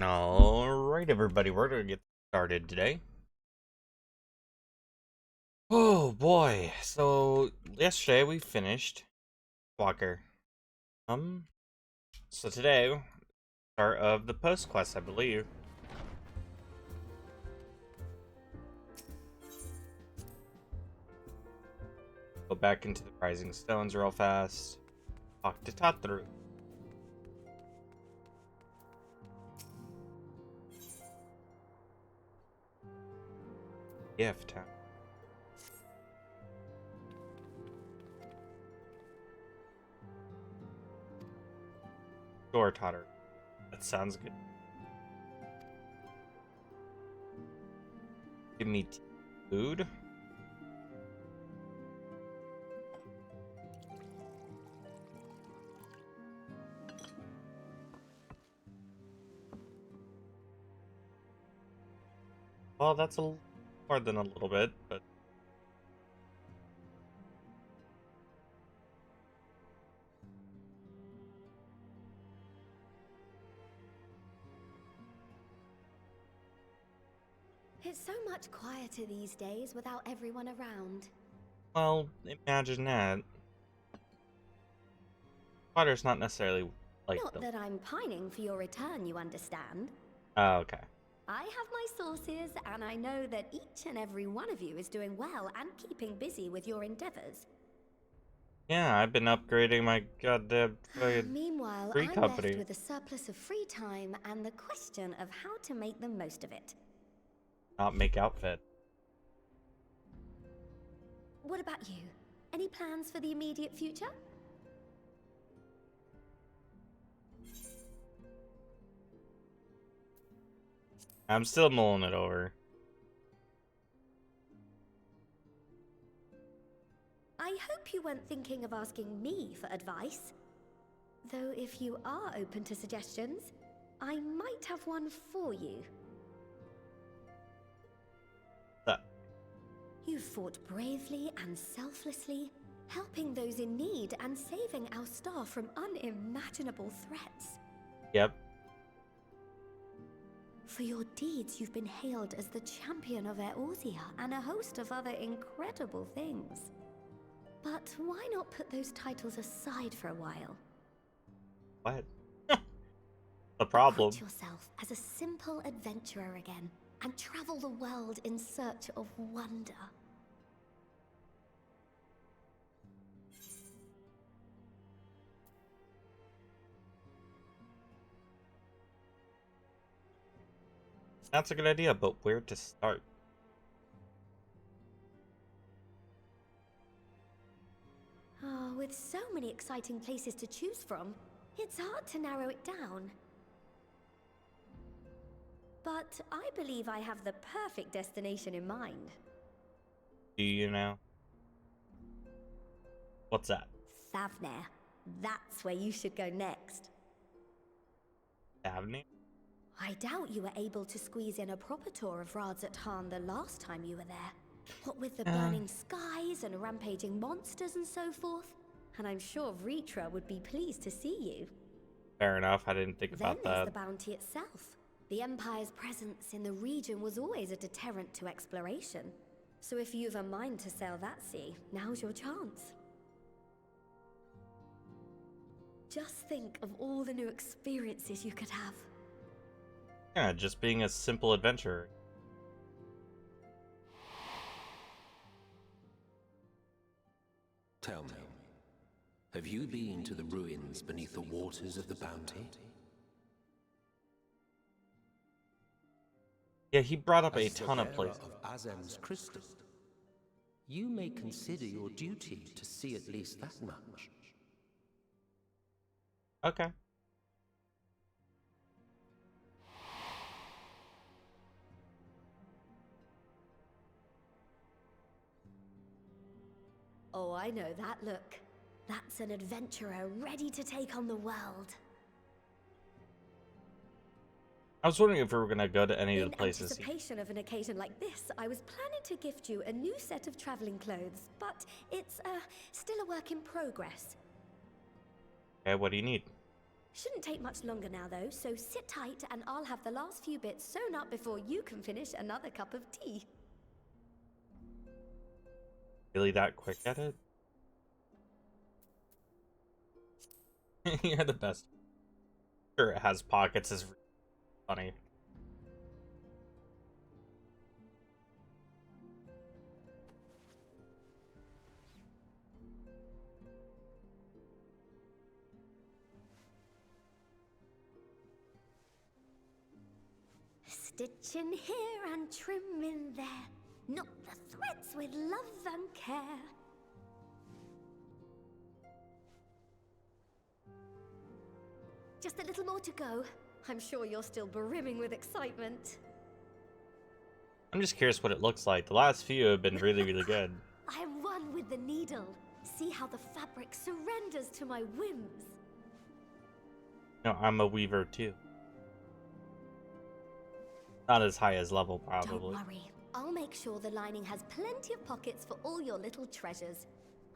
Alright, everybody, we're gonna get started today. Oh boy, so yesterday we finished Walker. Um, so today, start of the post quest, I believe. Go back into the Rising Stones real fast. Talk to Tataru. Gift, huh? Sure, Tataru. That sounds good. Give me food. Well, that's more than a little bit, but It's so much quieter these days without everyone around. well, imagine that. Water's not necessarily like Not the. that I'm pining for your return, you understand. Oh, okay. I have my sources, and I know that each and every one of you is doing well and keeping busy with your endeavors. Yeah, I've been upgrading my goddamn fucking Meanwhile, free I'm left company. with a surplus of free time and the question of how to make the most of it. Not make outfit. What about you? Any plans for the immediate future? I'm still mulling it over. I hope you weren't thinking of asking me for advice. Though if you are open to suggestions, I might have one for you. That You fought bravely and selflessly, helping those in need and saving our star from unimaginable threats. yep. For your deeds, you've been hailed as the champion of Eorzea and a host of other incredible things. But why not put those titles aside for a while? What? The Acquit problem. yourself as a simple adventurer again and travel the world in search of wonder. That's a good idea, but where to start? Oh, with so many exciting places to choose from, it's hard to narrow it down. But I believe I have the perfect destination in mind. Do you know? What's that? Thavnair. That's where you should go next. Avenue? I doubt you were able to squeeze in a proper tour of Radzat the last time you were there. What with the Uh, burning skies and rampaging monsters and so forth. And I'm sure Vritra would be pleased to see you. Fair enough. I didn't think Then about there's that. the bounty itself. The Empire's presence in the region was always a deterrent to exploration. So if you've a mind to sail that sea, now's your chance. Just think of all the new experiences you could have. Yeah, just being a simple adventurer. Tell me, have you been to the ruins beneath the waters of the Bounty? Yeah, he brought up a As ton of surveyor places. of Azem's crystal, you may consider your duty to see at least that much. Okay. Oh, I know that look. That's an adventurer ready to take on the world. I was wondering if we were gonna go to any of In the places. anticipation of an occasion like this, I was planning to gift you a new set of traveling clothes, but it's still a work in progress. Okay, what do you need? Shouldn't take much longer now, though, so sit tight and I'll have the last few bits sewn up before you can finish another cup of tea. Really that quick at it? You're the best. Sure, it has pockets is funny. Stitch in here and trim in there. Knot the threads with love and care. Just a little more to go. I'm sure you're still brimming with excitement. I'm just curious what it looks like. The last few have been really, really good. I am one with the needle. See how the fabric surrenders to my whims. No, I'm a weaver too. Not as high as level, Don't probably. worry. I'll make sure the lining has plenty of pockets for all your little treasures.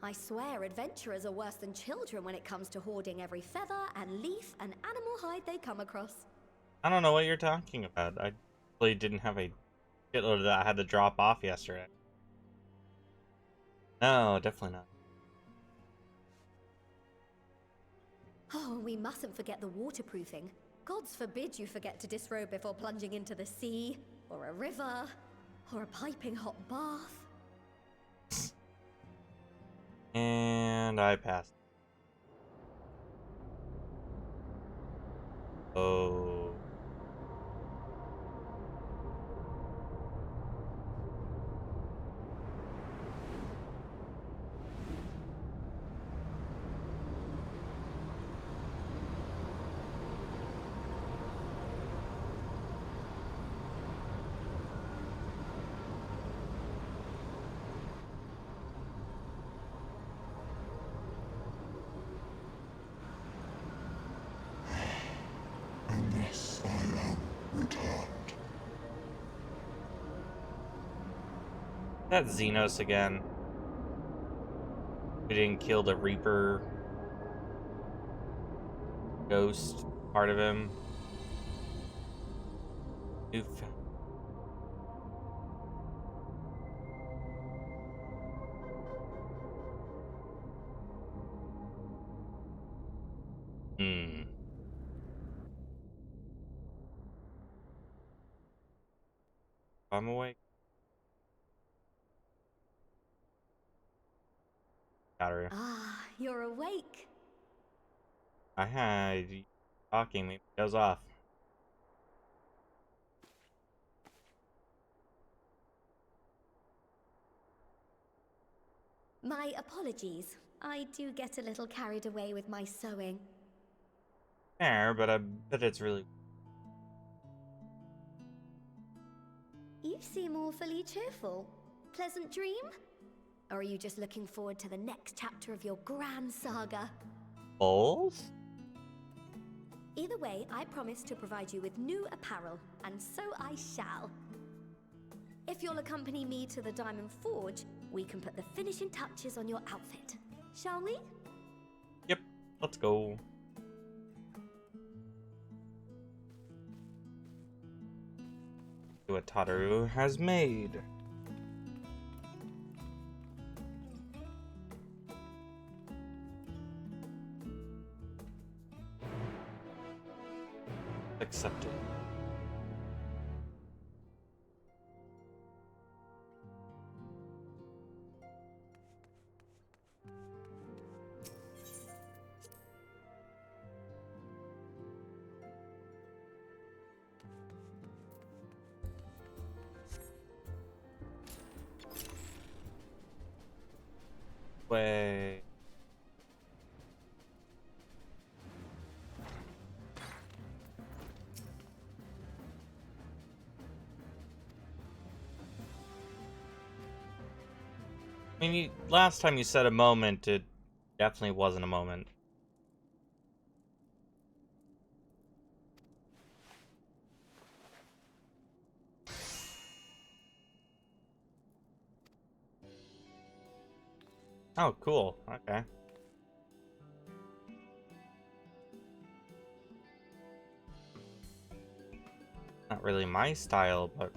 I swear adventurers are worse than children when it comes to hoarding every feather and leaf and animal hide they come across. I don't know what you're talking about. I really didn't have a shitload that I had to drop off yesterday. No, definitely not. Oh, we mustn't forget the waterproofing. Gods forbid you forget to disrobe before plunging into the sea, or a river, or a piping hot bath. And I passed. Oh. Unless I am returned. That's Xenos again. We didn't kill the Reaper ghost part of him. Oof. Hmm. I'm awake. Battery. Ah, you're awake. I had talking me goes off. My apologies. I do get a little carried away with my sewing. Fair, but I bet it's really. You seem awfully cheerful. Pleasant dream? Or are you just looking forward to the next chapter of your grand saga? Balls? Either way, I promise to provide you with new apparel, and so I shall. If you'll accompany me to the Diamond Forge, we can put the finishing touches on your outfit. Shall we? Yep, let's go. See what Tataru has made. Accepted. Way. I mean, last time you said a moment, it definitely wasn't a moment. Oh, cool. Okay. Not really my style, but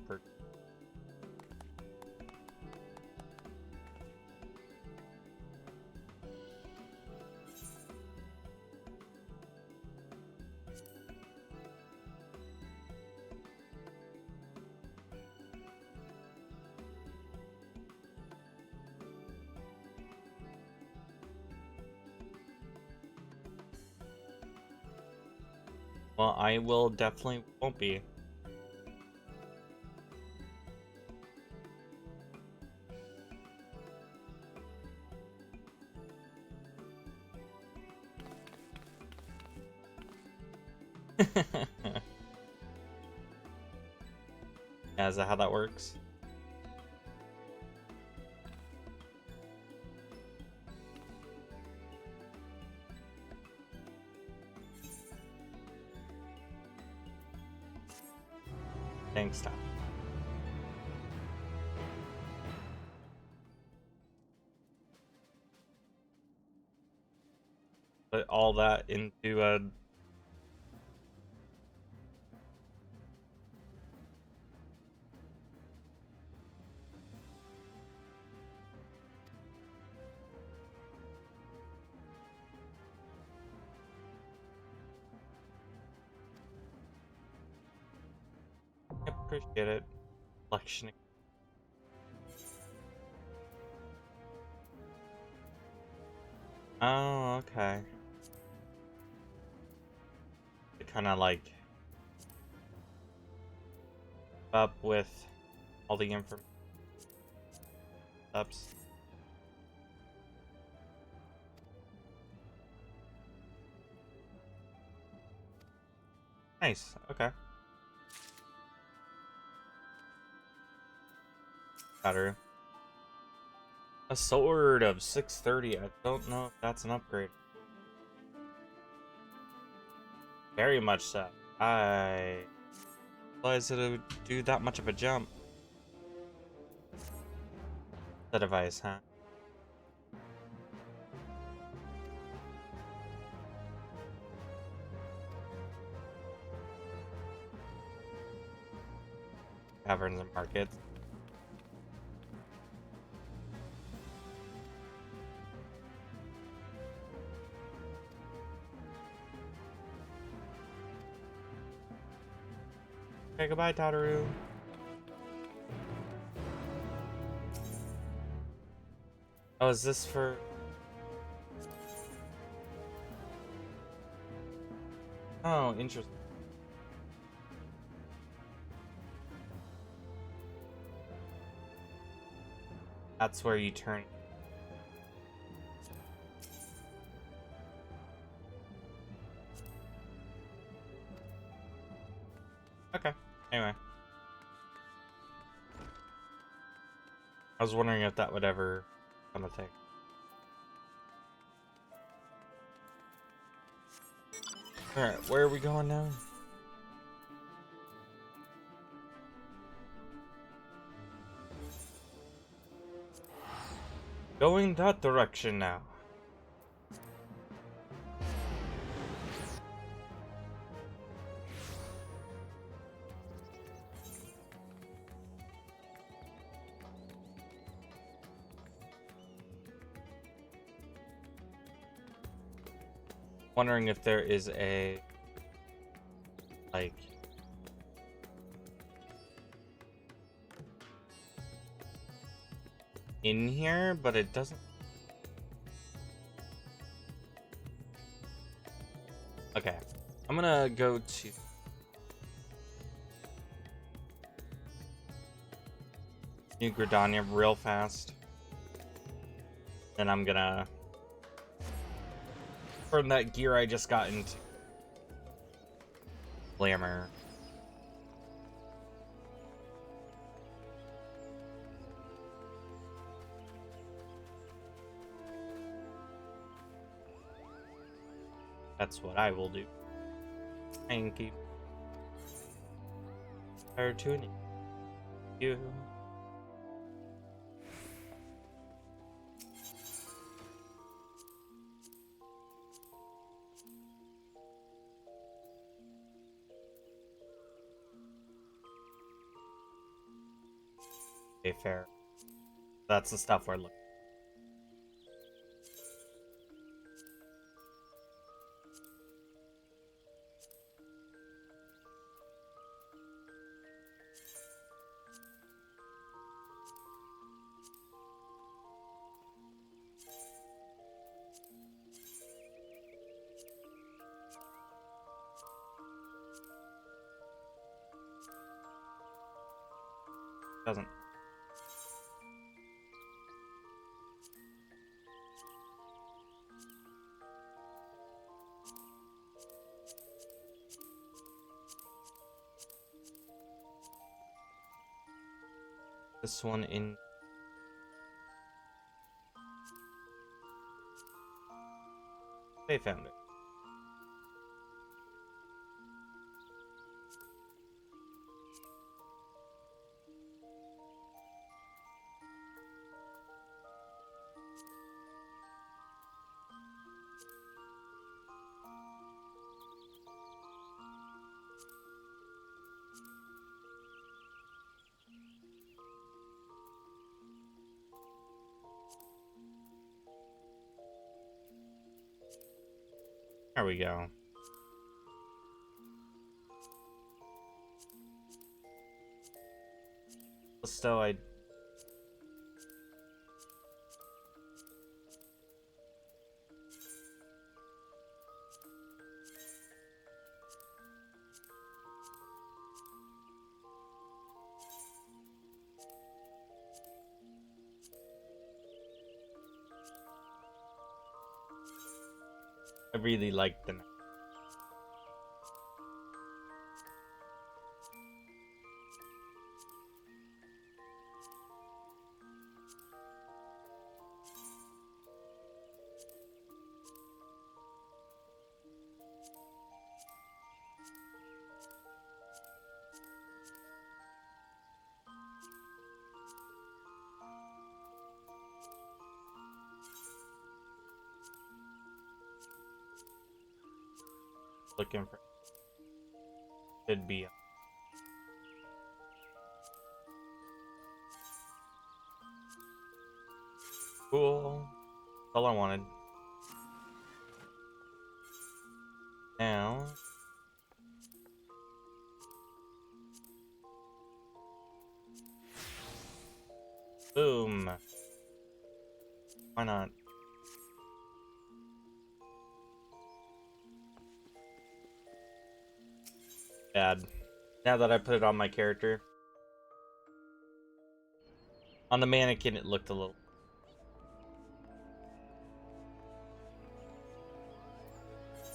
well, I will definitely won't be. Yeah, is that how that works? Thanks, Tom. Put all that into a... I appreciate it. Collection. Oh, okay. It kind of like up with all the information. Ups. Nice. Okay. Better. A sword of 630. I don't know if that's an upgrade. Very much so. I realized that it would do that much of a jump. The device, huh? Caverns and markets. Okay, goodbye, Tataru. Oh, is this for... Oh, interesting. That's where you turn. Okay. Anyway. I was wondering if that would ever become a thing. Alright, where are we going now? Going that direction now. Wondering if there is a... like... in here, but it doesn't... Okay. I'm gonna go to... New Gridania real fast. Then I'm gonna... turn that gear I just got into. Glamour. That's what I will do. And keep fire tuning. You. Okay, fair. That's the stuff we're looking. Doesn't. This one in. They found it. There we go. Still, I really like the. Looking for. Should be. Cool. That's all I wanted. Now. Boom. Why not? Bad. Now that I put it on my character. On the mannequin, it looked a little.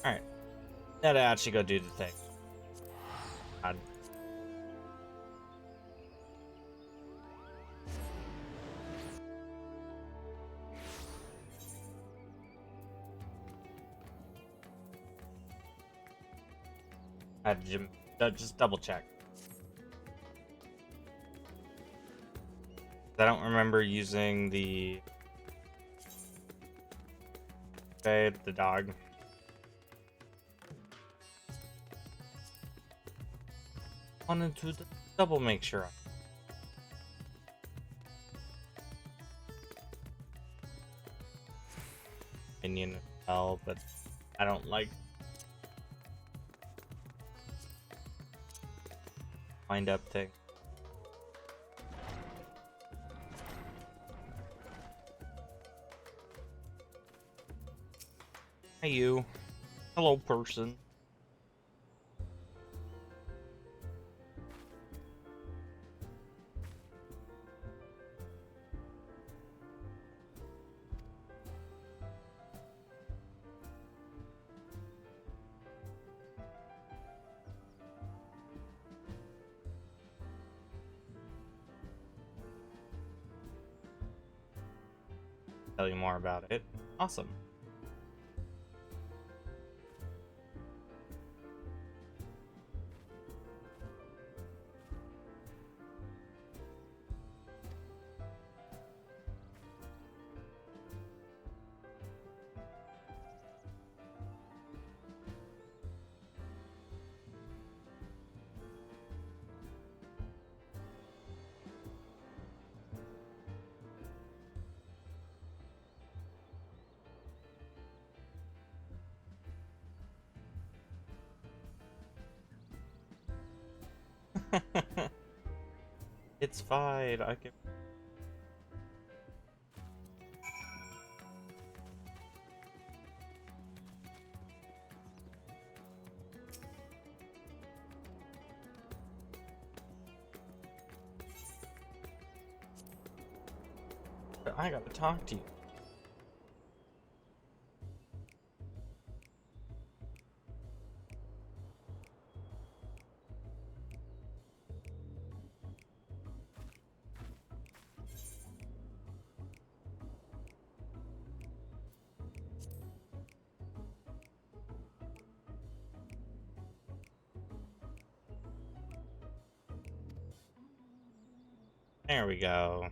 Alright. Now to actually go do the thing. God. I had to just double check. I don't remember using the dog. Wanted to double make sure. Opinion as well, but I don't like wind up thing. Hey you. Hello person. Tell you more about it. Awesome. It's fine. I can. I gotta talk to you. There we go.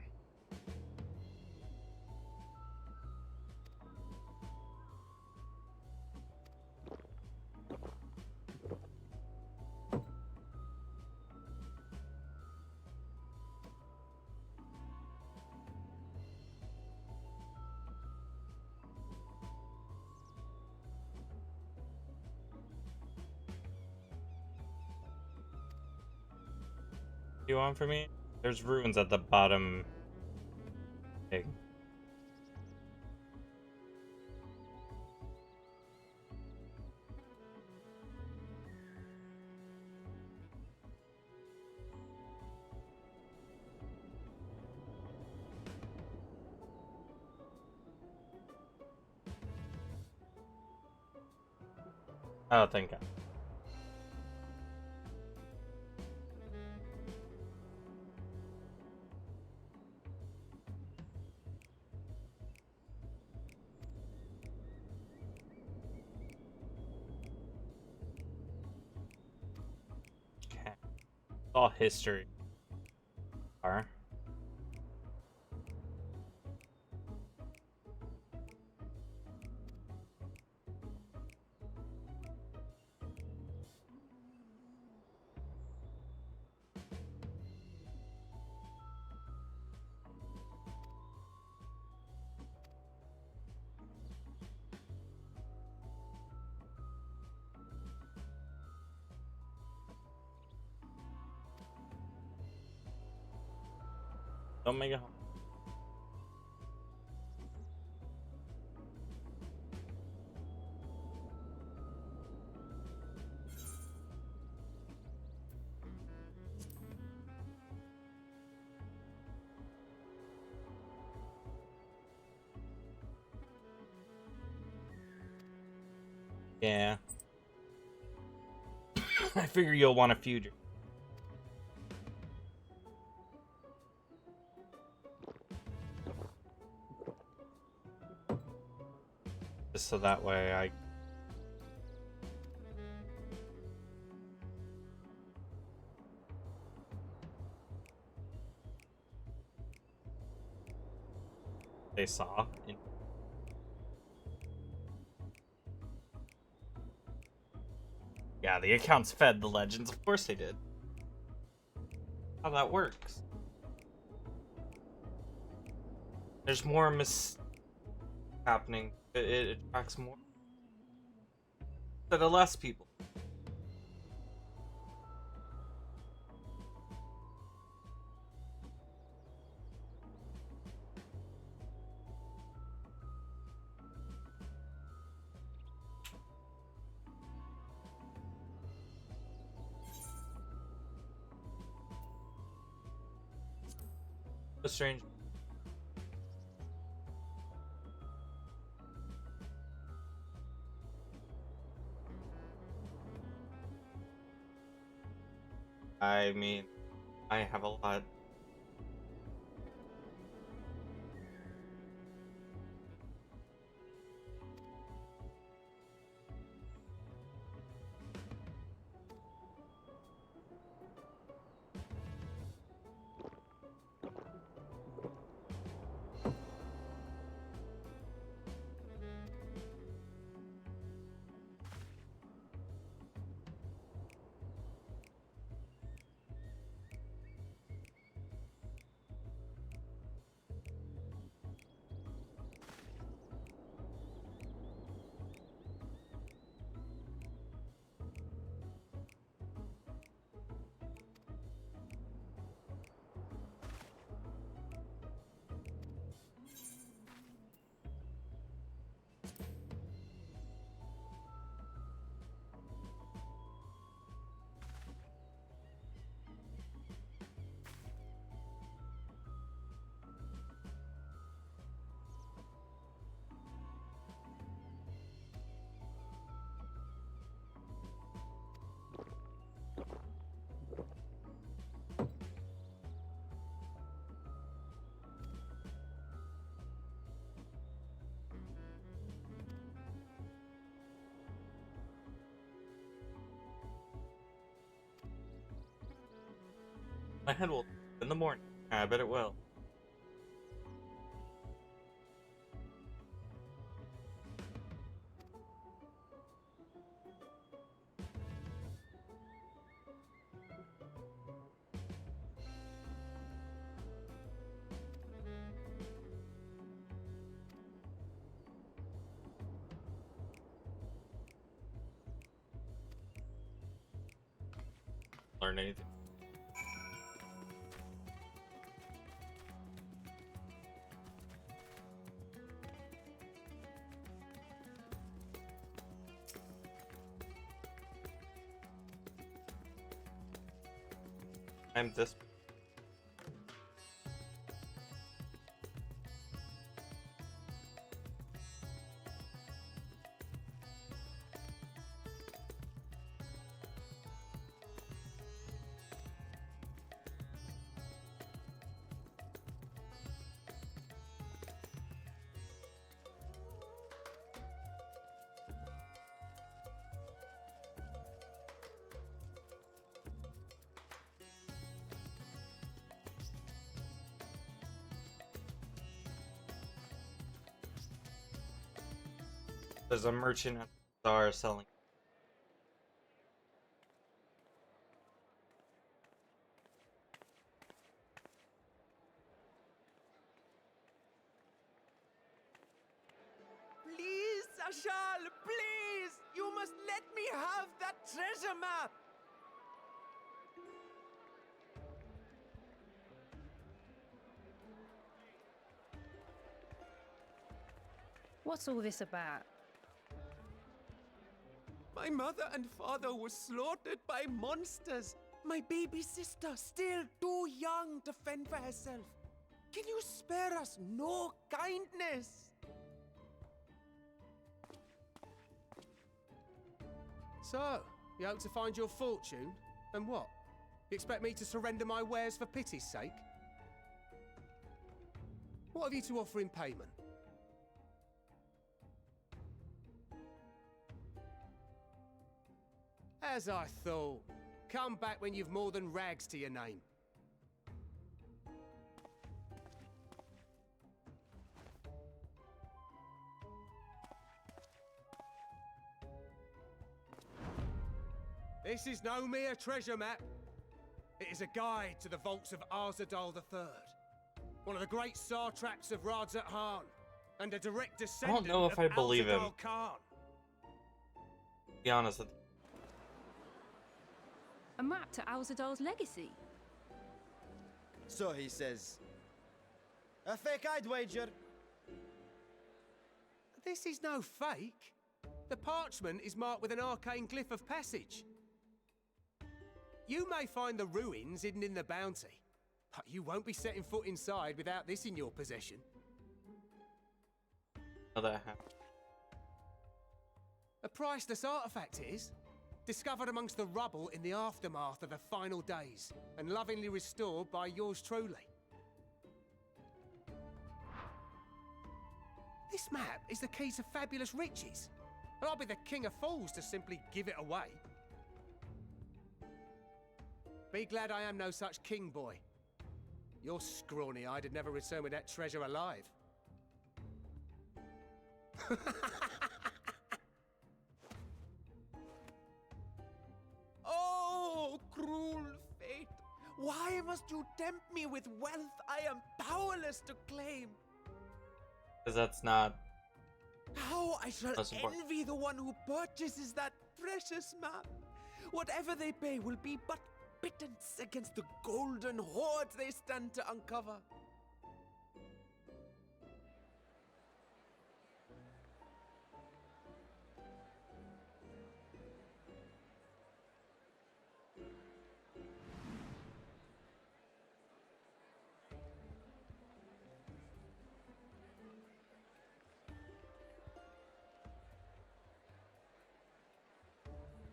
You want for me? There's ruins at the bottom. Thing. Oh, thank God. Okay. It's all history. Are. Don't make it home. Yeah. I figure you'll want a future. Just so that way I. They saw. Yeah, the accounts fed the legends. Of course they did. How that works. There's more happening. It attracts more. Instead of less people. So strange. I mean, I have a lot. My head will in the morning. I bet it will. Learn anything. I'm this. There's a merchant at the bazaar selling. Please, Ashal, please! You must let me have that treasure map! What's all this about? My mother and father were slaughtered by monsters. My baby sister, still too young to fend for herself. Can you spare us no kindness? So, you hope to find your fortune? And what? You expect me to surrender my wares for pity's sake? What have you to offer in payment? As I thought. Come back when you've more than rags to your name. This is no mere treasure map. It is a guide to the vaults of Arzadal III, one of the great satraps of Radzat Han, and a direct descendant know if of I believe him. Arzadal Khan. Be honest with you. A map to Alzadal's legacy? So he says. A fake, I'd wager. This is no fake. The parchment is marked with an arcane glyph of passage. You may find the ruins hidden in the bounty, but you won't be setting foot inside without this in your possession. How that happened. A priceless artifact it is, discovered amongst the rubble in the aftermath of the final days, and lovingly restored by yours truly. This map is the key to fabulous riches, and I'll be the king of fools to simply give it away. Be glad I am no such king boy. Your scrawny-eyed had never return with that treasure alive. Oh, cruel fate! Why must you tempt me with wealth I am powerless to claim? Because that's not. How I shall That's important. envy the one who purchases that precious map. Whatever they pay will be but pittance against the golden hoard they stand to uncover.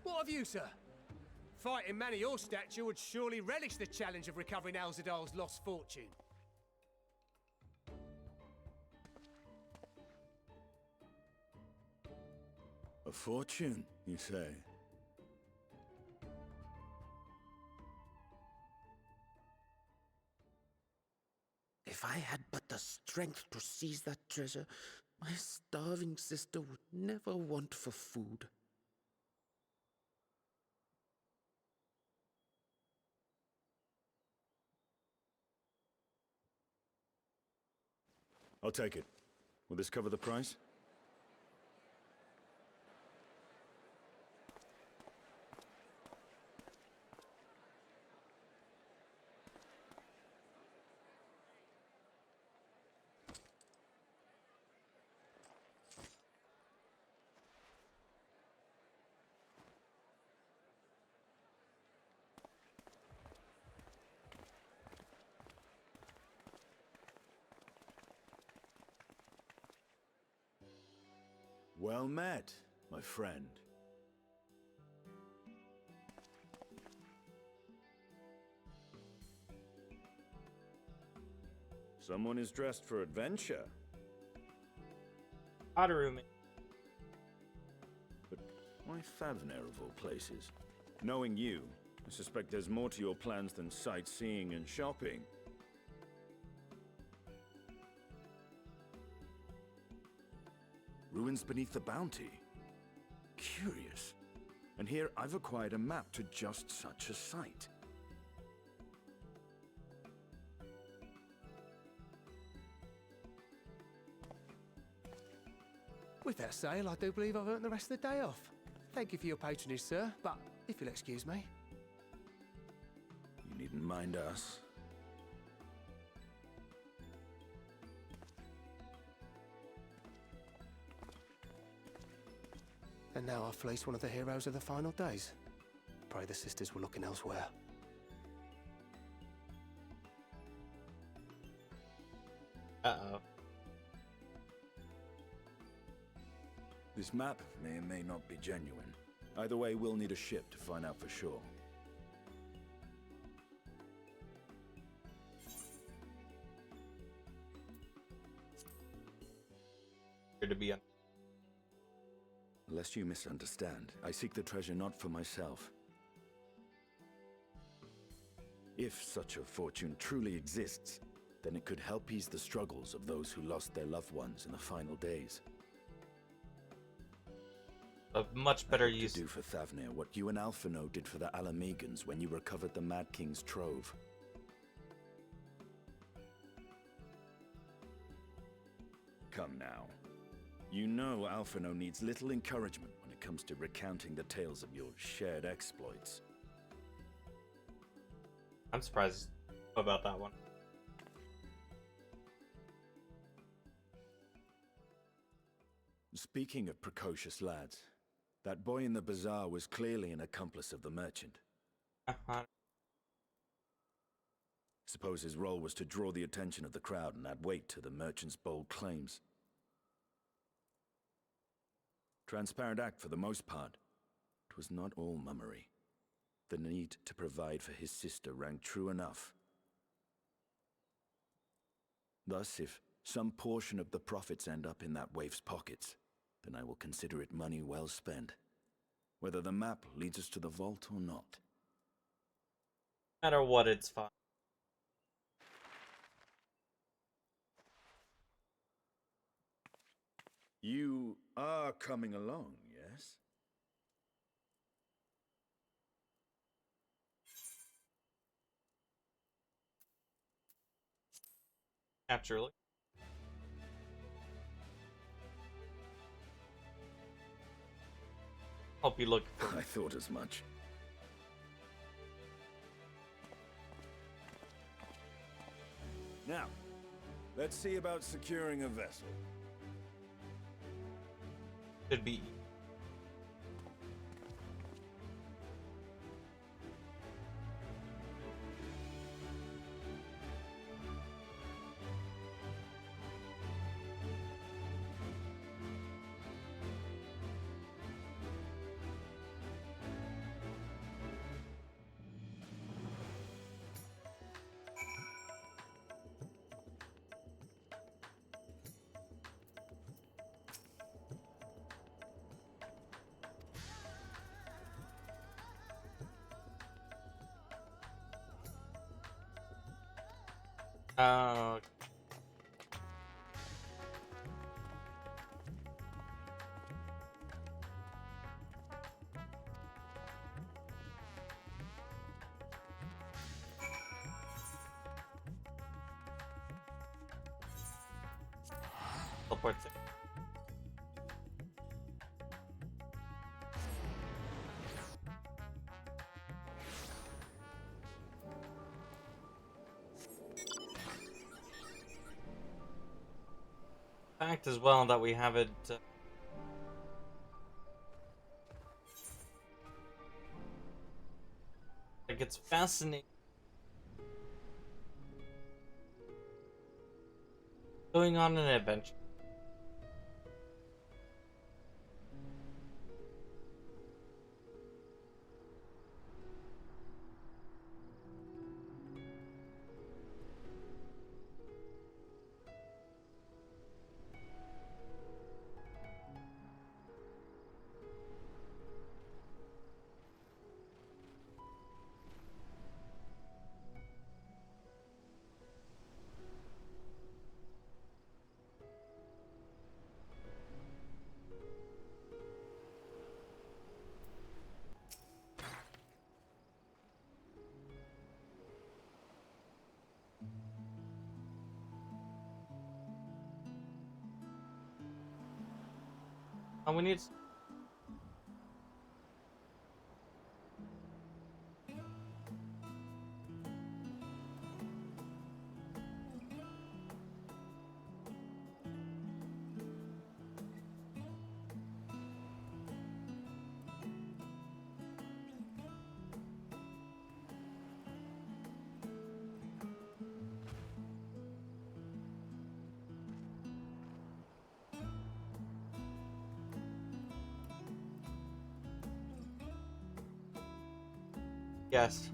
What of you, sir? Fighting man of your stature would surely relish the challenge of recovering Alzadal's lost fortune. A fortune, you say? If I had but the strength to seize that treasure, my starving sister would never want for food. I'll take it. Will this cover the price? Well met, my friend. Someone is dressed for adventure. Pottery. But why Favner of all places? Knowing you, I suspect there's more to your plans than sightseeing and shopping. Ruins beneath the Bounty. Curious. And here I've acquired a map to just such a site. With that sale, I do believe I've earned the rest of the day off. Thank you for your patronage, sir, but if you'll excuse me. You needn't mind us. And now I've fleeced one of the heroes of the final days. Pray the sisters were looking elsewhere. Uh-oh. This map may or may not be genuine. Either way, we'll need a ship to find out for sure. Here to be on. Lest you misunderstand, I seek the treasure not for myself. If such a fortune truly exists, then it could help ease the struggles of those who lost their loved ones in the final days. A much better I hope use. to do for Thavnir what you and Alphino did for the Alamegans when you recovered the Mad King's trove. Come now. You know Alphino needs little encouragement when it comes to recounting the tales of your shared exploits. I'm surprised about that one. Speaking of precocious lads, that boy in the bazaar was clearly an accomplice of the merchant. Suppose his role was to draw the attention of the crowd and add weight to the merchant's bold claims. Transparent act for the most part. It was not all mummery. The need to provide for his sister rang true enough. Thus, if some portion of the profits end up in that waif's pockets, then I will consider it money well spent, whether the map leads us to the vault or not. No matter what, it's fine. You are coming along, yes? Naturally. Hope you look for I thought as much. Now, let's see about securing a vessel. should be. Okay. teleports it. Fact as well that we have it. Like it's fascinating. Going on an adventure. And we need. Yes.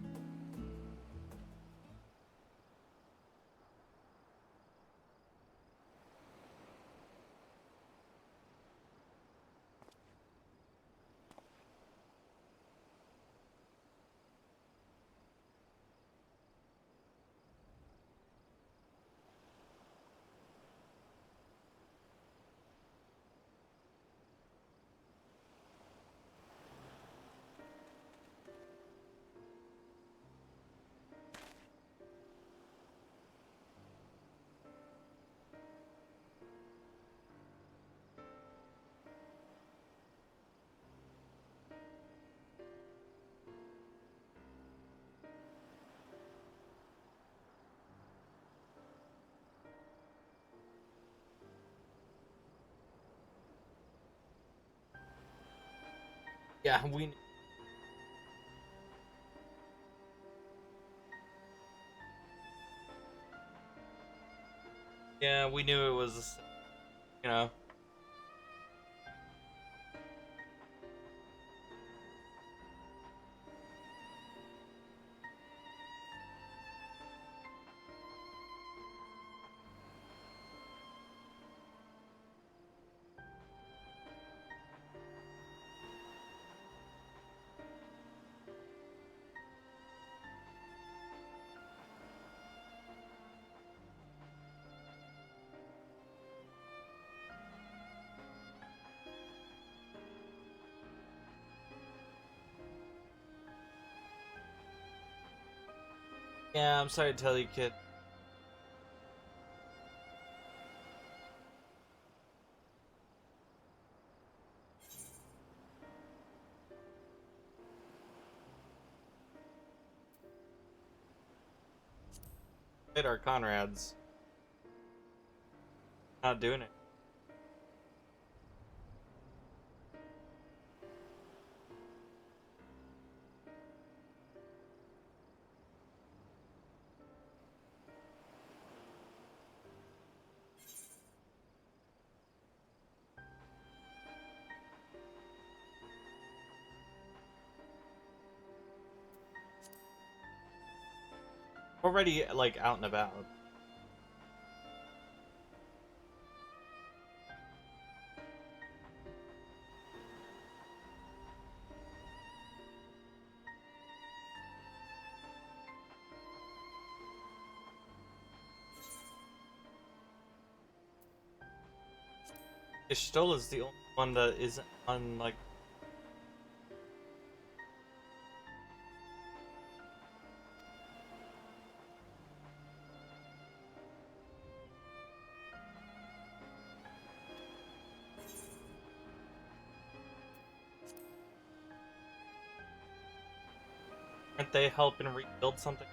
Yeah, we. Yeah, we knew it was, you know. Yeah, I'm sorry to tell you, kid. Hit our Conrads. Not doing it. Already, like, out and about. Ishtola is the only one that isn't on, like. Aren't they helping rebuild something?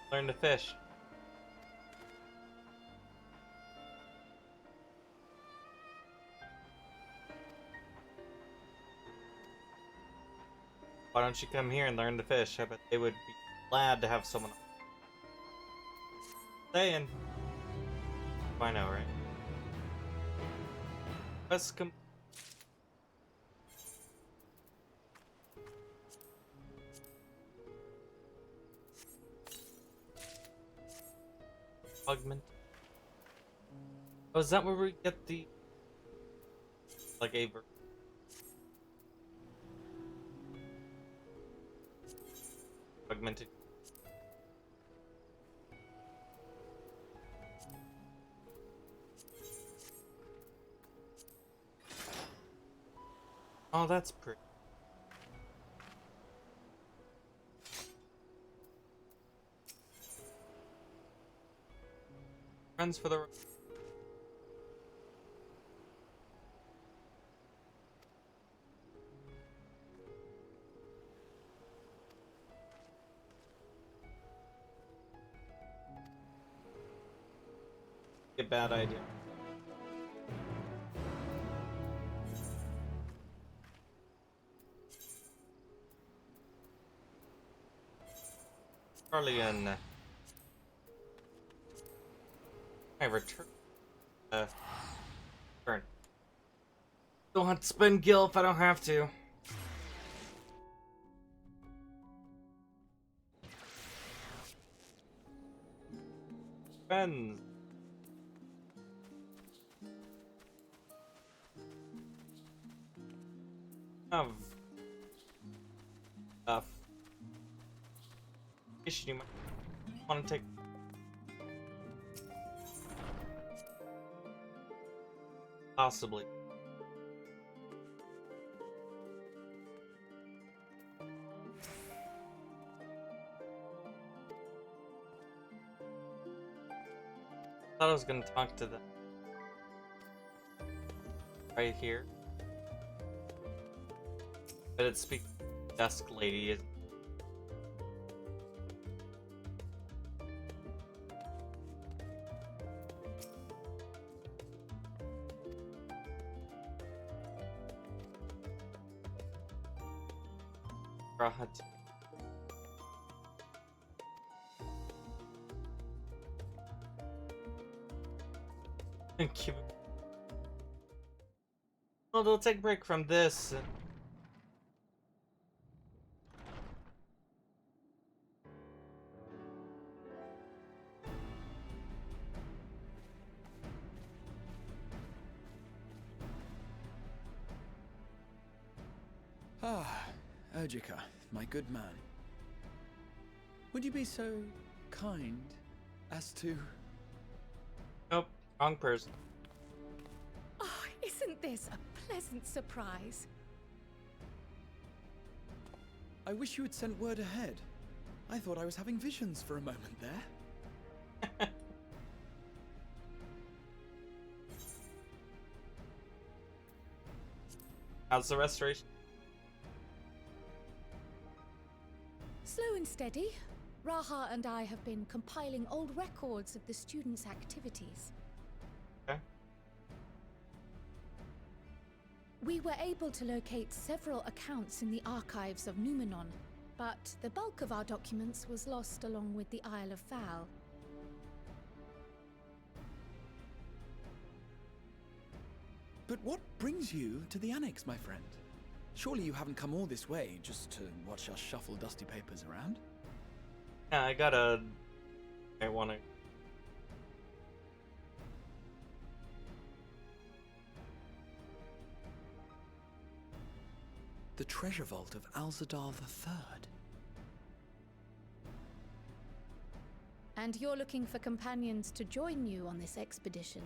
Learn to fish. Why don't you come here and learn to fish? I bet they would be glad to have someone saying. I know, right? Let's come. Augment. Oh, is that where we get the like a augmented? Oh, that's pretty. Friends for the. A bad idea. Charlian. I return. Turn. Don't have to spend gil if I don't have to. Friends. Have stuff. You might want to take. Possibly. Thought I was gonna talk to them right here, but it's speak desk lady. Is Rahat. Thank you. Well, they'll take a break from this. Ah, Urgica, my good man. Would you be so kind as to... Nope, wrong person. Oh, isn't this a pleasant surprise? I wish you had sent word ahead. I thought I was having visions for a moment there. How's the restoration? Slow and steady. Raha and I have been compiling old records of the students' activities. Okay. We were able to locate several accounts in the archives of Numenon, but the bulk of our documents was lost along with the Isle of Fowl. But what brings you to the Annex, my friend? Surely you haven't come all this way just to watch us shuffle dusty papers around? Yeah, I got a I want to. The treasure vault of Alzadal III. And you're looking for companions to join you on this expedition.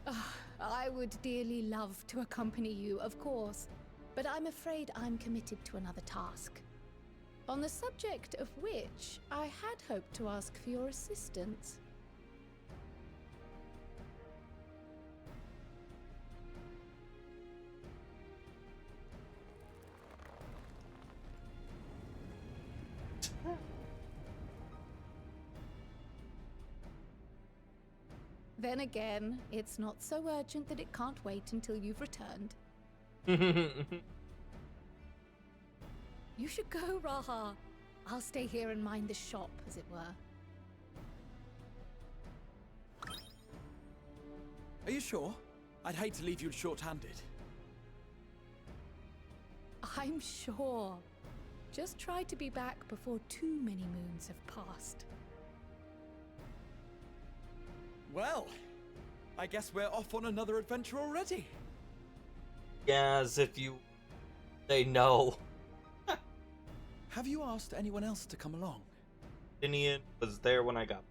Ah, I would dearly love to accompany you, of course, but I'm afraid I'm committed to another task. On the subject of which I had hoped to ask for your assistance. Then again, it's not so urgent that it can't wait until you've returned. You should go, Raha. I'll stay here and mind the shop, as it were. Are you sure? I'd hate to leave you short-handed. I'm sure. Just try to be back before too many moons have passed. Well, I guess we're off on another adventure already. Yeah, as if you say no. Have you asked anyone else to come along? Finian was there when I got.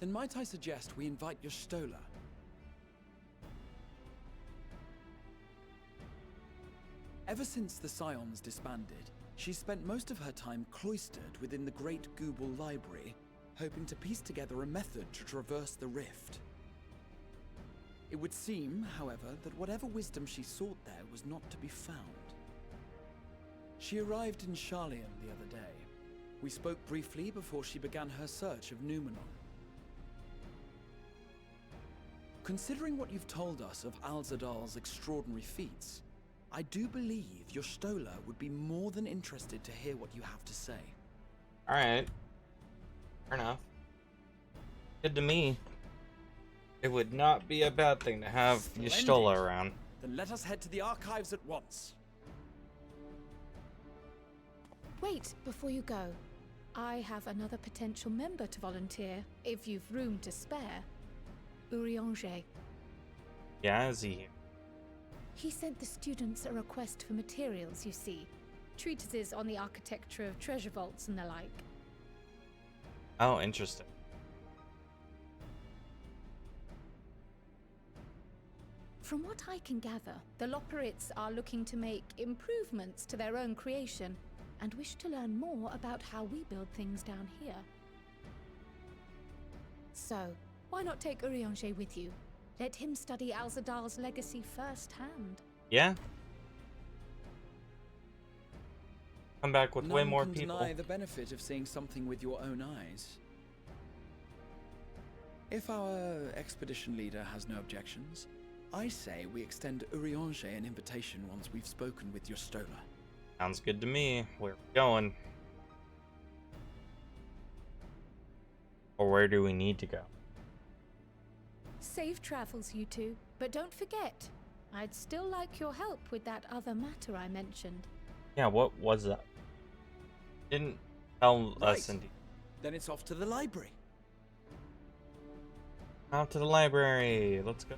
Then might I suggest we invite your Stola? Ever since the Scions disbanded, she's spent most of her time cloistered within the Great Google Library, hoping to piece together a method to traverse the rift. It would seem, however, that whatever wisdom she sought there was not to be found. She arrived in Charlian the other day. We spoke briefly before she began her search of Numenon. Considering what you've told us of Alzadal's extraordinary feats, I do believe your Stola would be more than interested to hear what you have to say. Alright. Fair enough. Good to me. It would not be a bad thing to have Splendid. Y'shtola around. Then let us head to the archives at once. Wait, before you go. I have another potential member to volunteer, if you've room to spare. Urianger. Yeah, is he here? He sent the students a request for materials, you see. Treatises on the architecture of treasure vaults and the like. Oh, interesting. From what I can gather, the Loperites are looking to make improvements to their own creation and wish to learn more about how we build things down here. So, why not take Urianger with you? Let him study Alzadal's legacy firsthand. Yeah. Come back with way more None can people. deny the benefit of seeing something with your own eyes. If our expedition leader has no objections, I say we extend Urianger an invitation once we've spoken with your Stola. Sounds good to me. Where are we going? Or where do we need to go? Safe travels, you two. But don't forget, I'd still like your help with that other matter I mentioned. Yeah, what was that? Didn't tell us indeed. Then it's off to the library. Out to the library. Let's go.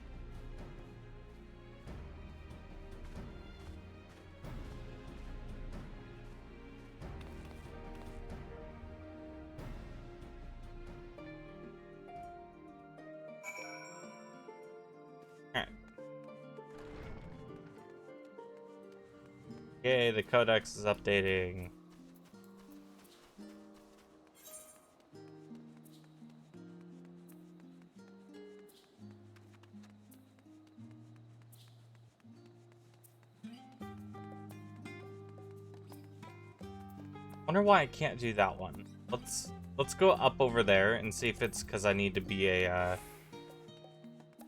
Alright. Yay, the codex is updating. Wonder why I can't do that one. Let's go up over there and see if it's because I need to be a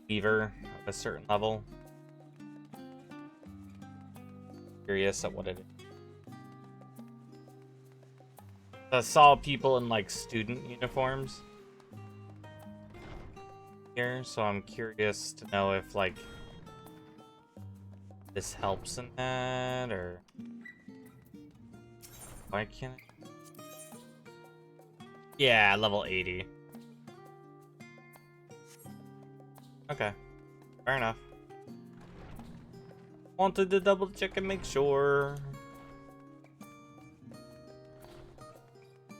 beaver of a certain level. Curious at what it is. I saw people in like student uniforms here, so I'm curious to know if like this helps in that or Why can't I? Yeah, level 80. Okay. Fair enough. Wanted to double check and make sure.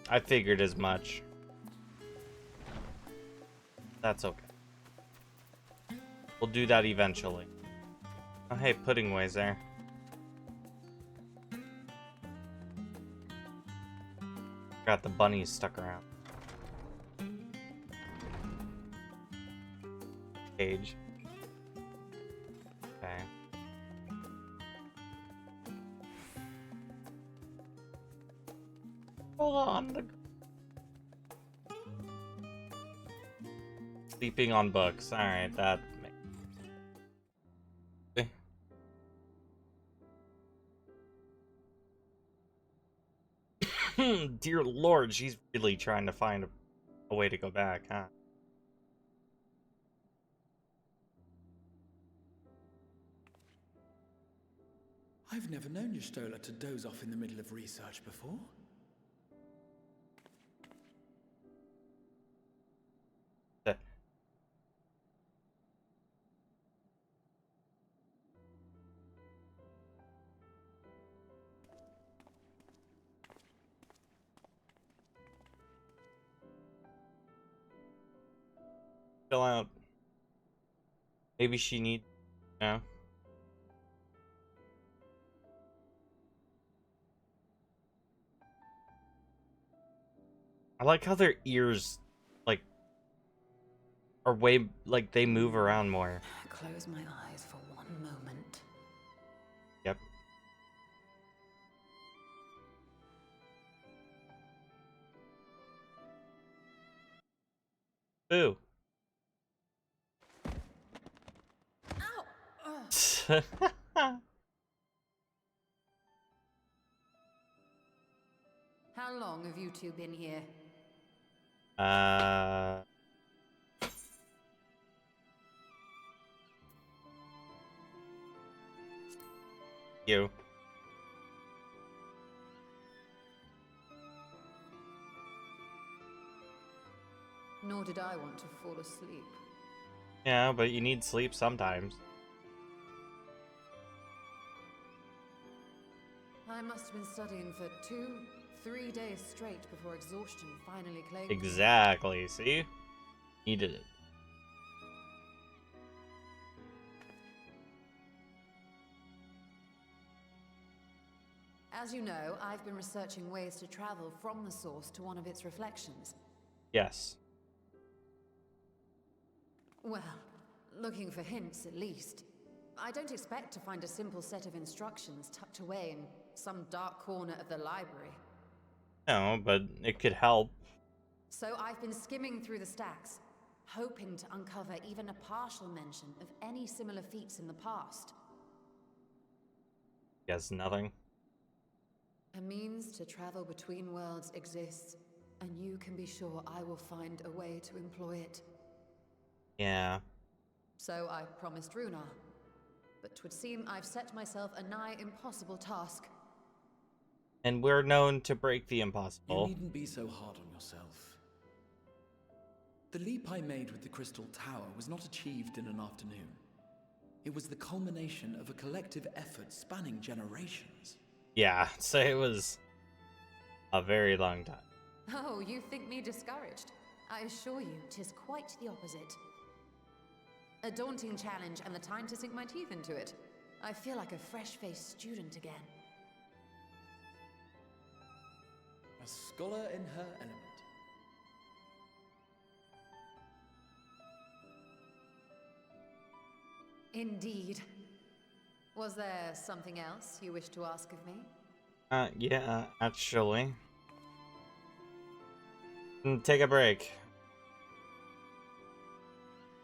I figured as much. That's okay. We'll do that eventually. Oh, hey, Puddingway's there. Got the bunnies stuck around. Cage. Okay. Hold on. Sleeping on books. Alright, that makes Dear Lord, she's really trying to find a way to go back, huh? I've never known Y'shtola to doze off in the middle of research before. Chill out. Maybe she needs, you know. I like how their ears, like, are way, like, they move around more. Close my eyes for one moment. Yep. Ooh. How long have you two been here? You. Nor did I want to fall asleep. Yeah, but you need sleep sometimes. I must have been studying for 2-3 days straight before exhaustion finally claimed me. Exactly, see? Needed it. As you know, I've been researching ways to travel from the source to one of its reflections. Yes. Well, looking for hints at least. I don't expect to find a simple set of instructions tucked away in some dark corner of the library. No, but it could help. So I've been skimming through the stacks, hoping to uncover even a partial mention of any similar feats in the past. Guess nothing. A means to travel between worlds exists, and you can be sure I will find a way to employ it. Yeah. So I promised Runar, but 'twould seem I've set myself a nigh impossible task. And we're known to break the You impossible. needn't be so hard on yourself. The leap I made with the Crystal Tower was not achieved in an afternoon. It was the culmination of a collective effort spanning generations. Yeah, so it was a very long time. Oh, you think me discouraged? I assure you, 'tis quite the opposite. A daunting challenge and the time to sink my teeth into it. I feel like a fresh-faced student again. A scholar in her element. Indeed. Was there something else you wish to ask of me? Yeah, actually. Take a break.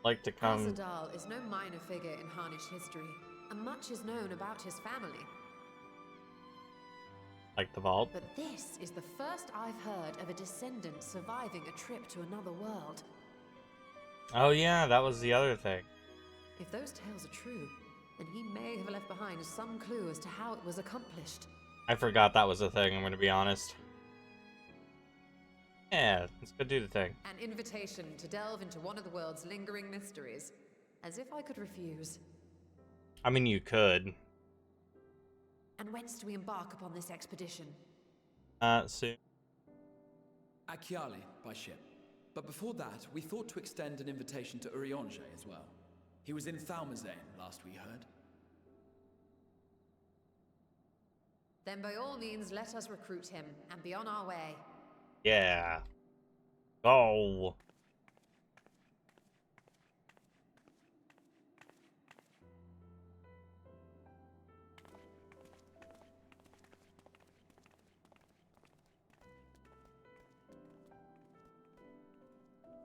Like to come. Azadal is no minor figure in Harnish history, and much is known about his family. Like the vault. But this is the first I've heard of a descendant surviving a trip to another world. Oh yeah, that was the other thing. If those tales are true, then he may have left behind some clue as to how it was accomplished. I forgot that was a thing, I'm gonna be honest. Yeah, let's go do the thing. An invitation to delve into one of the world's lingering mysteries. As if I could refuse. I mean, you could. And whence do we embark upon this expedition? Soon. Achiali, by ship. But before that, we thought to extend an invitation to Urianger as well. He was in Thalmazane, last we heard. Then by all means, let us recruit him and be on our way. Yeah. Go.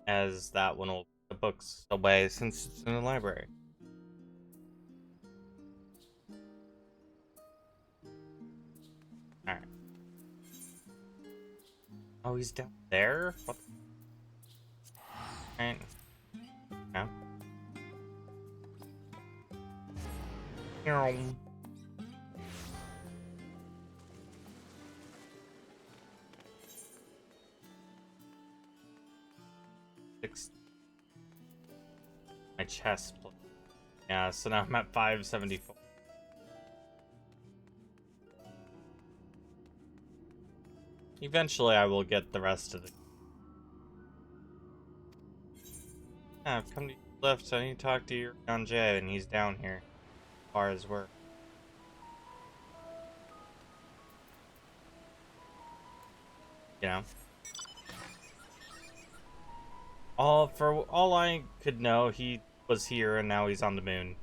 As that one will put the books away since it's in the library. Alright. Oh, he's down there? What? Alright. Yeah. My chest. Yeah, so now I'm at 574. Eventually, I will get the rest of it. Yeah, I've come to your lift. I need to talk to your Jay, and he's down here. As far as work. You know. For all I could know, he was here and now he's on the moon.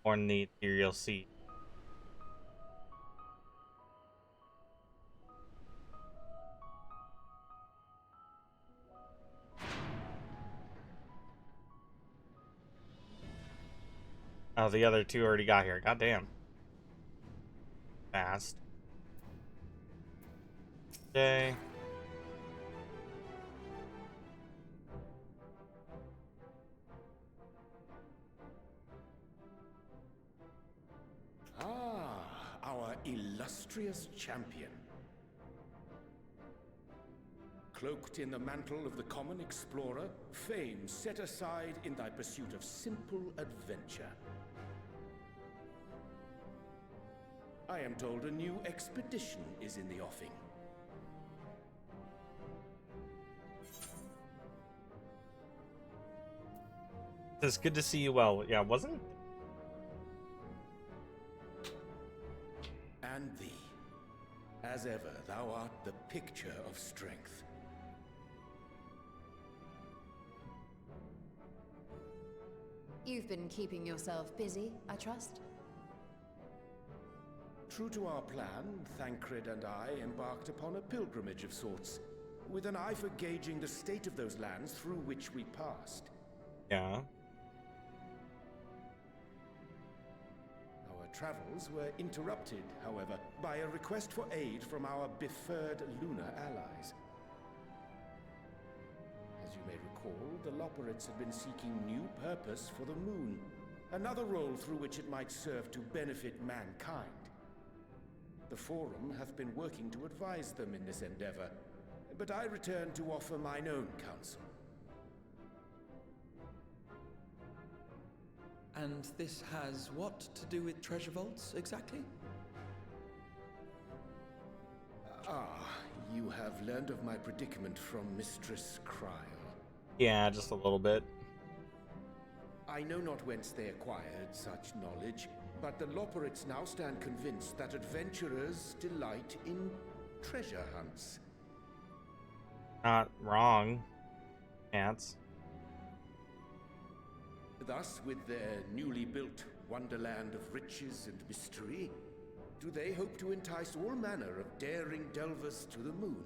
Or in the ethereal sea. Oh, the other two already got here. Goddamn. Fast. Okay. Our illustrious champion. Cloaked in the mantle of the common explorer, fame set aside in thy pursuit of simple adventure. I am told a new expedition is in the offing. It's good to see you well. Yeah, wasn't? And thee. As ever, thou art the picture of strength. You've been keeping yourself busy, I trust? True to our plan, Thancred and I embarked upon a pilgrimage of sorts, with an eye for gauging the state of those lands through which we passed. Yeah. Our travels were interrupted, however, by a request for aid from our befurred lunar allies. As you may recall, the Loperites had been seeking new purpose for the moon, another role through which it might serve to benefit mankind. The Forum hath been working to advise them in this endeavor, but I return to offer mine own counsel. And this has what to do with treasure vaults, exactly? You have learned of my predicament from Mistress Kryl. Yeah, just a little bit. I know not whence they acquired such knowledge, but the Loperites now stand convinced that adventurers delight in treasure hunts. Not wrong. Cats. Thus, with their newly built wonderland of riches and mystery, do they hope to entice all manner of daring delvers to the moon?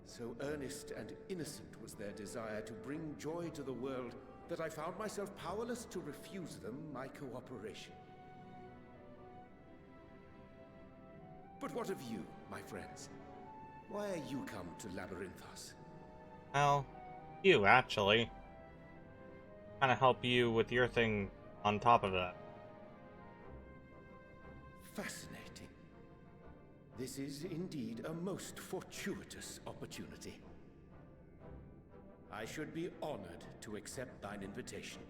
So earnest and innocent was their desire to bring joy to the world that I found myself powerless to refuse them my cooperation. But what of you, my friends? Why are you come to Labyrinthos? Well, you actually. Kind of help you with your thing on top of that. Fascinating. This is indeed a most fortuitous opportunity. I should be honored to accept thine invitation.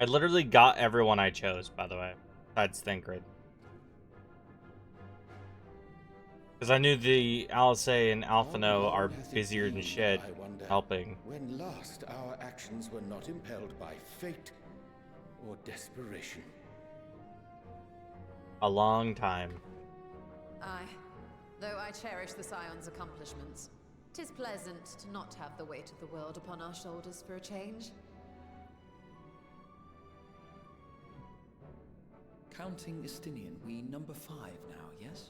I literally got everyone I chose, by the way, besides Thancred. Because I knew the Alice and Alphino are busier than shit helping. When last our actions were not impelled by fate or desperation. A long time. Aye. Though I cherish the Scion's accomplishments, 'tis pleasant to not have the weight of the world upon our shoulders for a change. Counting Estinian, we number 5 now, yes?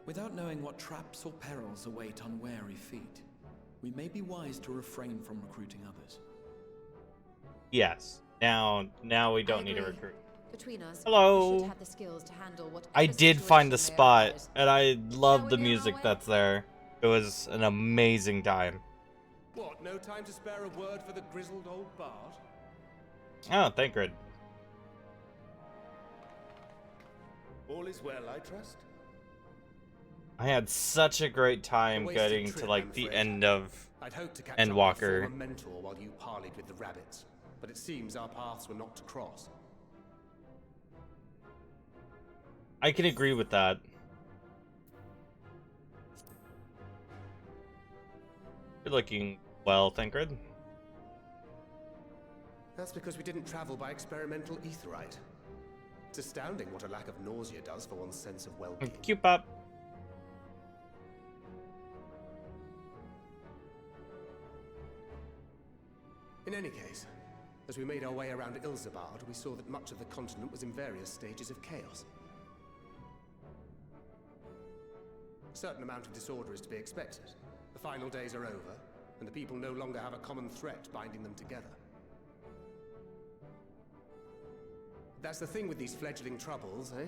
Without knowing what traps or perils await unwary feet, we may be wise to refrain from recruiting others. Yes. Now we don't need to recruit. Between us, Hello. we should have the skills to handle whatever I did find the situation may spot, arise. and I love the Shall we be on our music way? that's there. It was an amazing time. What, no time to spare a word for the grizzled old bard? Oh, Thancred. All is well, I trust? I had such a great time Wasted getting to trip, like I'm the afraid. end of I'd hoped to catch Endwalker. up with a mentor while you parleyed with the rabbits, but it seems our paths were not to cross. I can agree with that. You're looking well, Thancred. That's because we didn't travel by experimental etherite. It's astounding what a lack of nausea does for one's sense of well-being. Cute up. In any case, as we made our way around Ilzabard, we saw that much of the continent was in various stages of chaos. A certain amount of disorder is to be expected. The final days are over, and the people no longer have a common threat binding them together. That's the thing with these fledgling troubles, eh?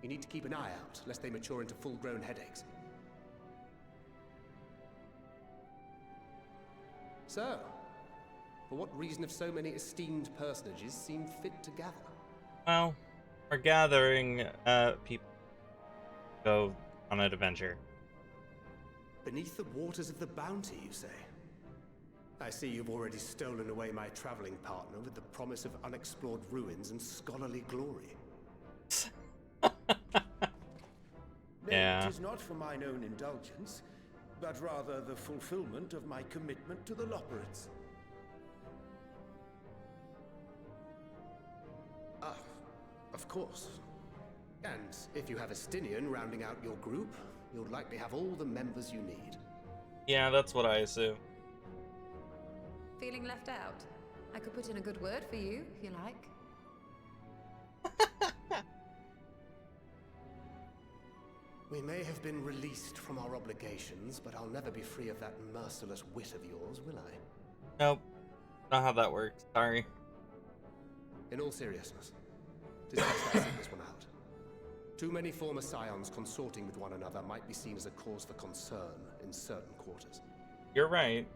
You need to keep an eye out, lest they mature into full-grown headaches. So, for what reason have so many esteemed personages seemed fit to gather? Well, we're gathering people to go on an adventure. Beneath the waters of the Bounty, you say? I see you've already stolen away my traveling partner with the promise of unexplored ruins and scholarly glory. Yeah. It is not for mine own indulgence, but rather the fulfillment of my commitment to the Loporrits. Ah, of course. And if you have Estinian rounding out your group, you'll likely have all the members you need. Yeah, that's what I assume. Feeling left out? I could put in a good word for you, if you like. We may have been released from our obligations, but I'll never be free of that merciless wit of yours, will I? Nope. Not how that works. Sorry. In all seriousness, it is best I sit this one out. Too many former scions consorting with one another might be seen as a cause for concern in certain quarters. You're right.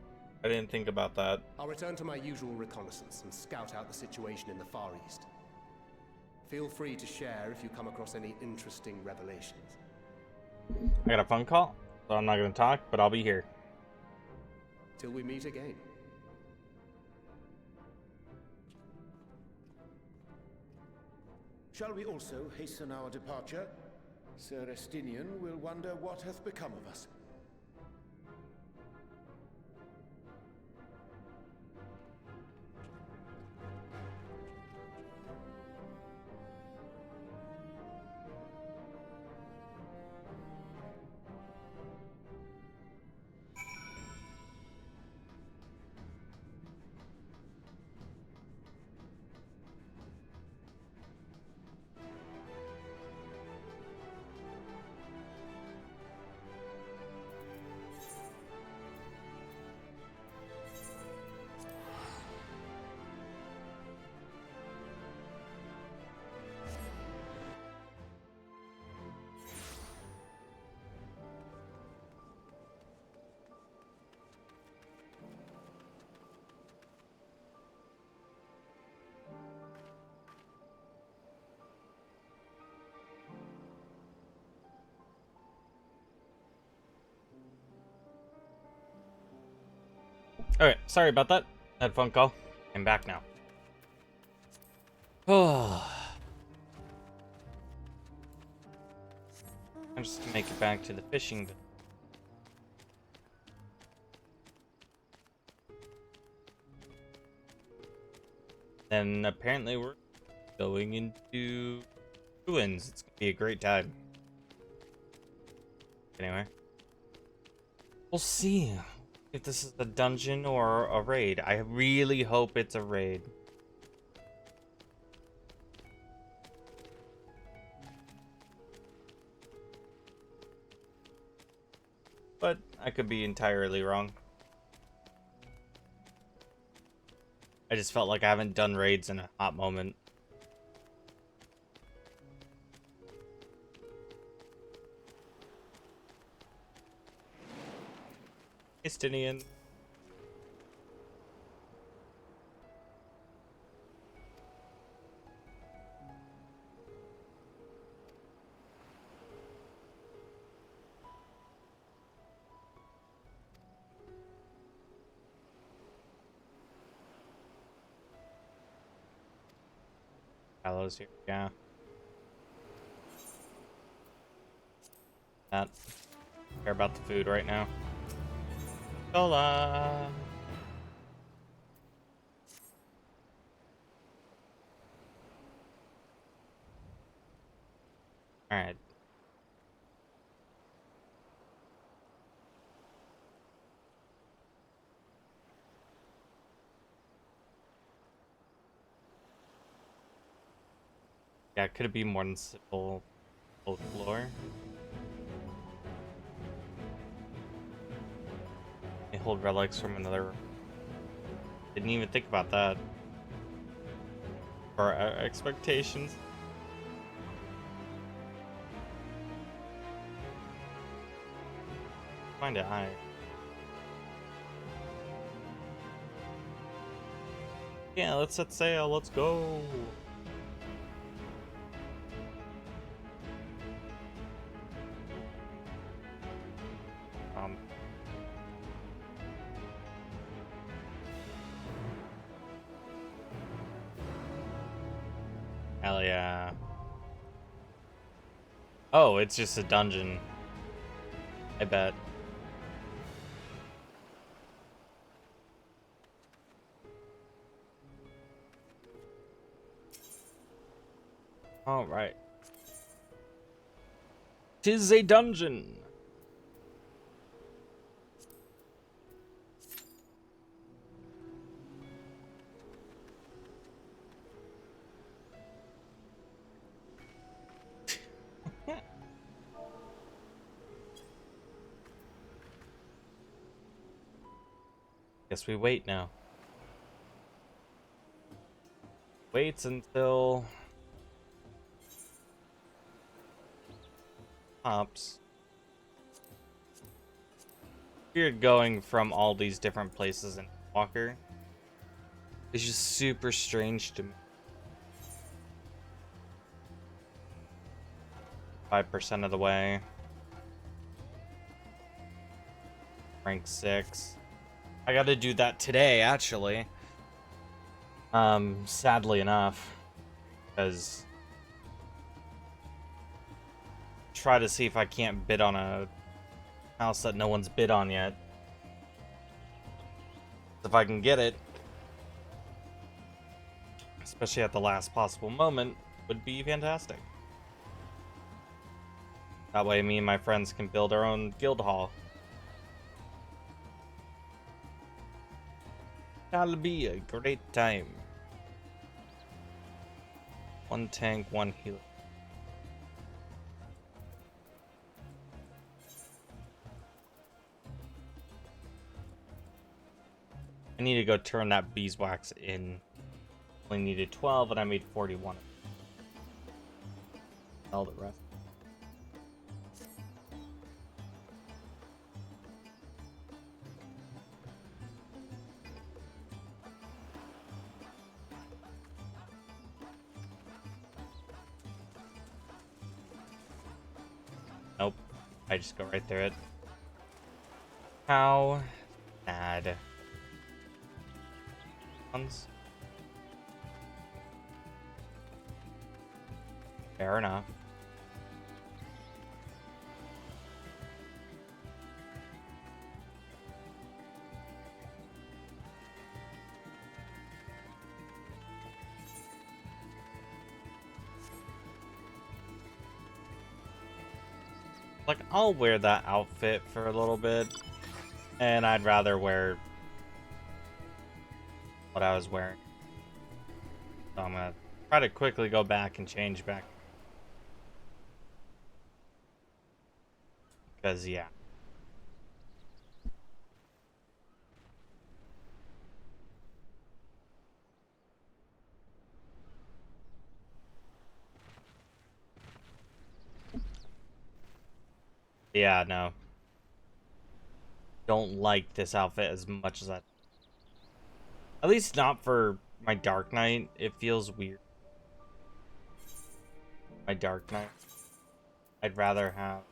I didn't think about that. I'll return to my usual reconnaissance and scout out the situation in the Far East. Feel free to share if you come across any interesting revelations. I got a phone call, so I'm not going to talk, but I'll be here. Till we meet again. Shall we also hasten our departure? Sir Estinian will wonder what hath become of us. Alright, sorry about that. Had a phone call. I'm back now. Oh. I'm just gonna make it back to the fishing. Then apparently we're going into ruins. It's gonna be a great time. Anyway. We'll see if this is a dungeon or a raid. I really hope it's a raid. But I could be entirely wrong. I just felt like I haven't done raids in a hot moment. Estinian. Gallows here, yeah. Not care about the food right now. Hola. Alright. Yeah, could it be more than full floor? They hold relics from another. Didn't even think about that. For our expectations. Find it high. Yeah, let's set sail. Let's go. Hell yeah. Oh, it's just a dungeon. I bet. All right. 'Tis a dungeon. Guess we wait now. Waits until pops. Weird going from all these different places in Walker. It's just super strange to me. 5% of the way. Rank 6. I gotta do that today, actually. Sadly enough. Because try to see if I can't bid on a house that no one's bid on yet. If I can get it, especially at the last possible moment, would be fantastic. That way me and my friends can build our own guild hall. That'll be a great time. 1 tank, 1 healer. I need to go turn that beeswax in. Only needed 12 and I made 41. All the rest. Nope. I just go right through it. How sad. ones. Fair enough. Like, I'll wear that outfit for a little bit, and I'd rather wear what I was wearing. So I'm gonna try to quickly go back and change back. Because, yeah. Yeah, no. Don't like this outfit as much as I... At least not for my Dark Knight. It feels weird. My Dark Knight. I'd rather have...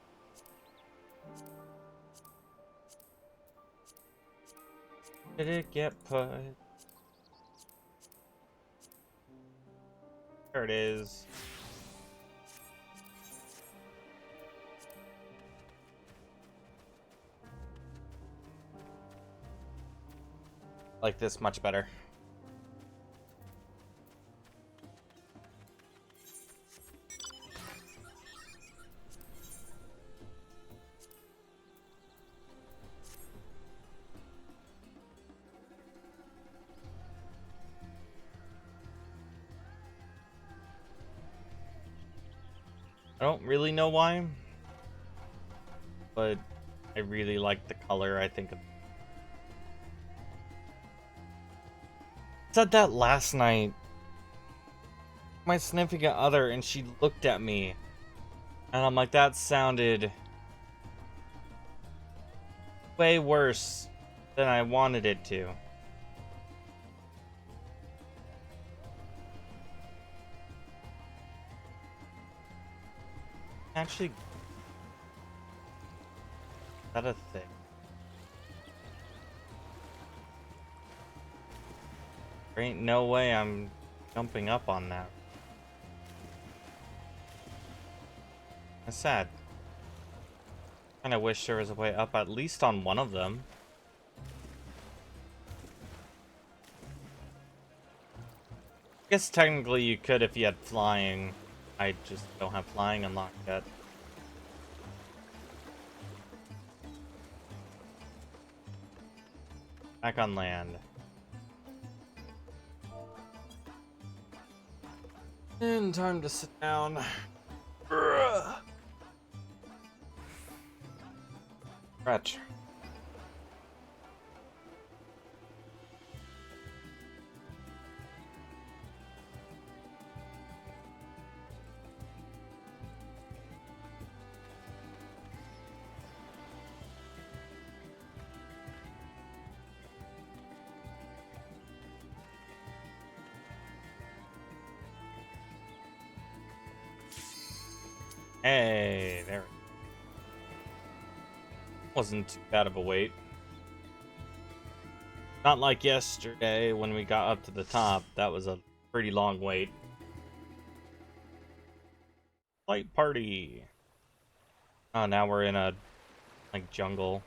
Did it get put? There it is. Like this much better. I don't really know why, but I really like the color. I think said that last night. My significant other, and she looked at me, and I'm like, that sounded way worse than I wanted it to. Actually, is that a thing? There ain't no way I'm jumping up on that. That's sad. Kinda wish there was a way up at least on one of them. I guess technically you could if you had flying. I just don't have flying unlocked yet. Back on land. And time to sit down. Stretch. Hey, there. Wasn't too bad of a wait. Not like yesterday when we got up to the top. That was a pretty long wait. Flight party. Oh, now we're in a like jungle.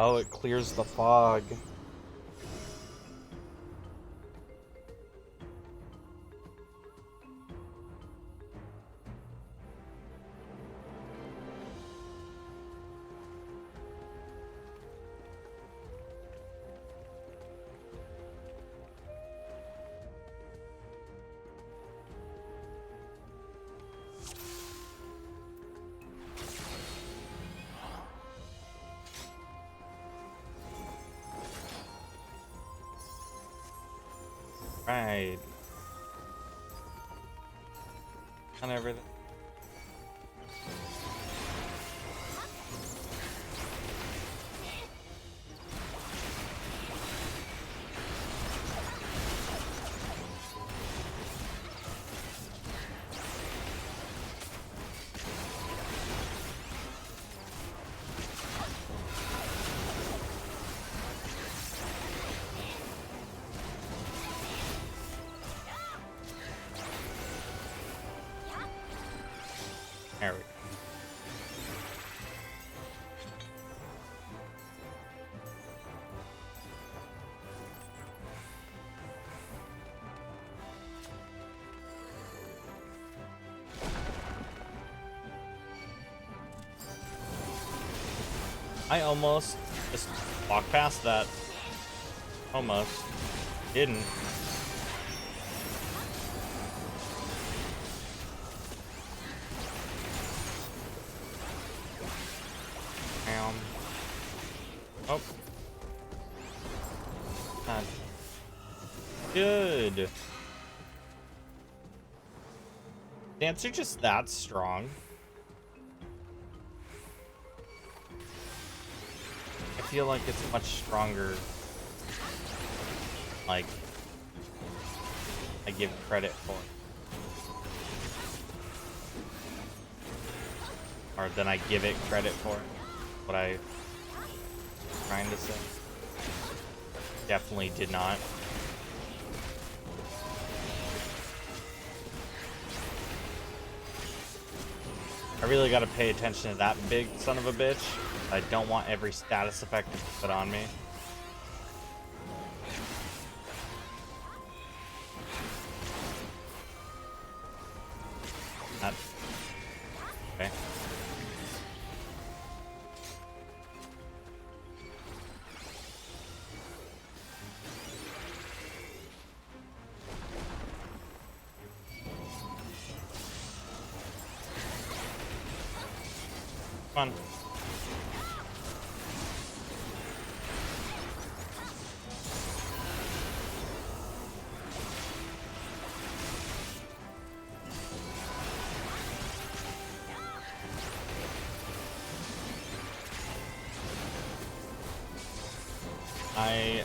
Oh, it clears the fog. Right. On everything. There we go. I almost just walked past that. Almost. Didn't. Oh. God. Good. Dancer just that strong. I feel like it's much stronger. Like I give credit for it. Or than I give it credit for it. What I trying to say. Definitely did not. I really gotta pay attention to that big son of a bitch. I don't want every status effect to put on me. That. Okay. Come on.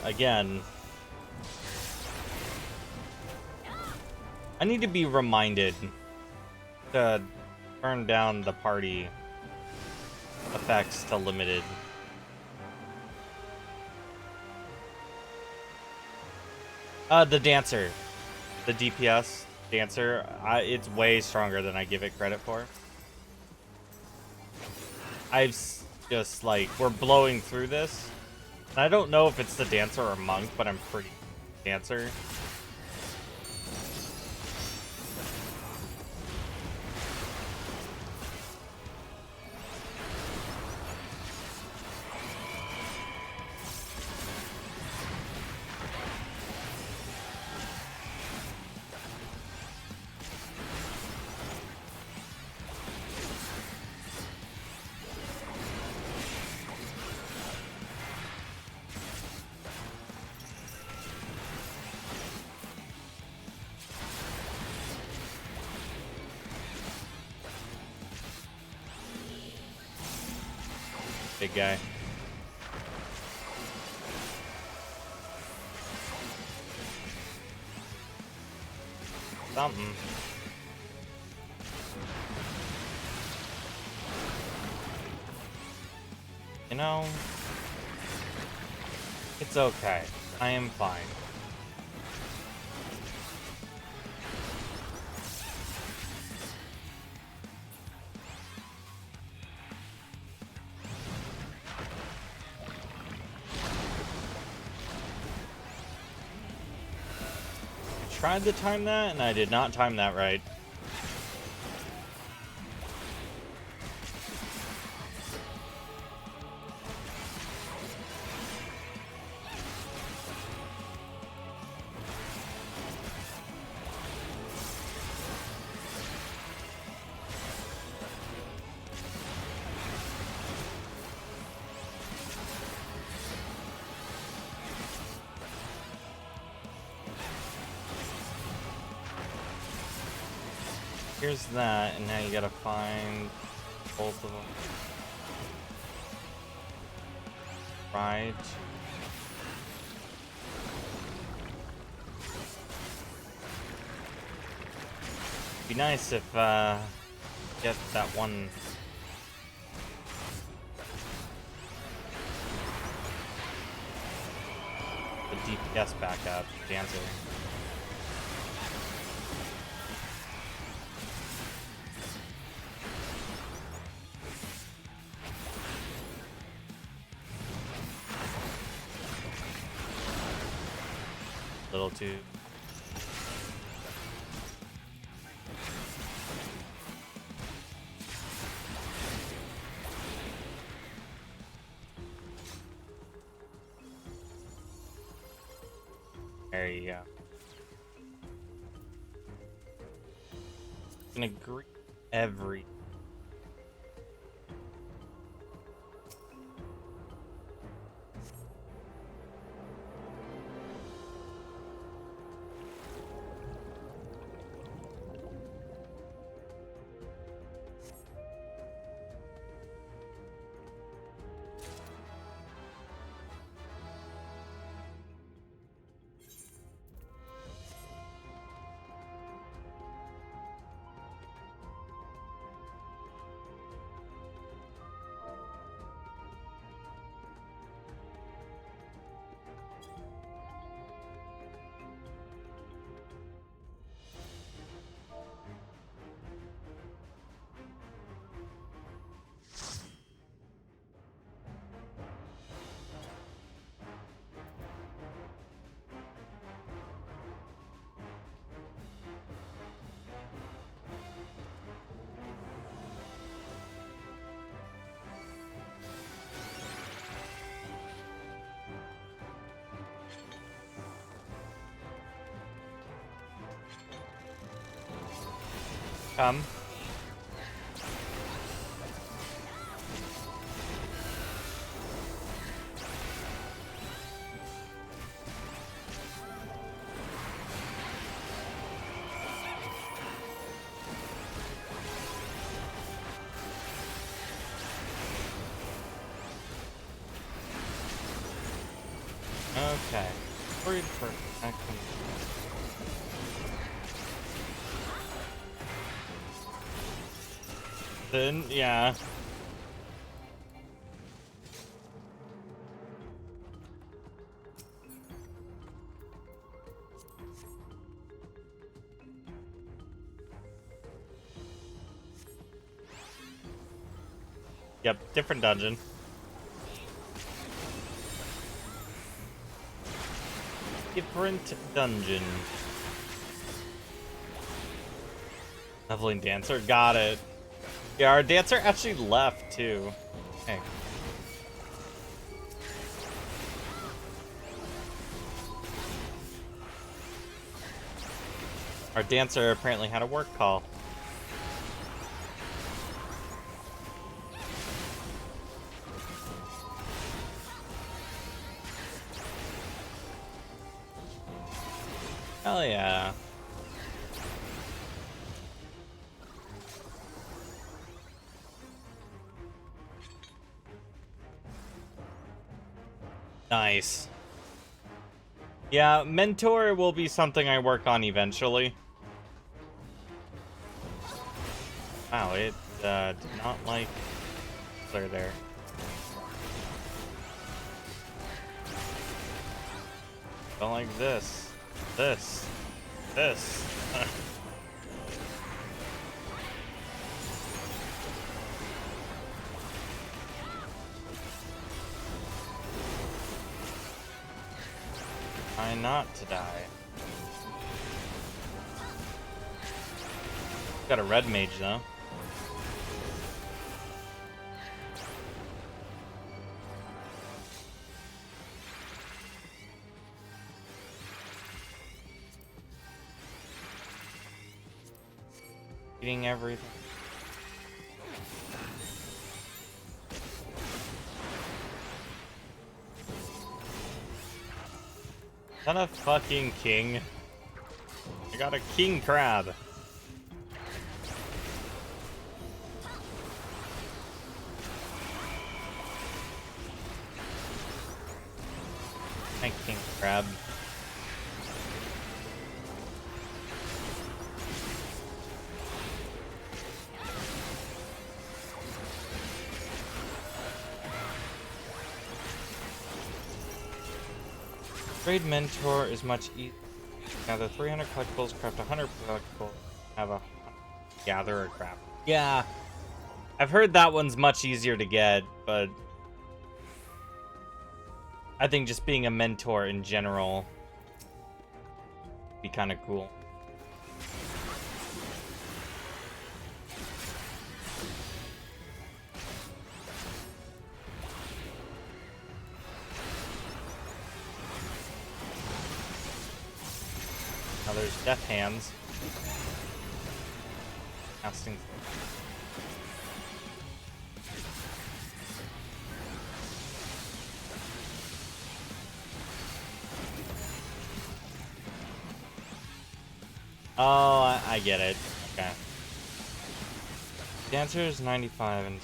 Again, I need to be reminded to turn down the party effects to limited. The dancer. The DPS dancer. It's way stronger than I give it credit for. Just like, we're blowing through this. And I don't know if it's the dancer or monk, but I'm pretty dancer. Big guy. Something. You know, it's okay. I am fine. Tried to time that, and I did not time that right. Here's that, and now you gotta find both of them. Right. Be nice if, get that one. The DPS back up, dancer. little too. There you go. Gonna agree every. Come. Okay. Worried for a second. Then, yeah. Yep, different dungeon. Different dungeon. Leveling dancer, got it. Yeah, our dancer actually left too. Hey. Our dancer apparently had a work call. Hell yeah. Nice. Yeah, mentor will be something I work on eventually. Wow, it did not like clear there. Don't like this. This. Try not to die. Got a red mage though. Eating everything. Is that a fucking king? I got a king crab. Hi, king crab. Trade mentor is much easier. Gather 300 collectibles, craft 100 collectibles, have a gatherer crap. Yeah, I've heard that one's much easier to get, but I think just being a mentor in general Be kind of cool. Now there's Death Hands. Casting. Oh, I get it. Okay. The answer is 95 and...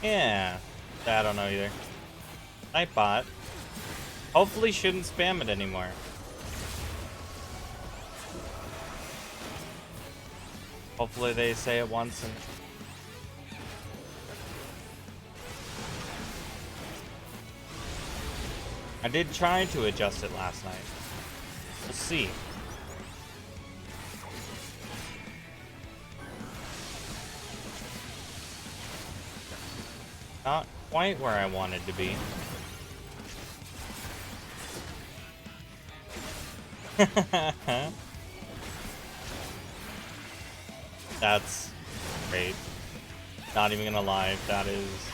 Yeah. I don't know either. Nightbot. Hopefully shouldn't spam it anymore. Hopefully they say it once and... I did try to adjust it last night. We'll see. Not quite where I wanted to be. That's great. Not even gonna lie, that is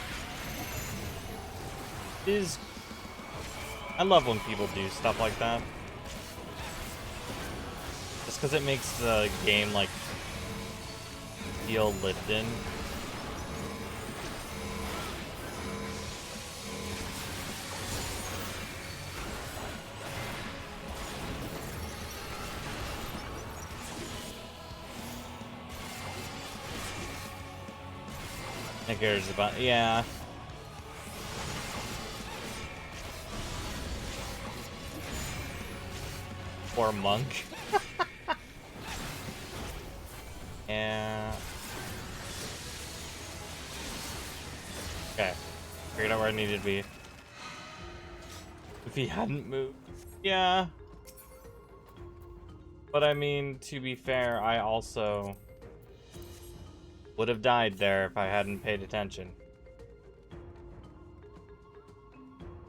I love when people do stuff like that. Just because it makes the game, like, feel lived in. Who cares about, yeah. Poor monk. Yeah. Okay. Figured out where I needed to be. If he hadn't moved. Yeah. But I mean, to be fair, I also would have died there if I hadn't paid attention.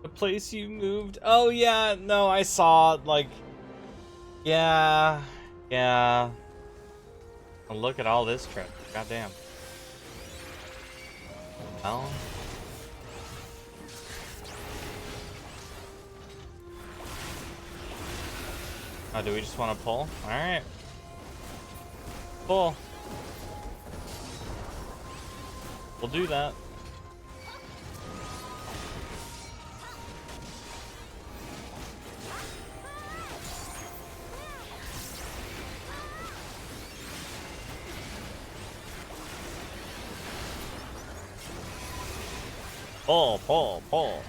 The place you moved? Oh yeah, no, I saw, like... Yeah. Well, look at all this trip. Goddamn. Well... Oh, do we just want to pull? Alright. Pull. We'll do that. Pull.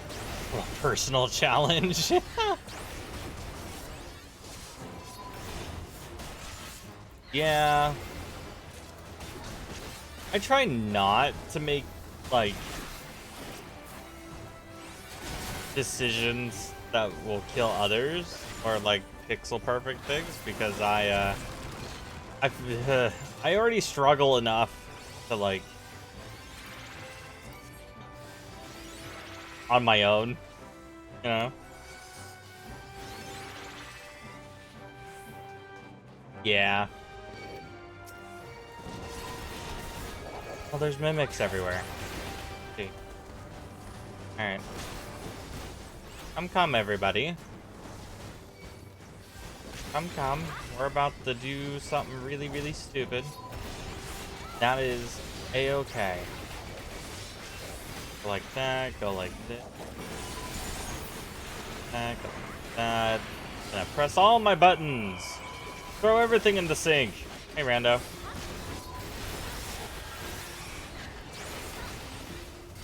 A personal challenge. Yeah. I try not to make, like, decisions that will kill others or, like, pixel perfect things because I already struggle enough to, like, on my own, you know? Yeah. Well, there's mimics everywhere. See. Alright. Come, everybody. Come. We're about to do something really, really stupid. That is A-okay. Go like that, go like this. That, go like that. Gonna press all my buttons. Throw everything in the sink. Hey, rando.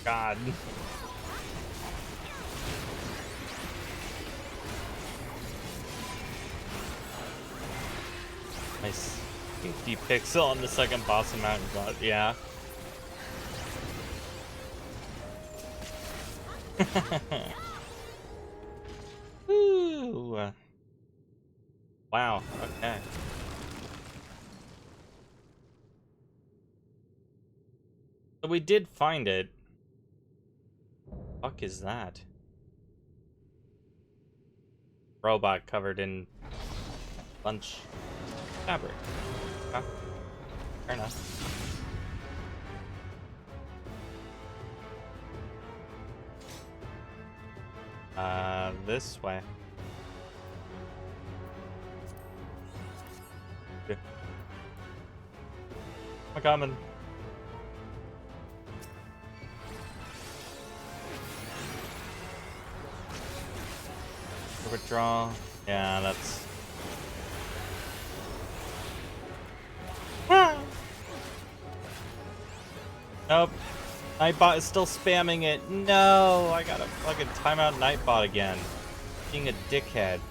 God. Nice 50 pixel on the second boss of Mountain God. Yeah. Woo. Wow. Okay. So we did find it. Fuck is that? Robot covered in bunch fabric. Huh? Fair enough. This way. Okay. I'm coming. Withdraw. Yeah, that's. Ah! Nope. Nightbot is still spamming it. No, I gotta fucking timeout Nightbot again. Being a dickhead.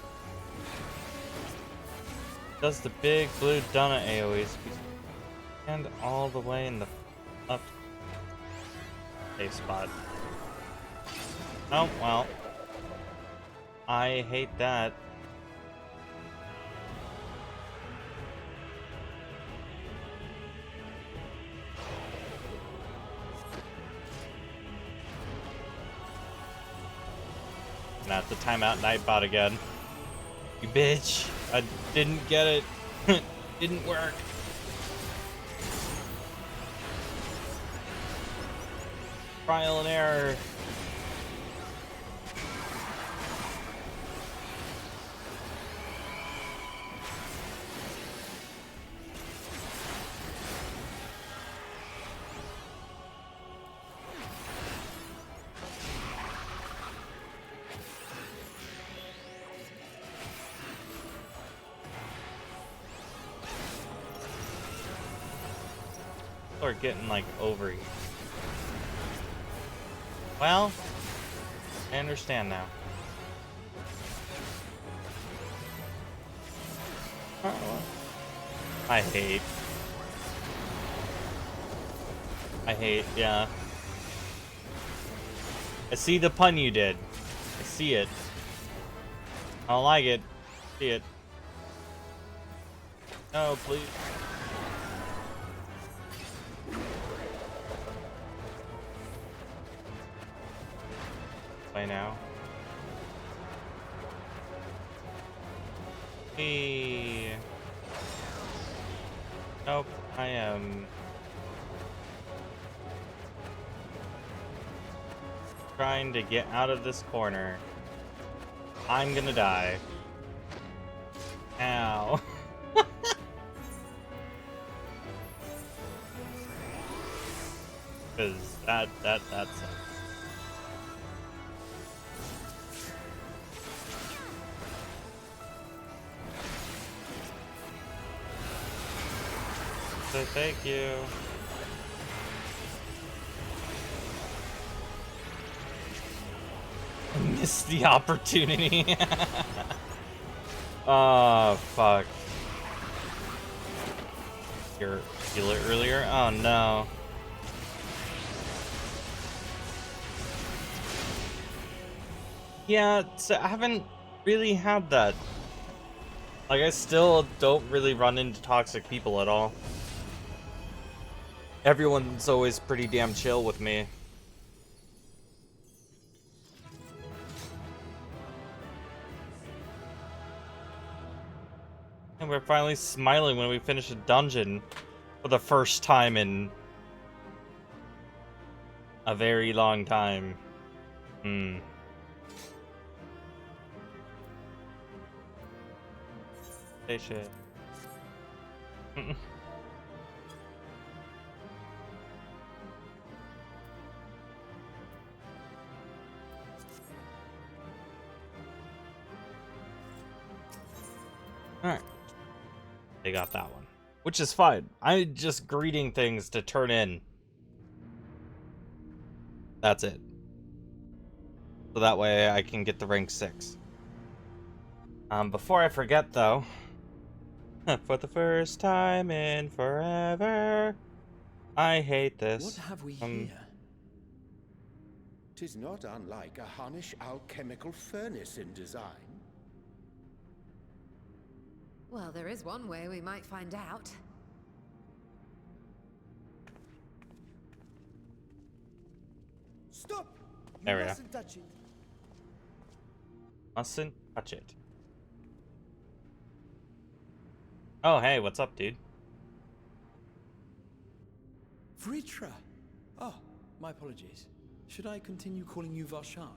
Does the big blue donut AoE and all the way in the left safe spot. Oh well. I hate that. Gonna have to time out Nightbot again. You bitch. I didn't get it. Didn't work. Trial and error. Are getting like over here. Well, I understand now. I hate, yeah. I see the pun you did. I see it. I don't like it. See it. No, please. By now. Hey. Nope, I am trying to get out of this corner. I'm gonna die. Ow. Cause that sucks. So thank you. I missed the opportunity. Oh fuck. Your healer earlier? Oh no. Yeah, so I haven't really had that. Like, I still don't really run into toxic people at all. Everyone's always pretty damn chill with me. And we're finally smiling when we finish a dungeon for the first time in a very long time. They should. Alright. They got that one. Which is fine. I'm just greeting things to turn in. That's it. So that way I can get the rank 6. Before I forget though, for the first time in forever, I hate this. What have we here? 'Tis not unlike a Hunnish alchemical furnace in design. Well, there is one way we might find out. Stop! There we go. mustn't touch it. Mustn't touch it. Oh, hey, what's up, dude? Vritra! Oh, my apologies. Should I continue calling you Varshan?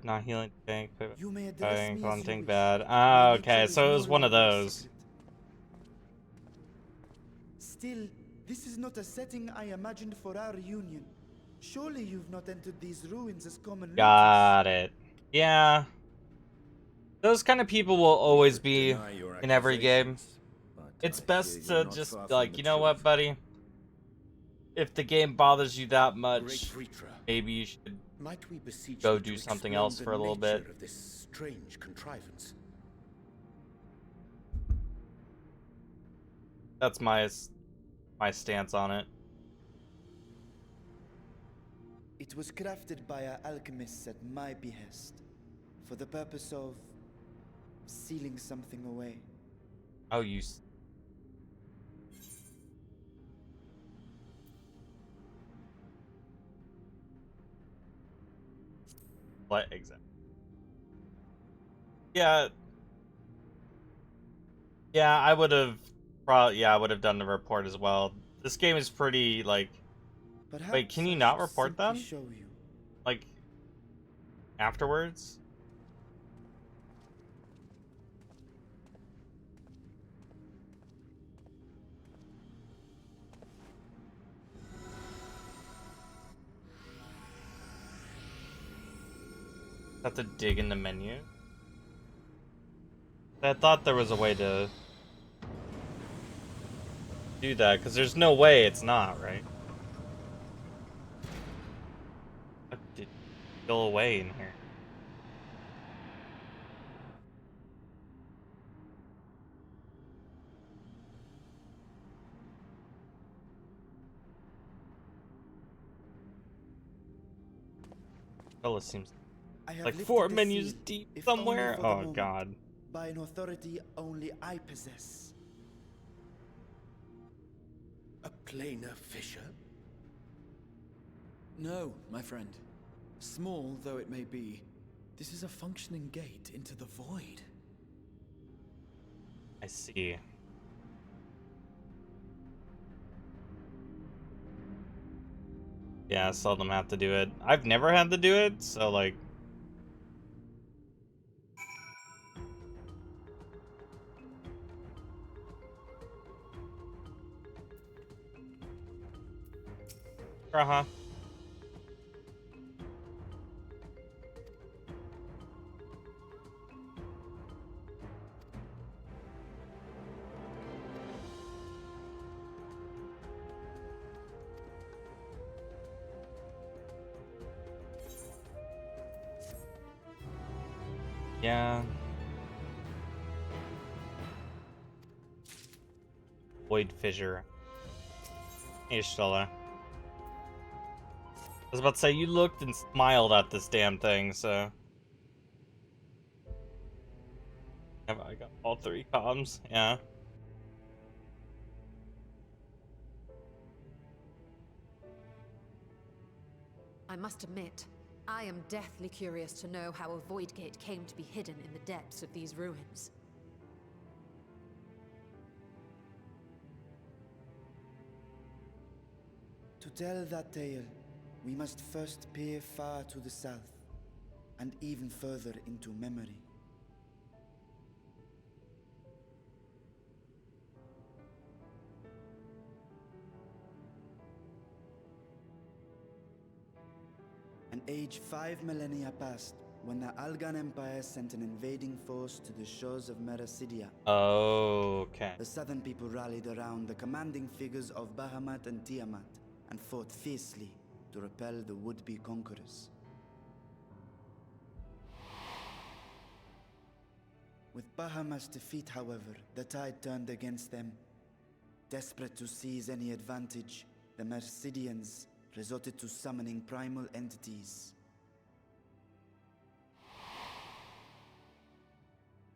Not healing bank, You may address me as you something wish. bad. My Ah, nature okay, is so it no was one of longer a those. secret. Still, this is not a setting I imagined for our reunion. Surely you've not entered these ruins as common Got it. Yeah. Those kind of people will always be Deny your in every game. accusations, but It's I best fear to you're not just, far from like, the you know what, truth. buddy? If the game bothers you that Great much, Vritra, maybe you should might we beseech go you do to something explain else the for a little nature bit. of this strange contrivance? That's my stance on it. It was crafted by our alchemists at my behest, for the purpose of sealing something away. Oh, what exactly? Yeah. Yeah, I would have I would have done the report as well. This game is pretty, like... Perhaps Wait, can you I not should report simply them? show you. Like, afterwards? Have to dig in the menu? I thought there was a way to do that, because there's no way it's not, right? What did go away in here? Well, it seems I have like lifted 4 the menus seal, deep if only somewhere. for the Oh moment, god. by an authority only I possess. A planar fissure? No, my friend. Small though it may be, this is a functioning gate into the void. I see. Yeah, I seldom have to do it. I've never had to do it, so like... Uh-huh. Yeah. Void fissure. Hey, Stella. I was about to say, you looked and smiled at this damn thing, so... Have I got all 3 comms? Yeah. I must admit, I am deathly curious to know how a void gate came to be hidden in the depths of these ruins. To tell that tale, we must first peer far to the south, and even further into memory. An age 5 millennia passed when the Algan Empire sent an invading force to the shores of Mericidia. Okay. The southern people rallied around the commanding figures of Bahamut and Tiamat and fought fiercely to repel the would-be conquerors. With Bahamut's defeat, however, the tide turned against them. Desperate to seize any advantage, the Mercidians resorted to summoning primal entities.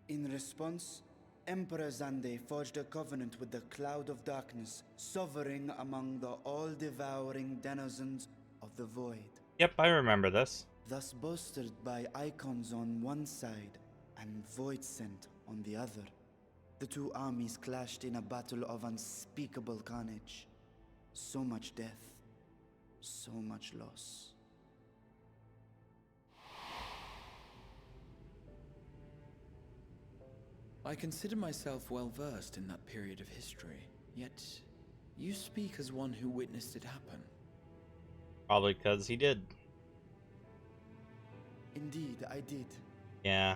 In response, Emperor Zande forged a covenant with the Cloud of Darkness, sovereign among the all-devouring denizens of the Void. Yep, I remember this. thus bolstered by icons on one side and Voidsent on the other. The two armies clashed in a battle of unspeakable carnage. So much death, so much loss. I consider myself well versed in that period of history, yet you speak as one who witnessed it happen. Probably because he did. Indeed, I did. Yeah.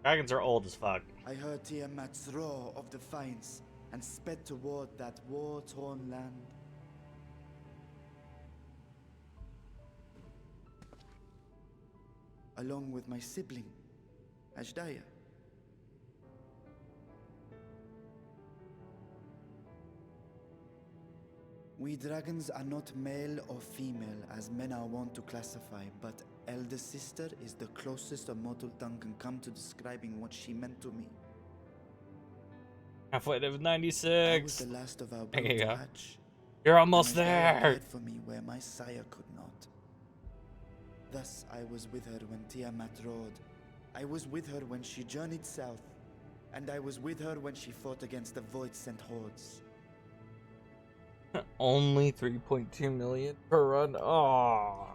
Dragons are old as fuck. I heard Tiamat's roar of defiance and sped toward that war-torn land. Along with my sibling, Ashdaya. We dragons are not male or female as men are wont to classify, but elder sister is the closest a mortal tongue can come to describing what she meant to me. Halfway to I was 96. the last of our There brood you to go. hatch. You're almost And Ashdaya there. cared for me where my sire could not. Thus I was with her when Tiamat roared. I was with her when she journeyed south. And I was with her when she fought against the Voidsent hordes. Only 3.2 million per run. Oh.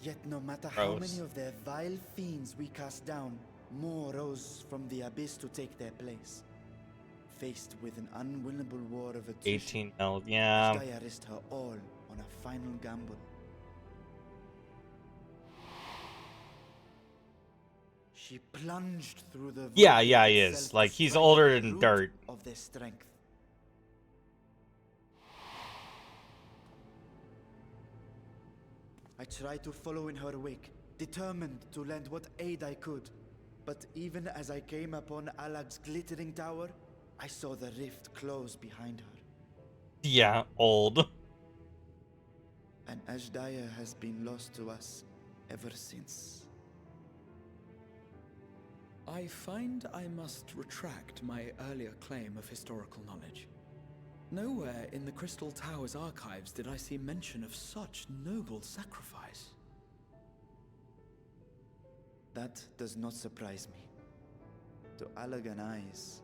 Yet no matter how Gross. many of their vile fiends we cast down, more rose from the abyss to take their place. Faced with an unwinnable war of attrition, 18 mil. Yeah. Ashdaya risked her all on a final gamble. She plunged through the Yeah, void yeah, he itself is. to Like, he's strike older the than root dirt. of their strength. I tried to follow in her wake, determined to lend what aid I could. But even as I came upon Alag's glittering tower, I saw the rift close behind her. Yeah, old. And Ashdaya has been lost to us ever since. I find I must retract my earlier claim of historical knowledge. Nowhere in the Crystal Tower's archives did I see mention of such noble sacrifice. That does not surprise me. To Alagan eyes,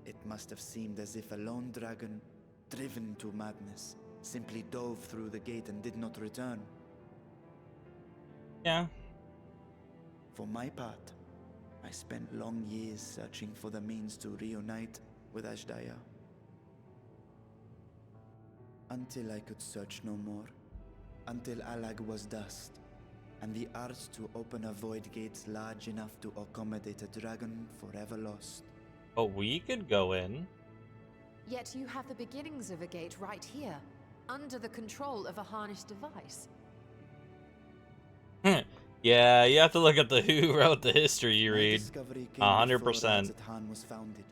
it must have seemed as if a lone dragon, driven to madness, simply dove through the gate and did not return. Yeah. For my part, I spent long years searching for the means to reunite with Ashdaya. Until I could search no more. Until Alag was dust, and the art to open a void gate large enough to accommodate a dragon forever lost. But we could go in. Yet you have the beginnings of a gate right here, under the control of a harnessed device. Yeah, you have to look at the who wrote the history you My read. discovery came 100%. before Radz-at-Han was founded.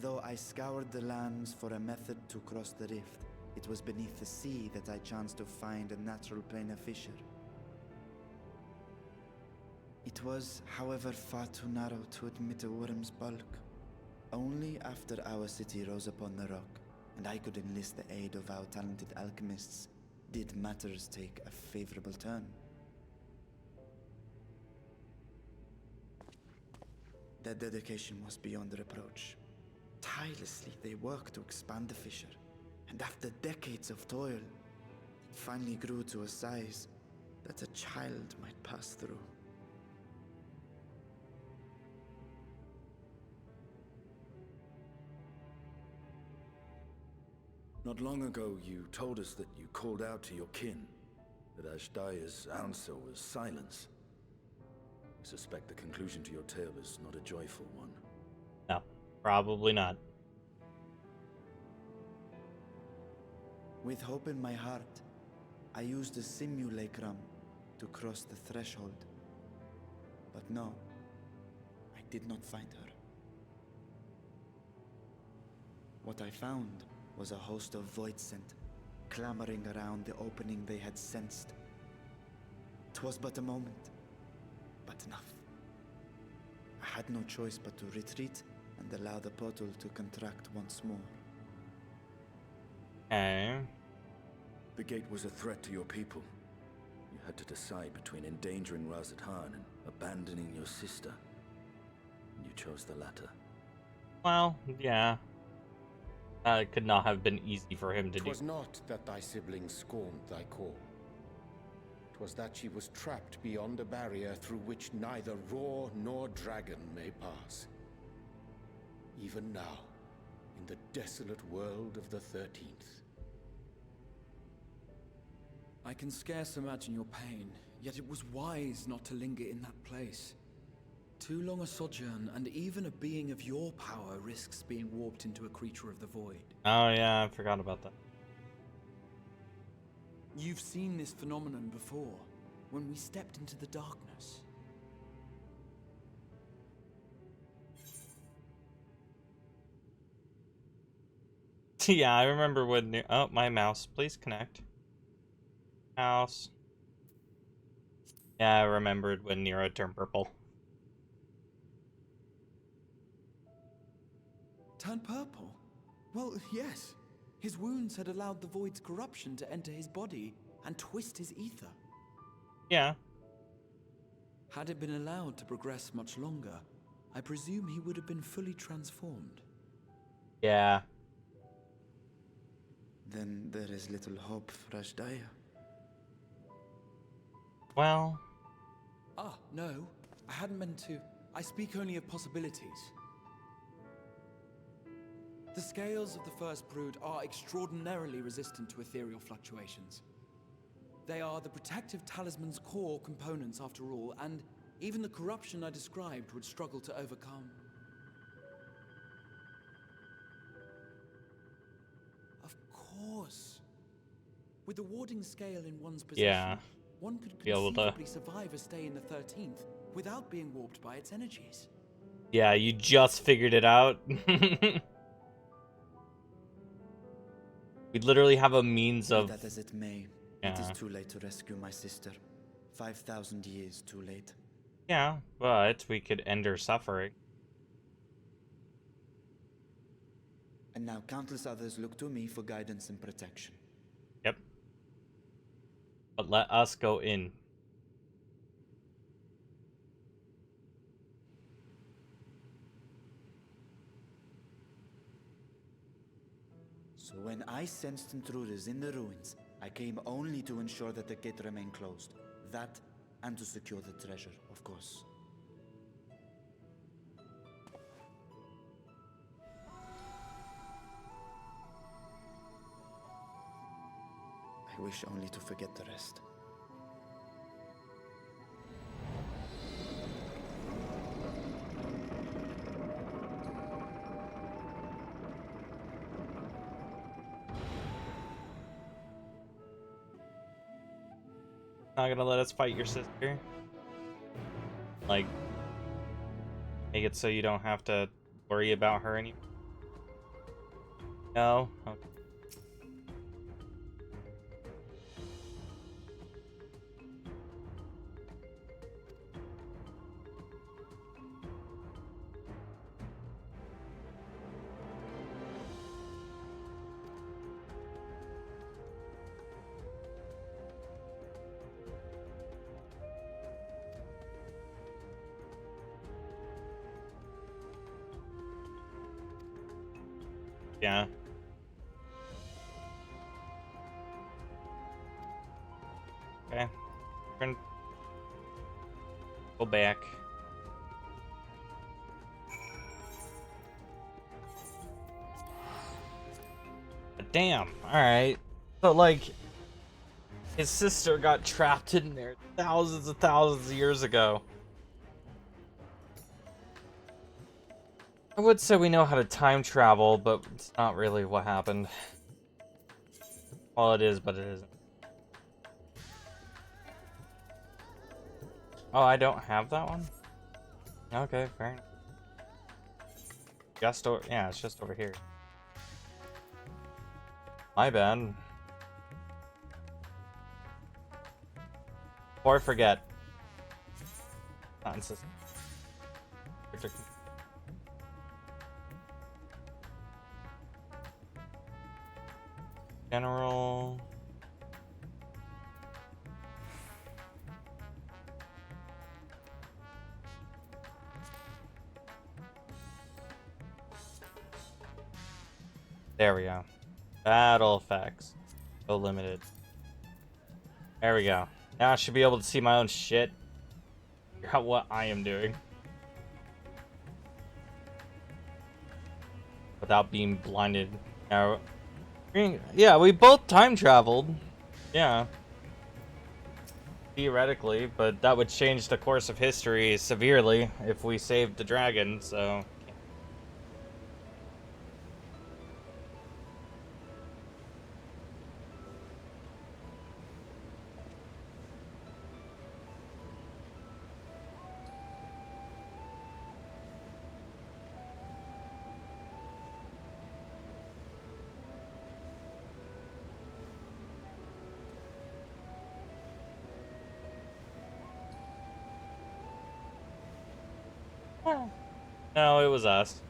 Though I scoured the lands for a method to cross the rift, it was beneath the sea that I chanced to find a natural planar fissure. It was, however, far too narrow to admit a worm's bulk. Only after our city rose upon the rock, and I could enlist the aid of our talented alchemists, did matters take a favorable turn. Their dedication was beyond reproach. Tirelessly, they worked to expand the fissure, and after decades of toil, it finally grew to a size that a child might pass through. Not long ago, you told us that you called out to your kin, that Ashdaya's answer was silence. I suspect the conclusion to your tale is not a joyful one. No, probably not. With hope in my heart, I used the simulacrum to cross the threshold. But no, I did not find her. What I found was a host of Voidsent, clamoring around the opening they had sensed. 'Twas but a moment, but enough. I had no choice but to retreat and allow the portal to contract once more. Okay. The gate was a threat to your people. You had to decide between endangering Razathan and abandoning your sister. You chose the latter. Well, yeah. It could not have been easy for him to do. 'Twas not that thy sibling scorned thy call. 'Twas that she was trapped beyond a barrier through which neither roar nor dragon may pass. Even now, in the desolate world of the 13th. I can scarce imagine your pain, yet it was wise not to linger in that place. Too long a sojourn, and even a being of your power risks being warped into a creature of the void. Oh yeah, I forgot about that. You've seen this phenomenon before, when we stepped into the darkness. Yeah, I remember when... Oh, my mouse. Please connect. Mouse. Yeah, I remembered when Nero turned purple. Turned purple? Well, yes. His wounds had allowed the void's corruption to enter his body and twist his ether. Yeah. Had it been allowed to progress much longer, I presume he would have been fully transformed. Yeah. Then there is little hope for Ashdaya. Well... Ah, no. I hadn't meant to. I speak only of possibilities. The scales of the First Brood are extraordinarily resistant to ethereal fluctuations. They are the protective talisman's core components after all, and even the corruption I described would struggle to overcome. Of course. With the warding scale in one's possession, one could conceivably survive a stay in the 13th without being warped by its energies. Yeah, you just figured it out. We literally have a means of... Be that as it may, it is too late to rescue my sister. 5,000 years too late. Yeah, but we could end her suffering. And now countless others look to me for guidance and protection. Yep. But let us go in. So when I sensed intruders in the ruins, I came only to ensure that the gate remained closed. That, and to secure the treasure, of course. I wish only to forget the rest. Not gonna let us fight your sister. Like, make it so you don't have to worry about her anymore. No? Okay. Yeah. Okay. We're gonna go back. Damn. Alright. So, like, his sister got trapped in there thousands of years ago. I would say we know how to time travel, but it's not really what happened. Well, it is, but it isn't. Oh, I don't have that one? Okay, fair enough. Just over, yeah, it's just over here. My bad. Before I forget. Not insistent. General. There we go. Battle effects. So limited. There we go. Now I should be able to see my own shit. Figure out what I am doing. Without being blinded. Now, yeah, we both time traveled. Yeah. Theoretically, but that would change the course of history severely if we saved the dragon, so... No, it was us.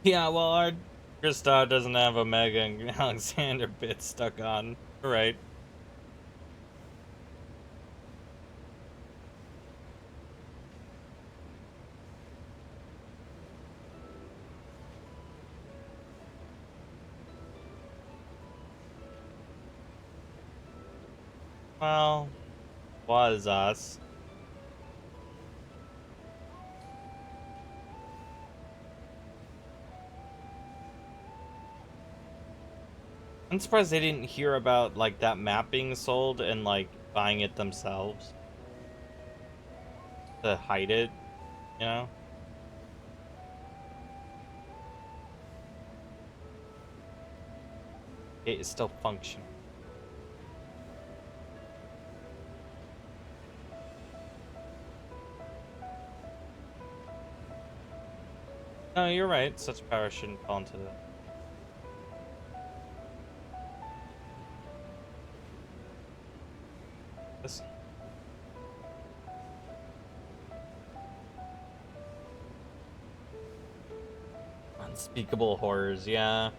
Yeah, well, our Kristoff doesn't have a Mega and Alexander bit stuck on. Right. Well, was us. I'm surprised they didn't hear about, like, that map being sold and, like, buying it themselves. To hide it, you know? It is still functioning. No, you're right. Such power shouldn't fall into the... This. Unspeakable horrors, yeah.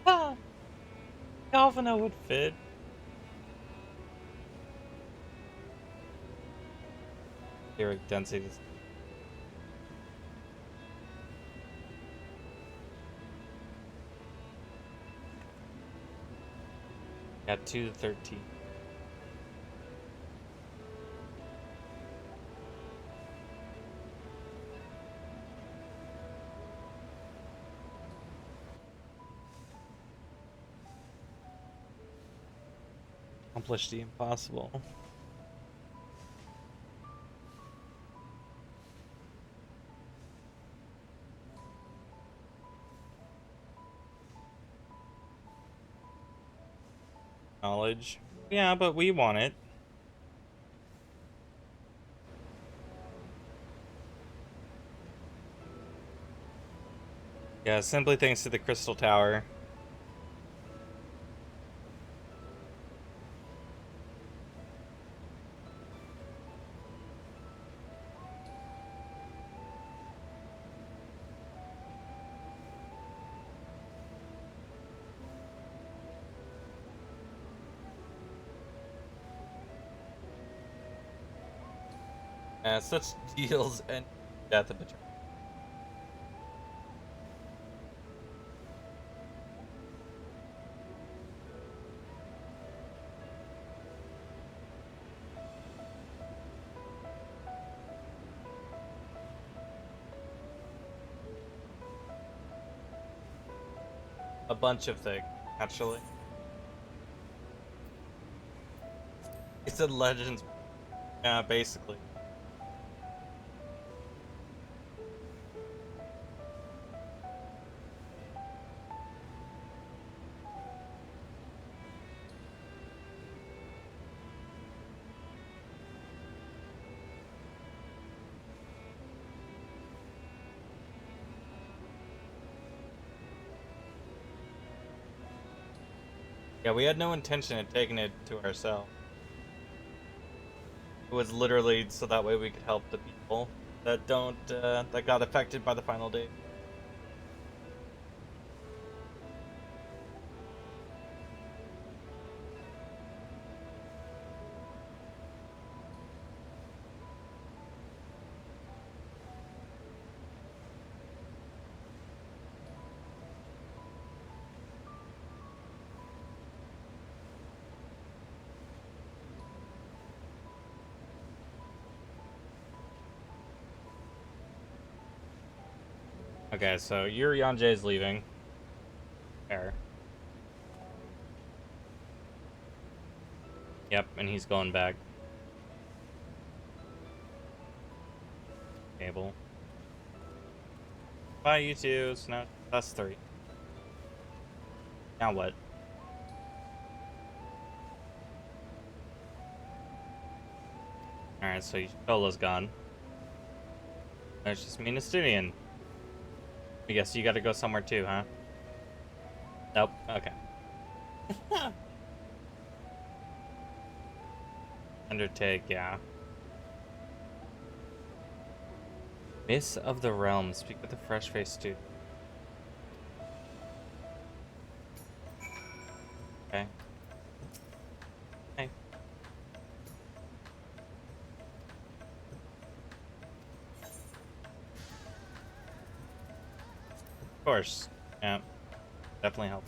Ah! Calvino would fit. Eric density. Got 2 to 13. Accomplish the impossible. Knowledge. Yeah, but we want it. Yeah, simply thanks to the Crystal Tower. Such deals and death of betrayal. A bunch of things, actually. It's a Legends. Yeah, basically. Yeah, we had no intention of taking it to ourselves. It was literally so that way we could help the people that don't, that got affected by the final date. Okay, so Yonjay is leaving. Fair. Yep, and he's going back. Cable. Bye, you two. So now us 3. Now what? Alright, so Chola's gone. There's just me and Astidian. I guess you gotta go somewhere too, huh? Nope. Okay. Undertake, yeah. Miss of the Realm. Speak with the fresh-faced student. Okay. Hey. Of course. Yeah. Definitely help.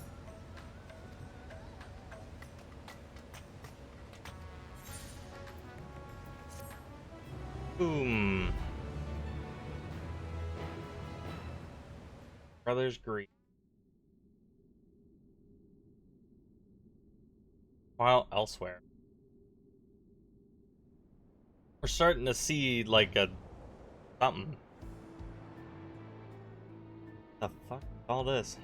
Boom. Brothers Greek. While elsewhere. We're starting to see like a something. The fuck is all this?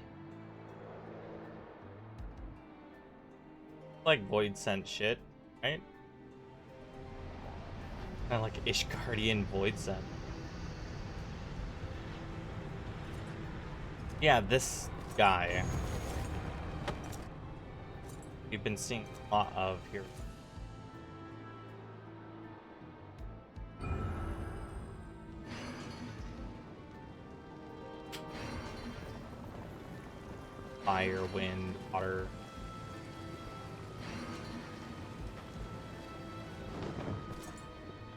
Like void scent shit, right? Kind of like Ishgardian void scent. Yeah, this guy. We've been seeing a lot of here. Fire, wind, water.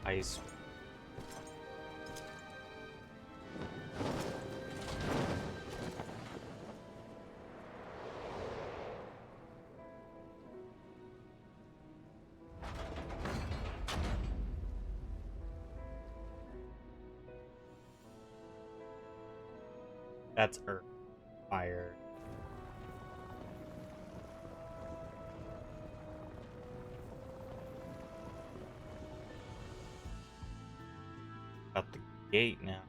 Ice. That's earth. Fire. Out the gate now.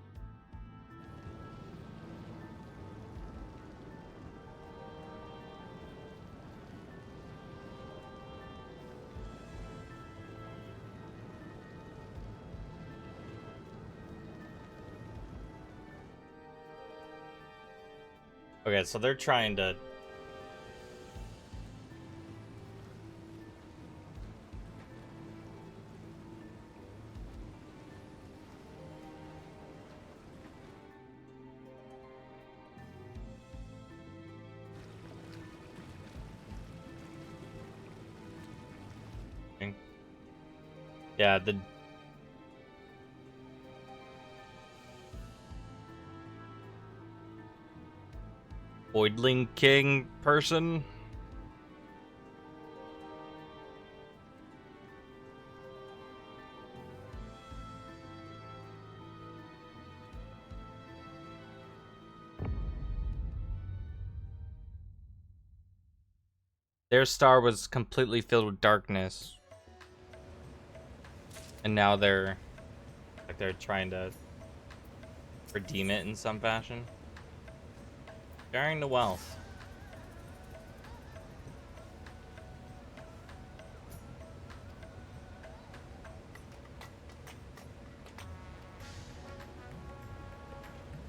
Okay, so they're trying to... Yeah, the... Voidling King person? Their star was completely filled with darkness. And now they're trying to redeem it in some fashion. Sharing the wealth.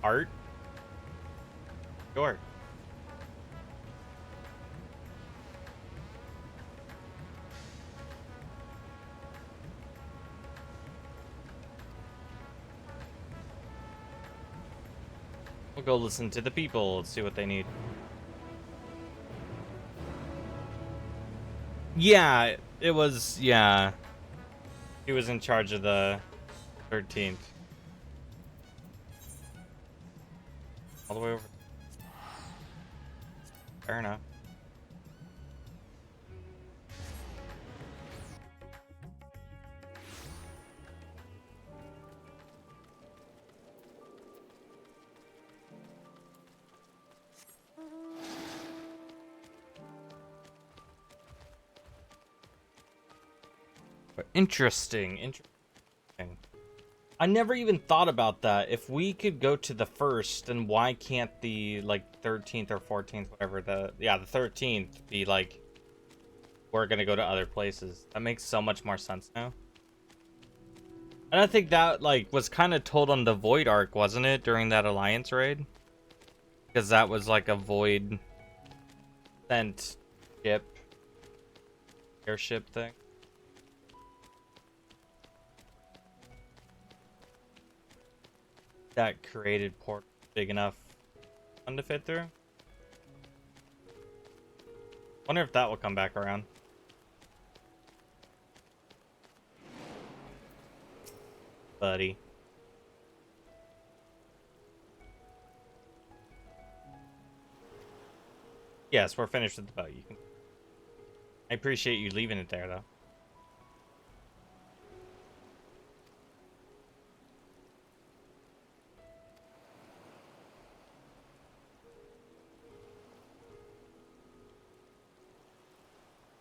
Art? Sure. We'll go listen to the people, see what they need. Yeah, it was, yeah. He was in charge of the 13th. All the way over. Fair enough. Interesting. I never even thought about that. If we could go to the first, then why can't the, like, 13th or 14th, whatever, the 13th be, like, we're gonna go to other places? That makes so much more sense now. And I think that, like, was kind of told on the Void arc, wasn't it, during that Alliance raid? Because that was, like, a Void sent ship, airship thing. That created port big enough one to fit through. Wonder if that will come back around. Buddy. Yes, we're finished with the boat. You can. I appreciate you leaving it there, though.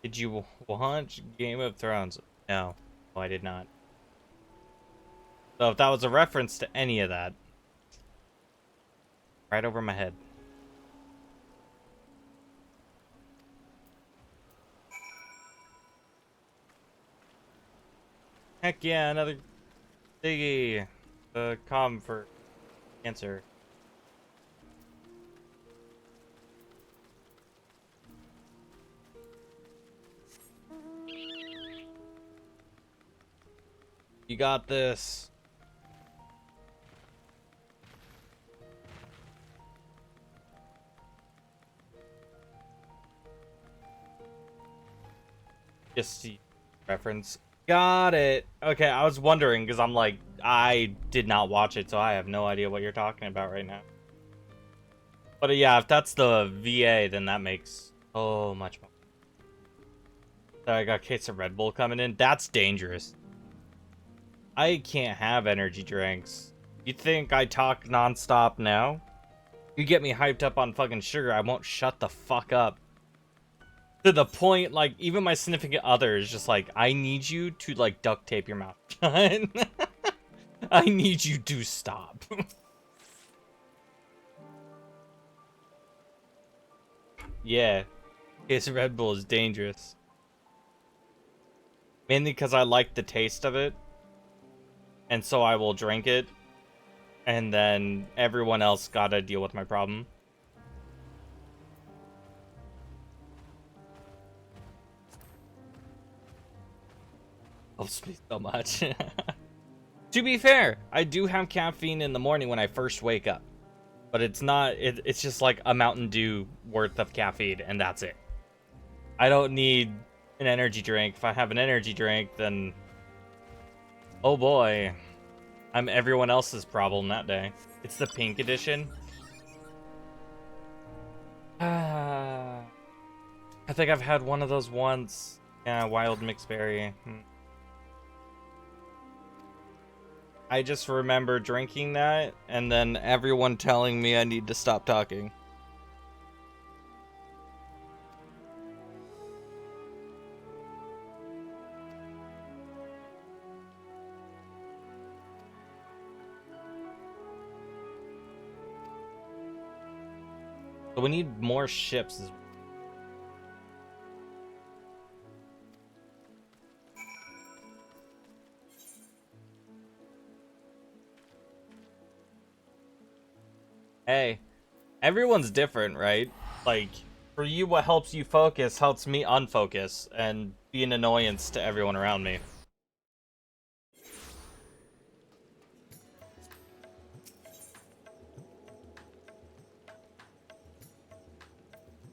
Did you watch Game of Thrones? No, I did not. So if that was a reference to any of that, right over my head. Heck yeah, another diggy. The com for cancer. You got this. Just the reference. Got it. Okay, I was wondering because I'm like, I did not watch it, so I have no idea what you're talking about right now. But yeah, if that's the VA, then that makes so much more. So I got a case of Red Bull coming in. That's dangerous. I can't have energy drinks. You think I talk nonstop now? You get me hyped up on fucking sugar, I won't shut the fuck up. To the point, like, even my significant other is just like, I need you to, like, duct tape your mouth shut. I need you to stop. Yeah. Case of Red Bull is dangerous. Mainly because I like the taste of it. And so I will drink it. And then everyone else gotta deal with my problem. Helps me so much. To be fair, I do have caffeine in the morning when I first wake up. But it's not, it's just like a Mountain Dew worth of caffeine, and that's it. I don't need an energy drink. If I have an energy drink, then... oh boy. I'm everyone else's problem that day. It's the pink edition. I think I've had one of those once. Yeah, wild mixed berry. I just remember drinking that, and then everyone telling me I need to stop talking. So we need more ships. Hey, everyone's different, right? Like, for you, what helps you focus helps me unfocus and be an annoyance to everyone around me.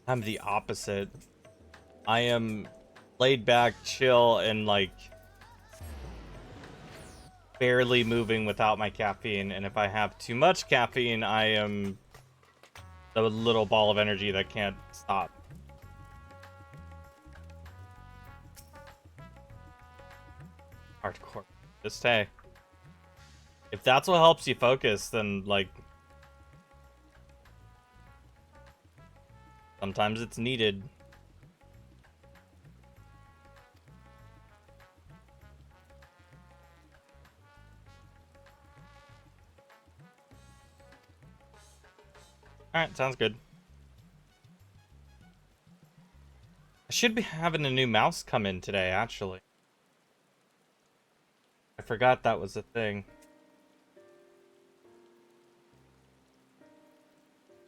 I'm the opposite. I am laid back, chill, and like barely moving without my caffeine. And if I have too much caffeine, I am the little ball of energy that can't stop. Hardcore. Just hey. If that's what helps you focus, then like sometimes it's needed. Alright, sounds good. I should be having a new mouse come in today, actually. I forgot that was a thing.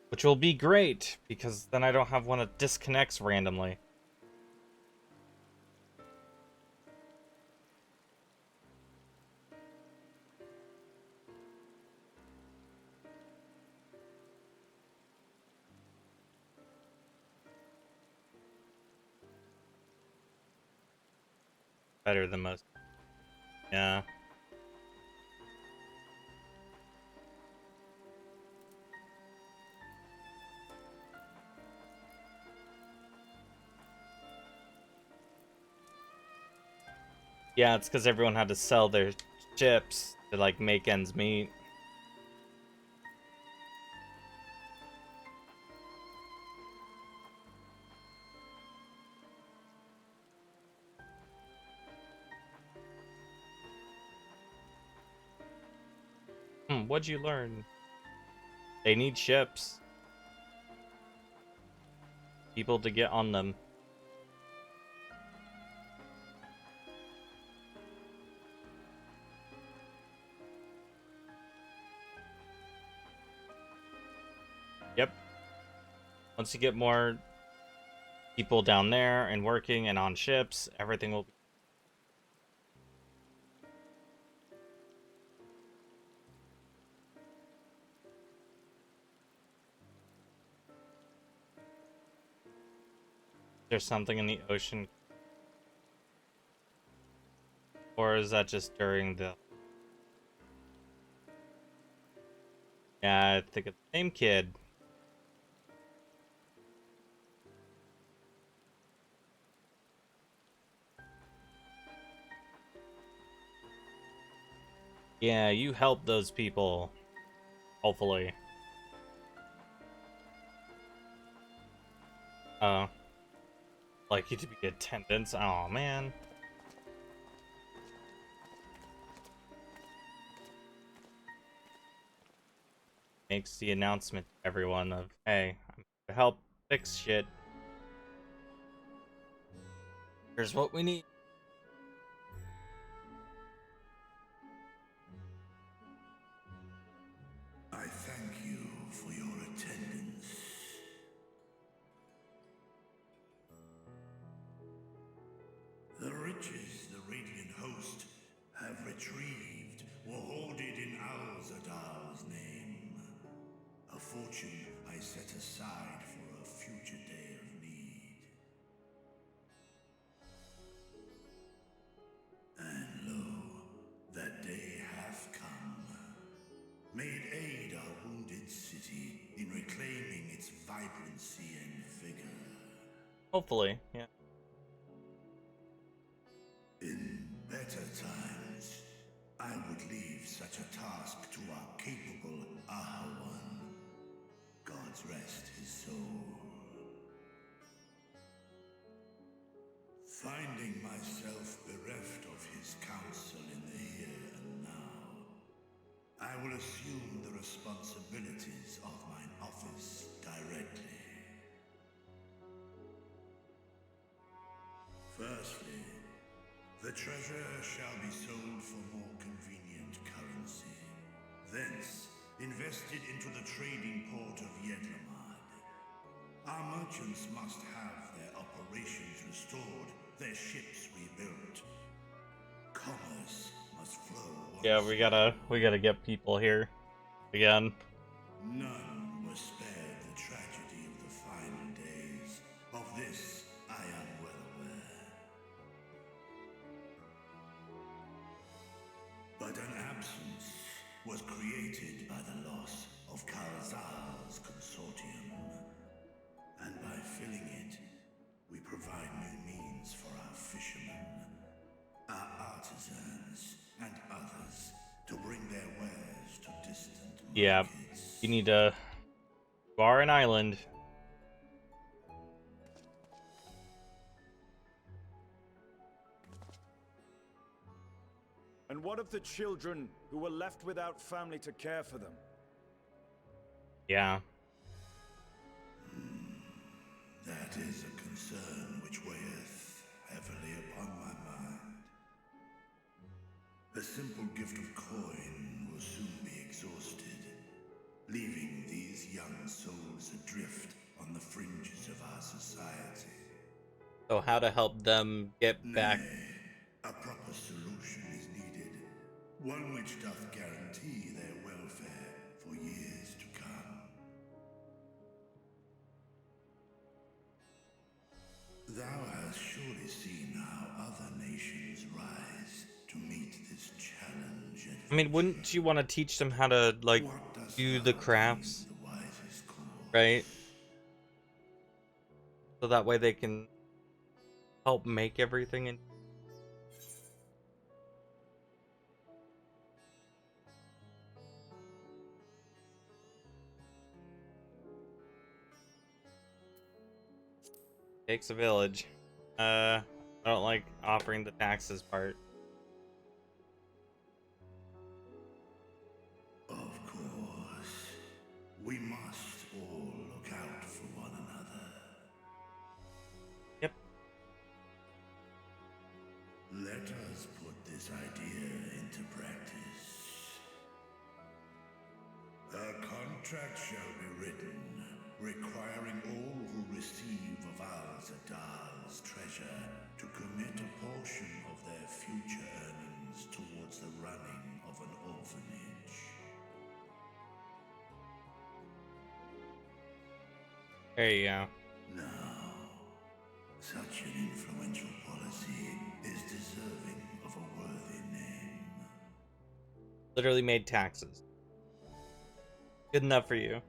Which will be great, because then I don't have one that disconnects randomly. Better than most. Yeah. Yeah, it's because everyone had to sell their chips to, like, make ends meet. What'd you learn? They need ships. People to get on them. Yep. Once you get more people down there and working and on ships, everything will be... There's something in the ocean. Or is that just during the... Yeah, I think it's the same kid. Yeah, you help those people. Hopefully. Like you to be attendance. Oh man. Makes the announcement to everyone of, hey, I'm here to help fix shit. Here's what we need. I thank you for your attendance. The riches the Radiant Host have retrieved were hoarded in Al-Zadal's name. A fortune I set aside for a future day of need. And lo, that day hath come. Made aid our wounded city in reclaiming its vibrancy and vigor. Hopefully, yeah. In better times, I would leave such a task to our capable Ahawan. God's rest his soul. Finding myself bereft of his counsel in the here and now, I will assume the responsibilities of mine office directly. Firstly, the treasure shall be sold for more convenient currency. Thence, invested into the trading port of Yedlamad. Our merchants must have their operations restored, their ships rebuilt. Commerce must flow once. Yeah, we gotta get people here again. None were spared the tragedy of the final days. Of this, I am well aware. But an absence was created by the loss of Kalzal's consortium. And by filling it, we provide new means for our fishermen, our artisans, and others to bring their wares to distant markets. Yeah, you need to... You are an island. And what of the children who were left without family to care for them? Yeah. That is a concern which weigheth heavily upon my mind. A simple gift of coin will soon be exhausted, leaving these young souls adrift on the fringes of our society. So how to help them get back? A proper solution is needed, one which doth guarantee their welfare for years to come. Thou hast surely seen how other nations rise to meet this challenge. I mean, wouldn't you want to teach them how to, like, do the crafts? Right? So that way they can help make everything in. Takes a village. I don't like offering the taxes part. Of course, we must all look out for one another. Yep. Let us put this idea into practice. A contract shall be written, requiring all who receive of Al-Zadal's treasure to commit a portion of their future earnings towards the running of an orphanage. There you go. Now, such an influential policy is deserving of a worthy name. Literally made taxes. Good enough for you.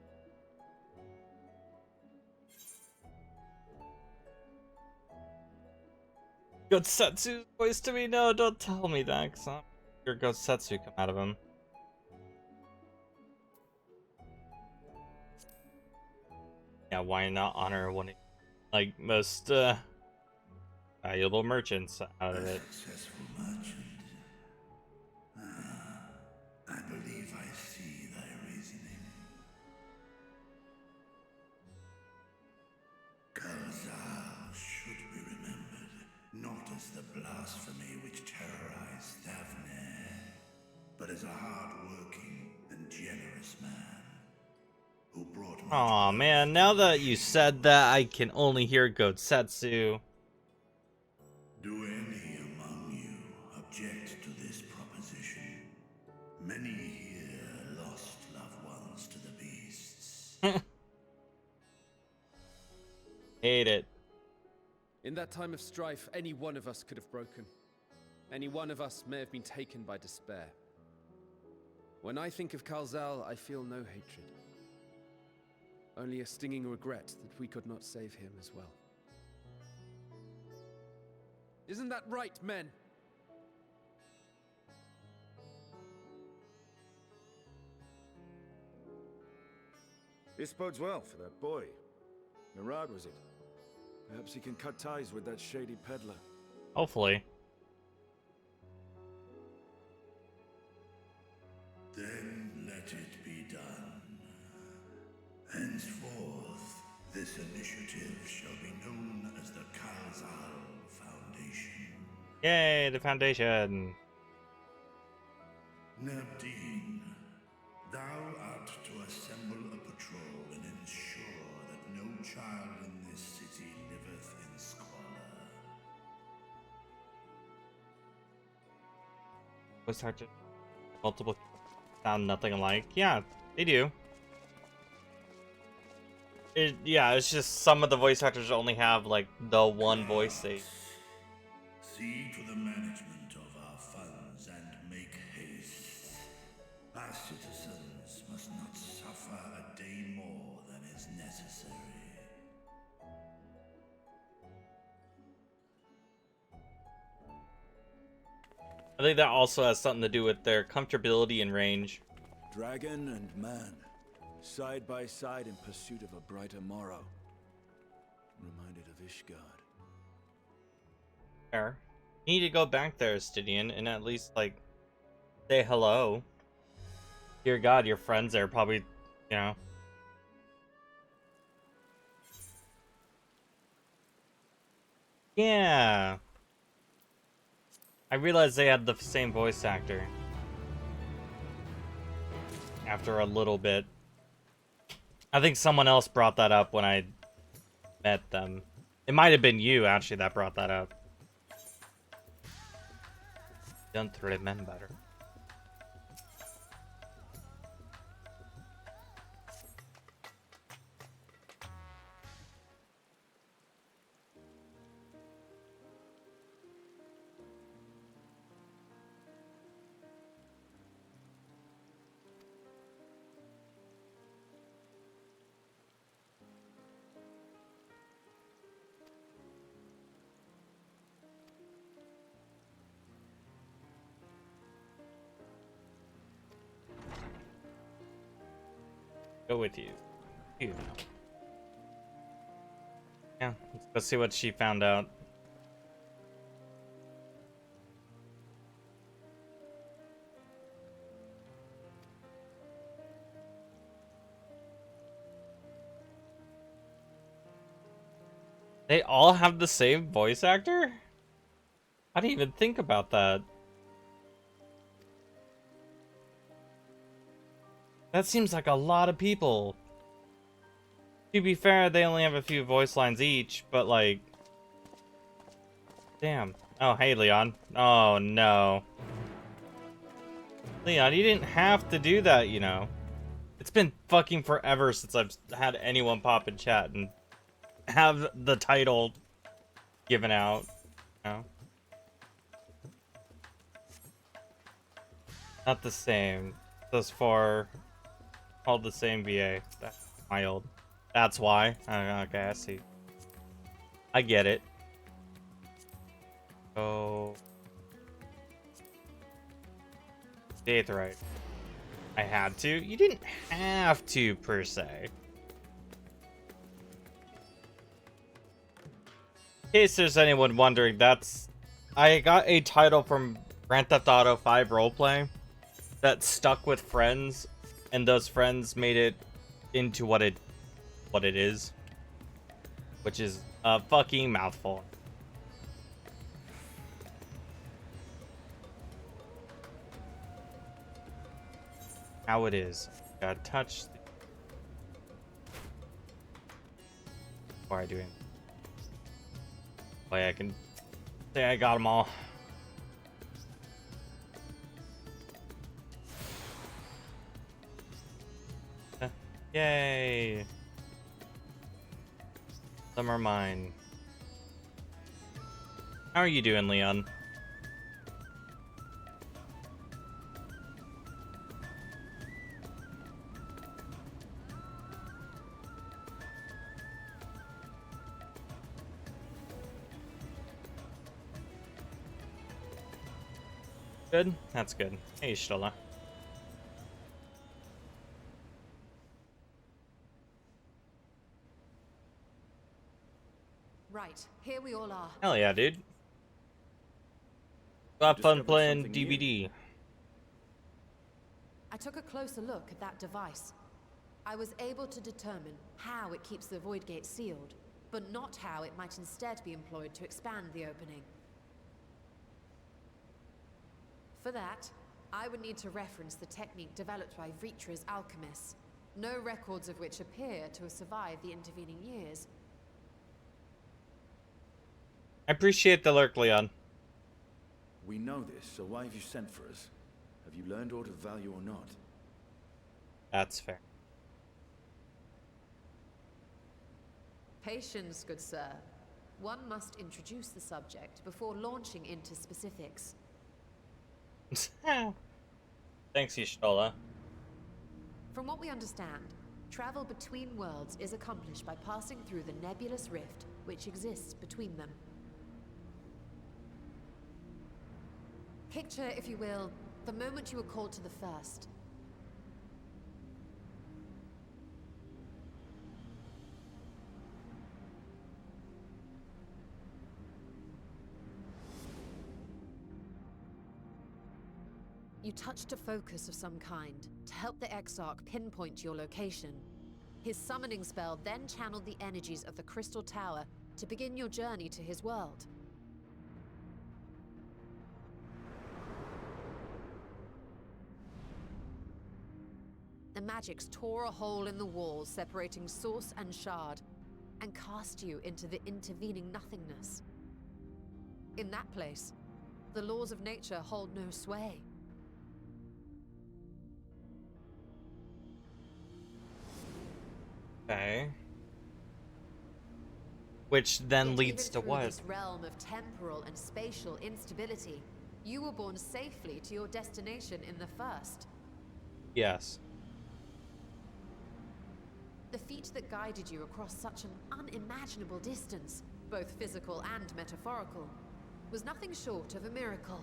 Gotsetsu's voice to me? No, don't tell me that, because I'm sure Gotsetsu come out of him. Yeah, why not honor one of like most valuable merchants out of it? Successful merchant. I believe I see thy reasoning. Kalzal should be remembered, not as the blasphemy which terrorized Thavne, but as a hard-working and generous man who brought much. Aw, man, now that you said that, I can only hear Gotsetsu. Do any among you object to this proposition? Many here lost loved ones to the beasts. Hate it. In that time of strife, any one of us could have broken. Any one of us may have been taken by despair. When I think of Kalzal, I feel no hatred. Only a stinging regret that we could not save him as well. Isn't that right, men? This bodes well for that boy. Murad, was it? Perhaps he can cut ties with that shady peddler. Hopefully. Then let it be done. Henceforth, this initiative shall be known as the Kalzal Foundation. Yay, the foundation. Nabdeen, thou art to assemble a patrol and ensure that no child in this city liveth in squalor. Voice actor multiple sound nothing alike. Yeah, they do. Yeah, it's just some of the voice actors only have like the one voice they. See to the management of our funds and make haste. Our citizens must not suffer a day more than is necessary. I think that also has something to do with their comfortability and range. Dragon and man, side by side in pursuit of a brighter morrow. Reminded of Ishgard. Fair. You need to go back there, Stydian, and at least, like, say hello. Dear God, your friends are probably, you know. Yeah. I realized they had the same voice actor. After a little bit. I think someone else brought that up when I met them. It might have been you, actually, that brought that up. Don't remember. Go with you. You. Yeah, let's see what she found out. They all have the same voice actor? I didn't even think about that. That seems like a lot of people. To be fair, they only have a few voice lines each, but like... Damn. Oh, hey, Leon. Oh, no. Leon, you didn't have to do that, you know. It's been fucking forever since I've had anyone pop in chat and have the title given out, you know? Not the same. Thus far, all the same VA. That's wild. That's why. Okay, I see. I get it. Oh. Eighth right. I had to. You didn't have to, per se. In case there's anyone wondering, I got a title from Grand Theft Auto 5 roleplay that stuck with friends, and those friends made it into what it is, which is a fucking mouthful. How it is. Gotta touch. Before I do it. Way I can say I got them all. Yay! Some are mine. How are you doing, Leon? Good? That's good. Hey, Stola. Right, here we all are. Hell yeah, dude. Got fun playing DVD. I took a closer look at that device. I was able to determine how it keeps the void gate sealed, but not how it might instead be employed to expand the opening. For that, I would need to reference the technique developed by Vritra's alchemists, no records of which appear to have survived the intervening years. I appreciate the lurk, Leon. We know this, so why have you sent for us? Have you learned aught of value or not? That's fair. Patience, good sir. One must introduce the subject before launching into specifics. Thanks, Ishtola. From what we understand, travel between worlds is accomplished by passing through the nebulous rift which exists between them. Picture, if you will, the moment you were called to the first. You touched a focus of some kind to help the Exarch pinpoint your location. His summoning spell then channeled the energies of the Crystal Tower to begin your journey to his world. The magics tore a hole in the wall separating source and shard, and cast you into the intervening nothingness. In that place, the laws of nature hold no sway. Okay. Which then Yet leads even to through what? this realm of temporal and spatial instability, you were born safely to your destination in the first. Yes. The feat that guided you across such an unimaginable distance, both physical and metaphorical, was nothing short of a miracle.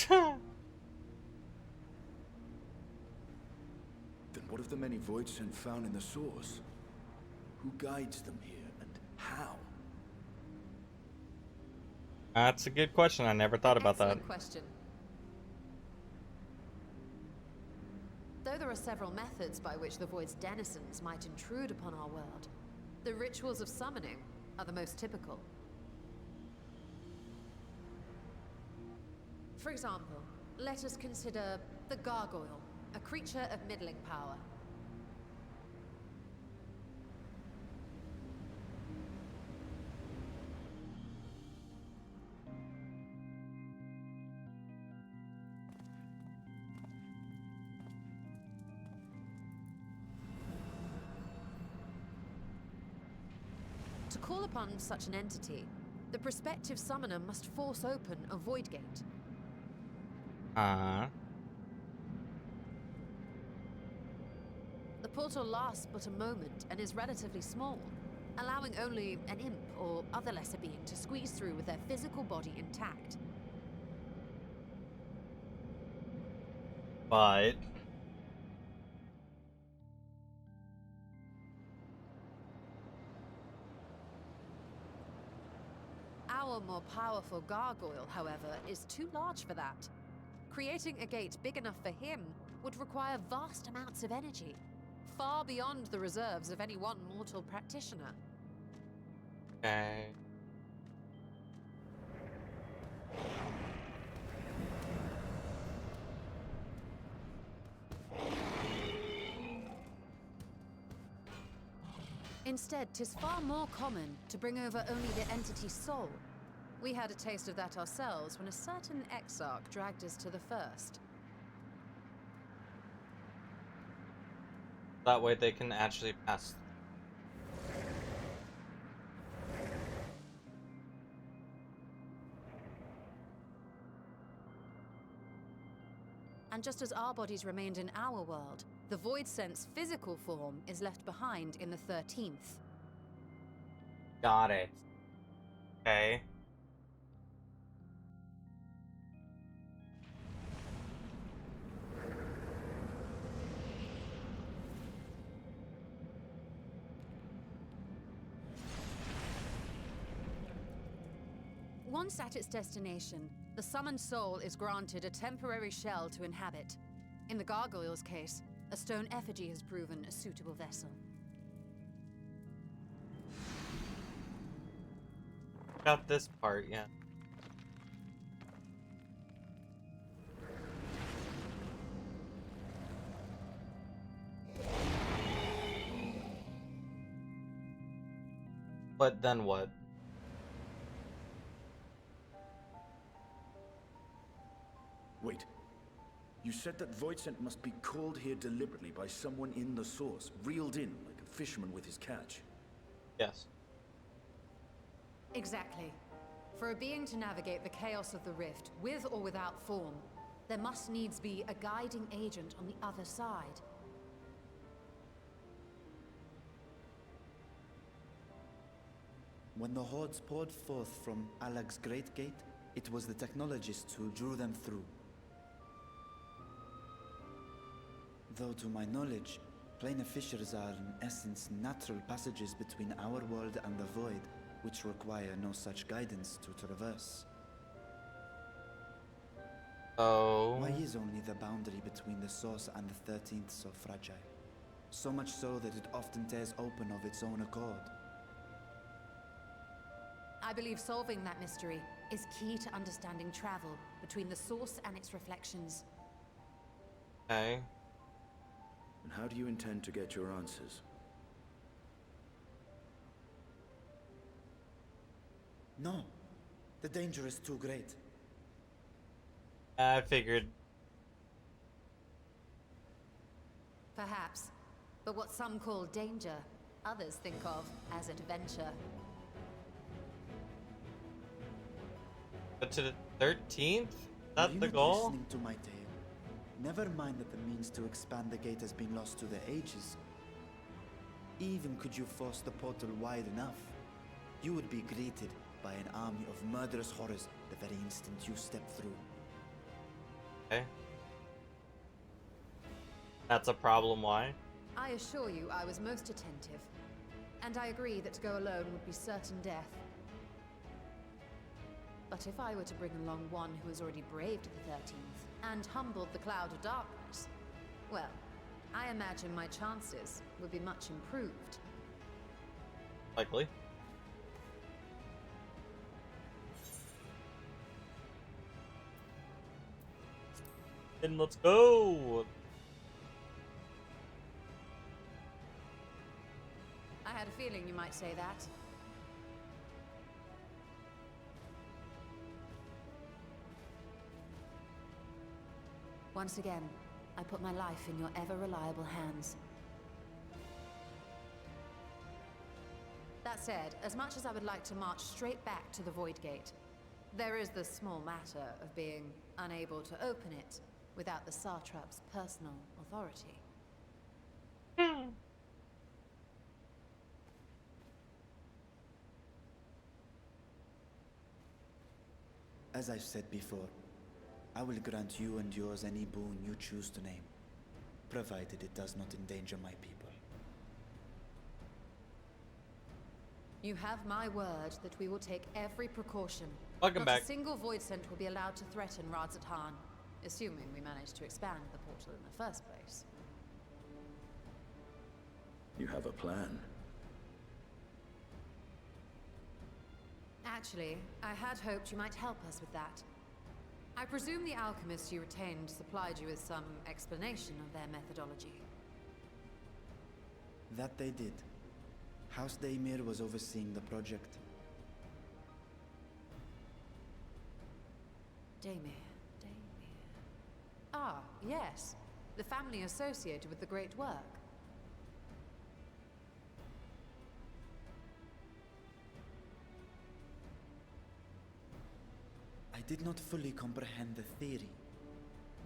Then what of the many Voidsent found in the source? Who guides them here, and how? That's a good question. I never thought about that. Excellent question. Though there are several methods by which the Void's denizens might intrude upon our world, the rituals of summoning are the most typical. For example, let us consider the Gargoyle, a creature of middling power. To call upon such an entity, the prospective summoner must force open a void gate. The portal lasts but a moment and is relatively small, allowing only an imp or other lesser being to squeeze through with their physical body intact. But Our more powerful gargoyle, however, is too large for that. Creating a gate big enough for him would require vast amounts of energy, far beyond the reserves of any one mortal practitioner. okay. Instead, 'tis far more common to bring over only the entity's soul. We had a taste of that ourselves when a certain exarch dragged us to the first. That way they can actually pass. And just as our bodies remained in our world, the Voidsent's physical form is left behind in the 13th. Got it. Okay. Once at its destination, the summoned soul is granted a temporary shell to inhabit. In the gargoyle's case, a stone effigy has proven a suitable vessel. Got this part, yeah. But then what? Wait. You said that Voidsent must be called here deliberately by someone in the source, reeled in like a fisherman with his catch. Yes. Exactly. For a being to navigate the chaos of the rift, with or without form, there must needs be a guiding agent on the other side. When the hordes poured forth from Alag's Great Gate, it was the technologists who drew them through. Though to my knowledge, planar fissures are in essence natural passages between our world and the void, which require no such guidance to traverse. Oh. Why is only the boundary between the source and the 13th so fragile? so much so that it often tears open of its own accord. I believe solving that mystery is key to understanding travel between the source and its reflections. Okay. And how do you intend to get your answers? No. The danger is too great. I figured. Perhaps. But what some call danger, others think of as adventure. But to the 13th? Are That's you the not goal? listening to my tale? Never mind that the means to expand the gate has been lost to the ages. Even could you force the portal wide enough, you would be greeted by an army of murderous horrors the very instant you step through. Okay. That's a problem, why? I assure you I was most attentive. And I agree that to go alone would be certain death. But if I were to bring along one who has already braved the 13th and humbled the cloud of darkness, well, I imagine my chances would be much improved. Likely. Then let's go! I had a feeling you might say that. Once again, I put my life in your ever-reliable hands. That said, as much as I would like to march straight back to the Void Gate, there is the small matter of being unable to open it without the Satrap's personal authority. As I've said before, I will grant you and yours any boon you choose to name, provided it does not endanger my people. You have my word that we will take every precaution. Welcome Not back. a single void scent will be allowed to threaten Radzatan, assuming we manage to expand the portal in the first place. You have a plan. Actually, I had hoped you might help us with that. I presume the alchemists you retained supplied you with some explanation of their methodology. That they did. House Daymir was overseeing the project. Daymir. Ah, yes. The family associated with the great work. I did not fully comprehend the theory,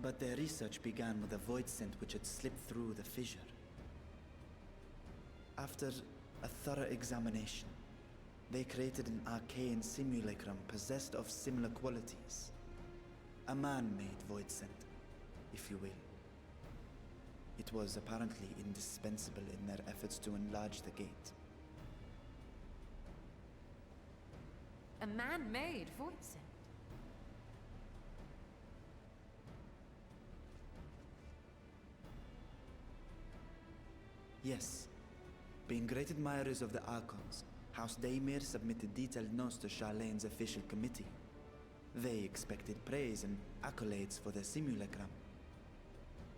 but their research began with a void scent which had slipped through the fissure. After a thorough examination, they created an arcane simulacrum possessed of similar qualities. A man-made void scent, if you will. It was apparently indispensable in their efforts to enlarge the gate. A man-made void scent. Yes. Being great admirers of the Archons, House Daymir submitted detailed notes to Charlene's official committee. They expected praise and accolades for their simulacrum,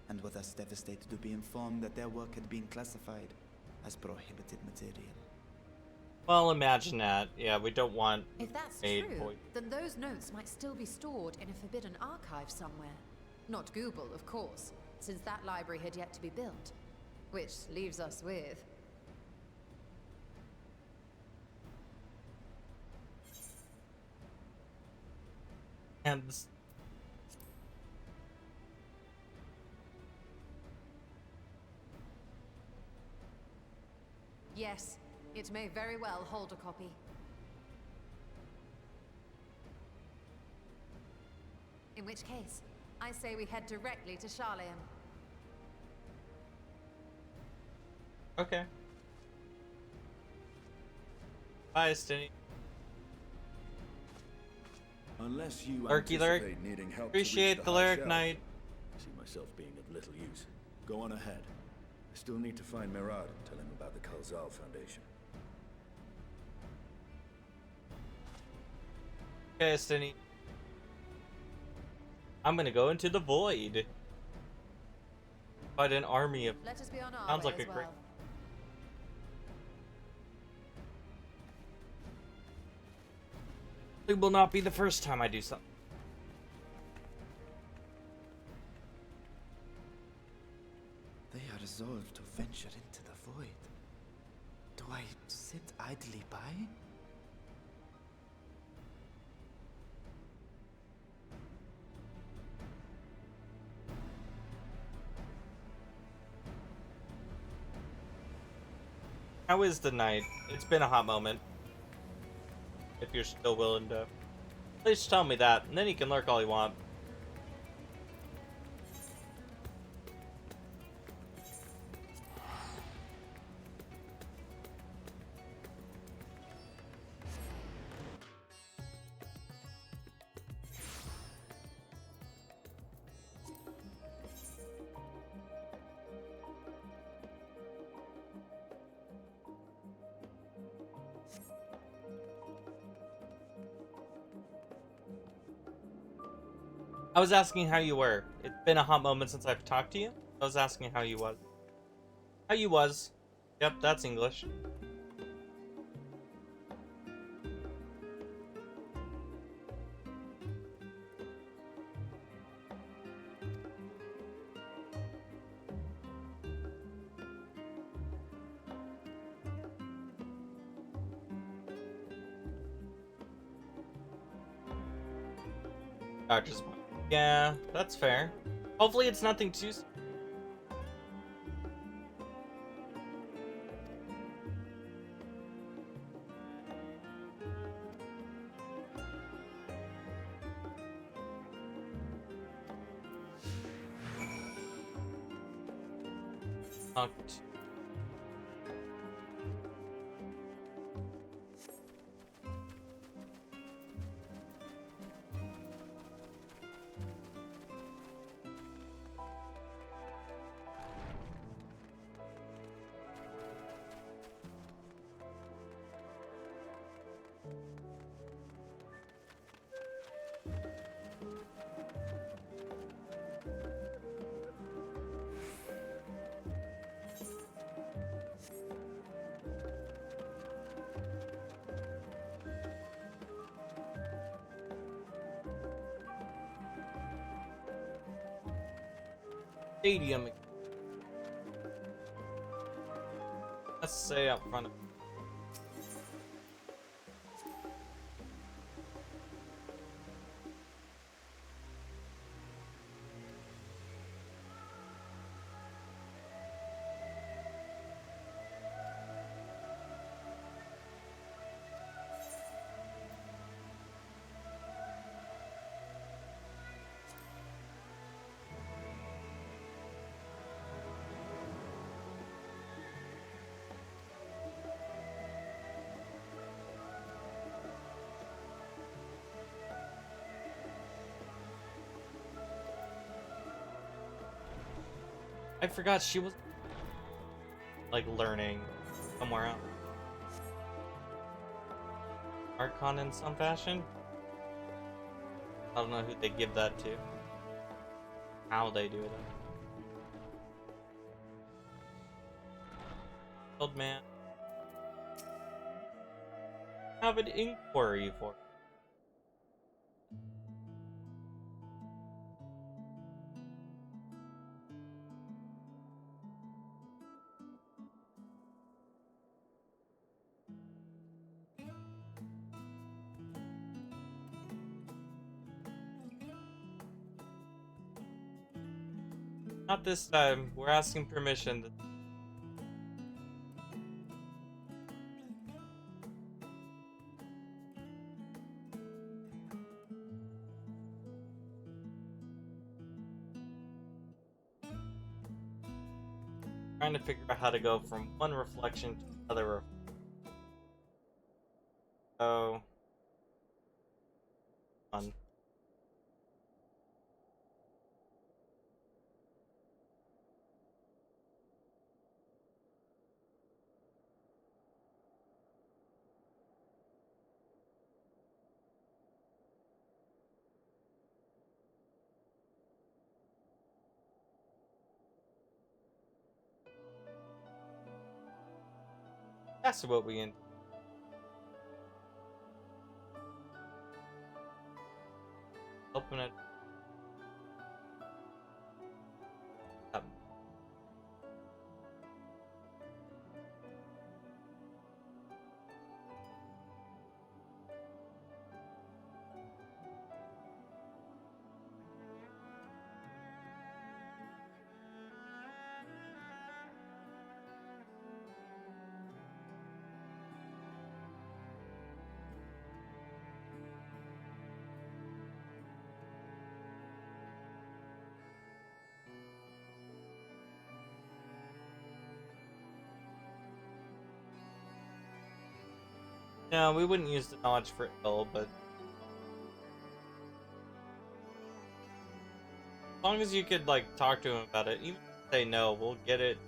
and were thus devastated to be informed that their work had been classified as prohibited material. Well, imagine that. Yeah, we don't want If that's made true, void. then those notes might still be stored in a forbidden archive somewhere. Not Google, of course, since that library had yet to be built. Which leaves us with... And Yes, it may very well hold a copy. In which case, I say we head directly to Charlene. okay. Bye, Stinny. Unless you Lurky Lurk. anticipate needing help Appreciate to reach the high Lyric shelf, Knight. I see myself being of little use. Go on ahead. I Still need to find Mirad and tell him about the Kalzal Foundation. Okay, Destiny. I'm gonna go into the void. Fight an army of. Let us be on our Sounds way like a as great. well. It will not be the first time I do something. They are resolved to venture into the void. Do I sit idly by? How is the night? It's been a hot moment. If you're still willing to. Please tell me that, and then you can lurk all you want. I was asking how you were. It's been a hot moment since I've talked to you. I was asking how you was. How you was. Yep, that's English. Doctor's point. Yeah, that's fair. Hopefully it's nothing too... Fucked. Stadium. Let's say up front. I forgot she was like learning somewhere else. Archon in some fashion? I don't know who they give that to. How they do it. Old man. Have an inquiry for. Not this time. We're asking permission. Trying to figure out how to go from one reflection to another. So, fun. That's what we can. Open it. Up. No, we wouldn't use the knowledge for ill, but as long as you could like talk to him about it, even if they know, we'll get it.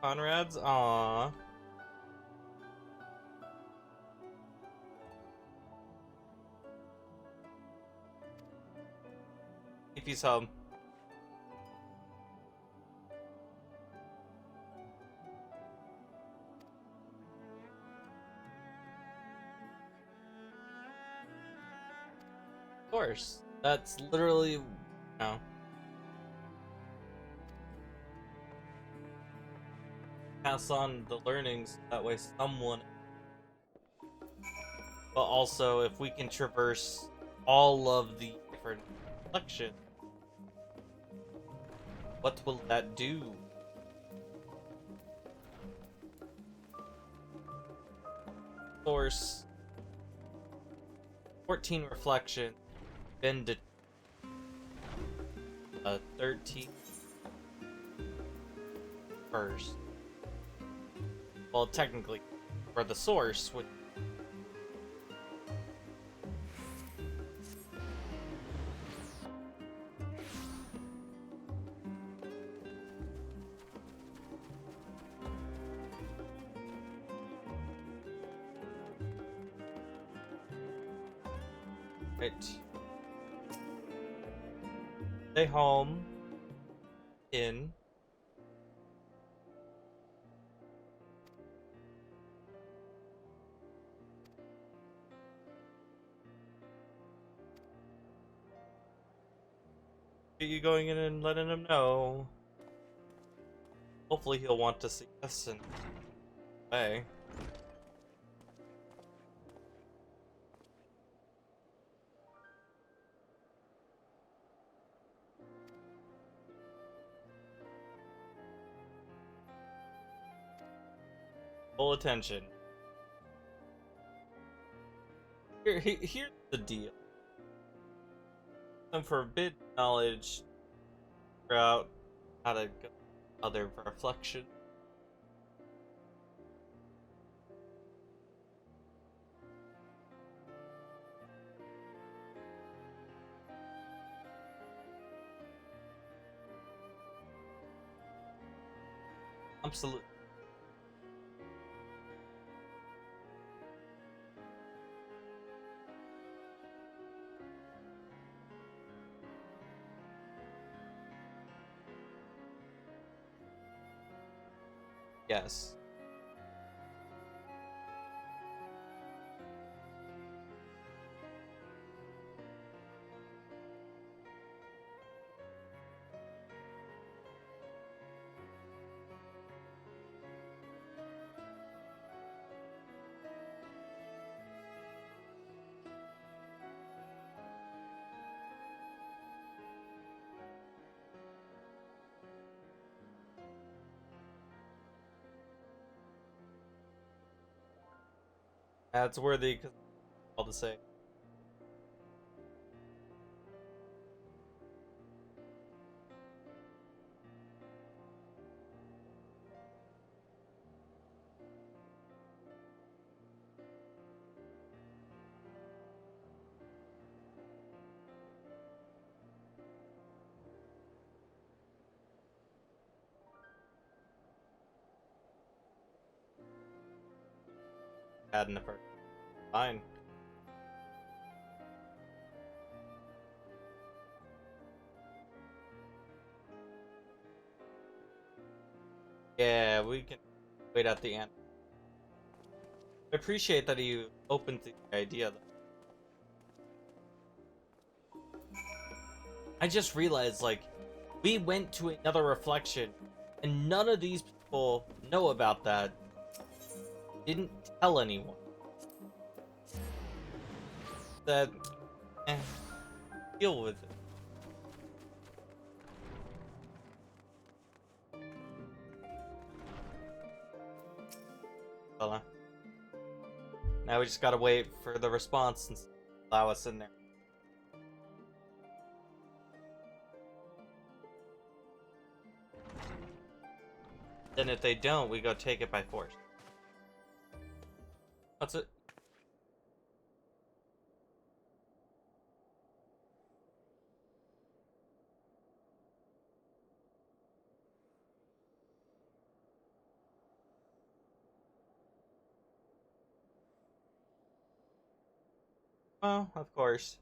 Conrad's, aww. If he's home. Of course. That's literally, no. Pass on the learnings, that way someone. But also, if we can traverse all of the different collections, what will that do? Source 14 reflection, been to 13 first. Well, technically, for the source, which right. Stay home. In. Are you going in and letting him know? Hopefully he'll want to see us and hey. Full attention. Here's the deal. Some forbidden knowledge, figure out how to go other reflection. Absolutely. Yes. That's worthy, because all to say. had in the first. Fine. Yeah, we can wait at the end. I appreciate that you opened to the idea, though. I just realized, like, we went to another reflection, and none of these people know about that. Didn't tell anyone. That, deal with it. Fella. Now we just gotta wait for the response and allow us in there. Then if they don't, we go take it by force. What's it? Well, of course.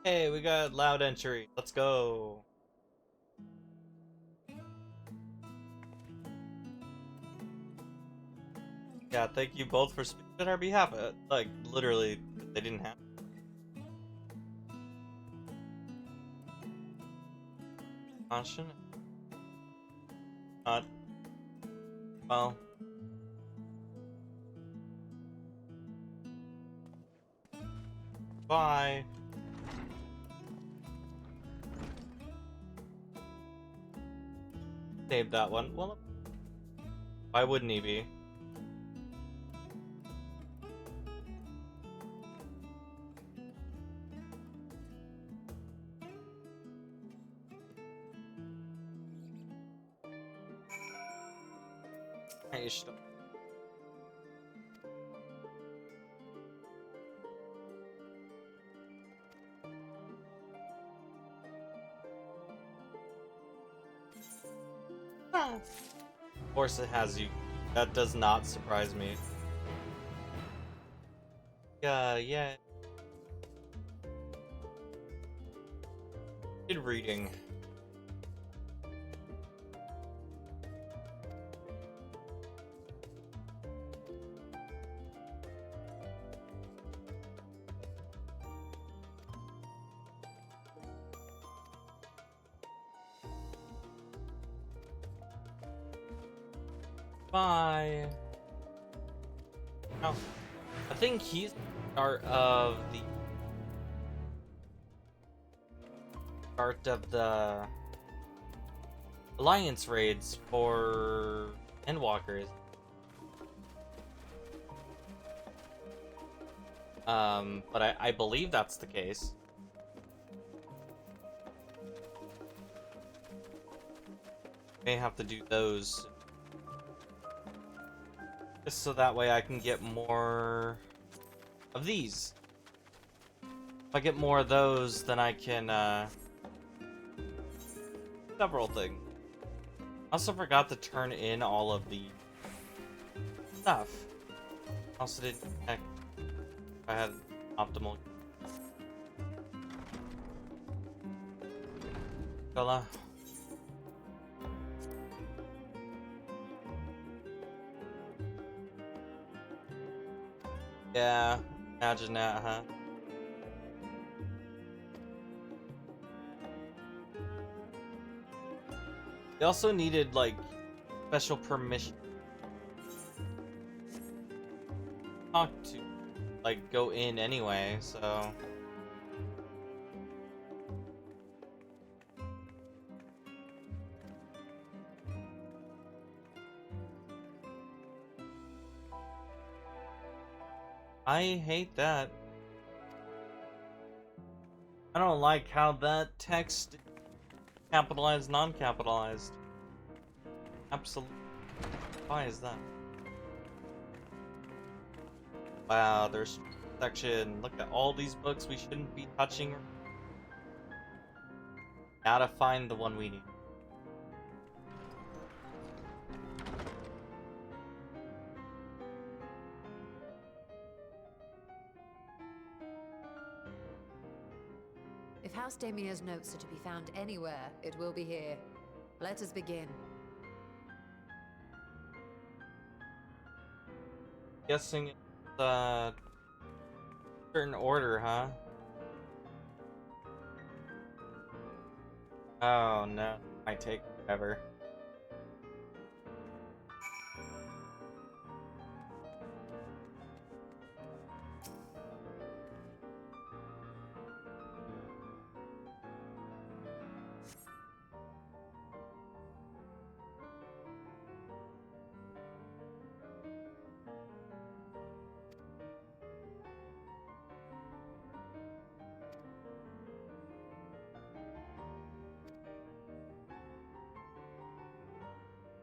Hey, we got loud entry. Let's go. Yeah, thank you both for speaking on our behalf. Like, literally, they didn't have. Caution. Not. Well. Bye. Save that one. Well, why wouldn't he be? Hey, stop. Of course it has you. That does not surprise me. Yeah. Good reading. Bye. Oh, I think he's the start of the alliance raids for Endwalkers. But I believe that's the case. May have to do those. Just so that way I can get more of these. If I get more of those, then I can, several things. I also forgot to turn in all of the stuff. Also didn't check if I had optimal. Fella. Yeah, imagine that, huh? They also needed, like, special permission. Talk to, like, go in anyway, so... I hate that. I don't like how that text capitalized, non-capitalized. Absolutely. Why is that? Wow, there's section. Look at all these books we shouldn't be touching. Gotta find the one we need. If House Damia's notes are to be found anywhere, it will be here. Let us begin. Guessing it's certain order, huh? Oh no, might take forever.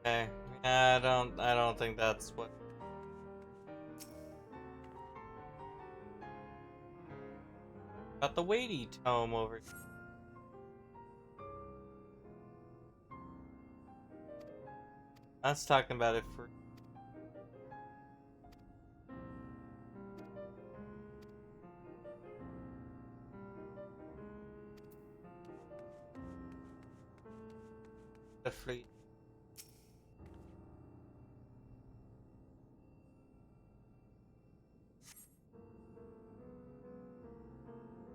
Okay, I don't think that's what. Got the weighty tome over here. That's talking about it for. The fleet.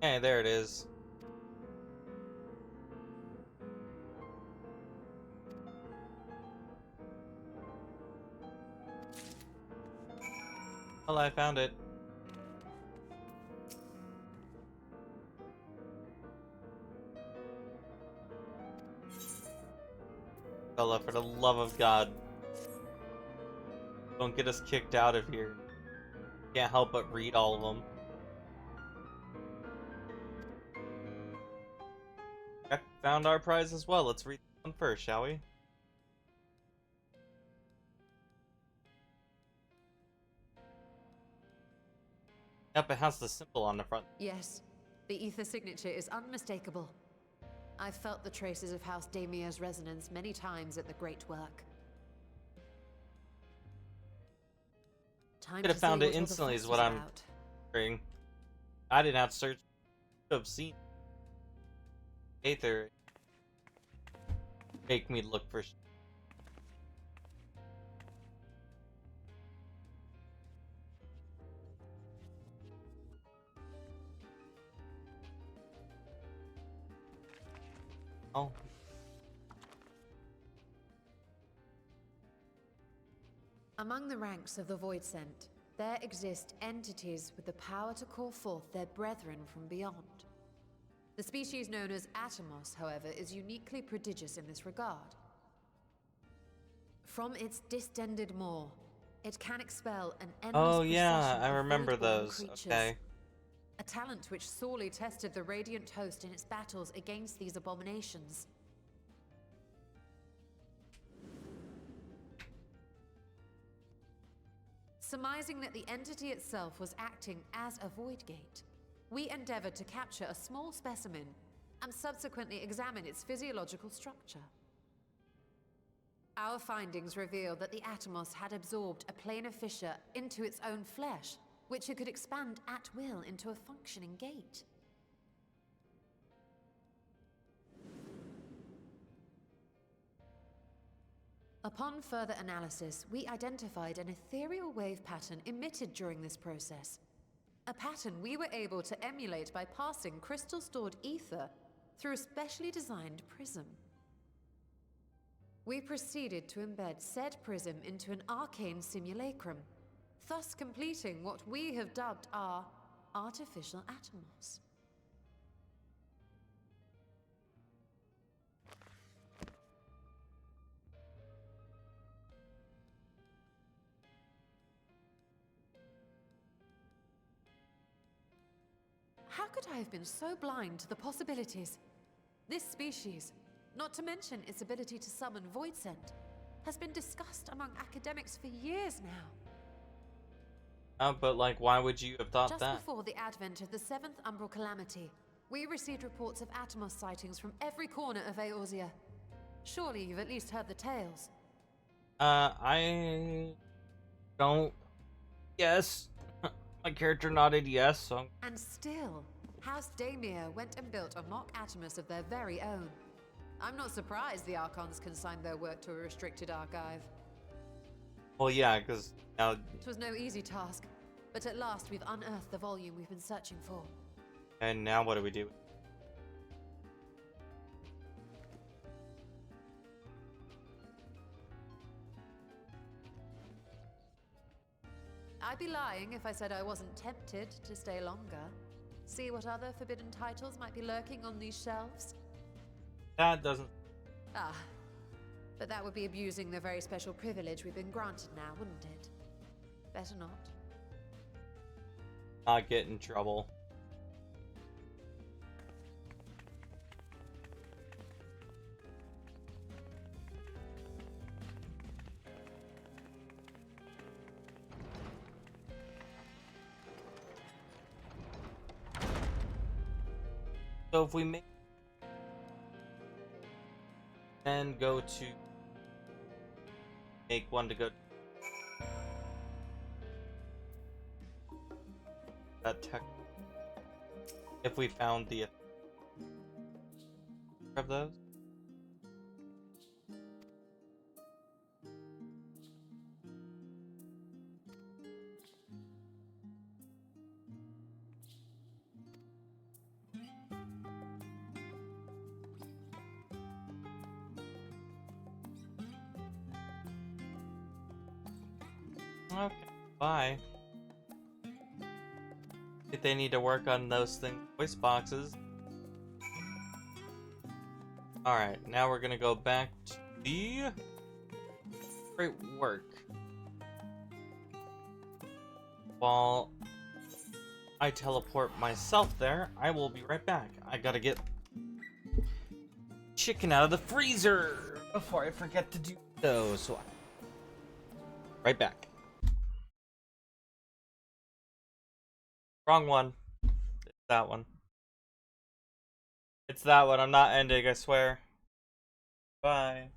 Hey, there it is. Well, I found it. Bella, for the love of God. Don't get us kicked out of here. Can't help but read all of them. Okay, found our prize as well. Let's read this one first, shall we? Yep, it has the symbol on the front. Yes, the ether signature is unmistakable. I've felt the traces of House Damia's resonance many times at the Great Work. Time Could have found it instantly is what I'm hearing. I didn't have to search. Could have seen. Aether. Make me look for. Oh. Among the ranks of the Void Sent, there exist entities with the power to call forth their brethren from beyond. The species known as Atomos, however, is uniquely prodigious in this regard. From its distended maw, it can expel an endless procession I of remember void-born those. creatures. Okay. A talent which sorely tested the Radiant Host in its battles against these abominations. Surmising that the entity itself was acting as a void gate, we endeavored to capture a small specimen and subsequently examine its physiological structure. Our findings revealed that the Atomos had absorbed a planar fissure into its own flesh, which it could expand at will into a functioning gate. Upon further analysis, we identified an ethereal wave pattern emitted during this process. A pattern we were able to emulate by passing crystal-stored ether through a specially designed prism. We proceeded to embed said prism into an arcane simulacrum, thus completing what we have dubbed our artificial Atomos. How could I have been so blind to the possibilities? This species, not to mention its ability to summon Void Scent, has been discussed among academics for years now. But like, why would you have thought Just that? before the advent of the 7th Umbral Calamity, we received reports of Atomos sightings from every corner of Eorzea. Surely you've at least heard the tales. I don't. Yes. My character nodded yes, so. And still, House Daemir went and built a mock Atomos of their very own. I'm not surprised the Archons consigned their work to a restricted archive. Well, yeah, because now. It was no easy task, but at last we've unearthed the volume we've been searching for. And now what do we do? I'd be lying if I said I wasn't tempted to stay longer. See what other forbidden titles might be lurking on these shelves. That doesn't. Ah, but that would be abusing the very special privilege we've been granted now, wouldn't it? Better not. Not get in trouble. So if we make and go to make one to go that tech if we found the of those. Okay, bye. If they need to work on those things, voice boxes. Alright, now we're gonna go back to the great work. While I teleport myself there, I will be right back. I gotta get chicken out of the freezer before I forget to do so. So, right back. Wrong one. It's that one. It's that one. I'm not ending, I swear. Bye.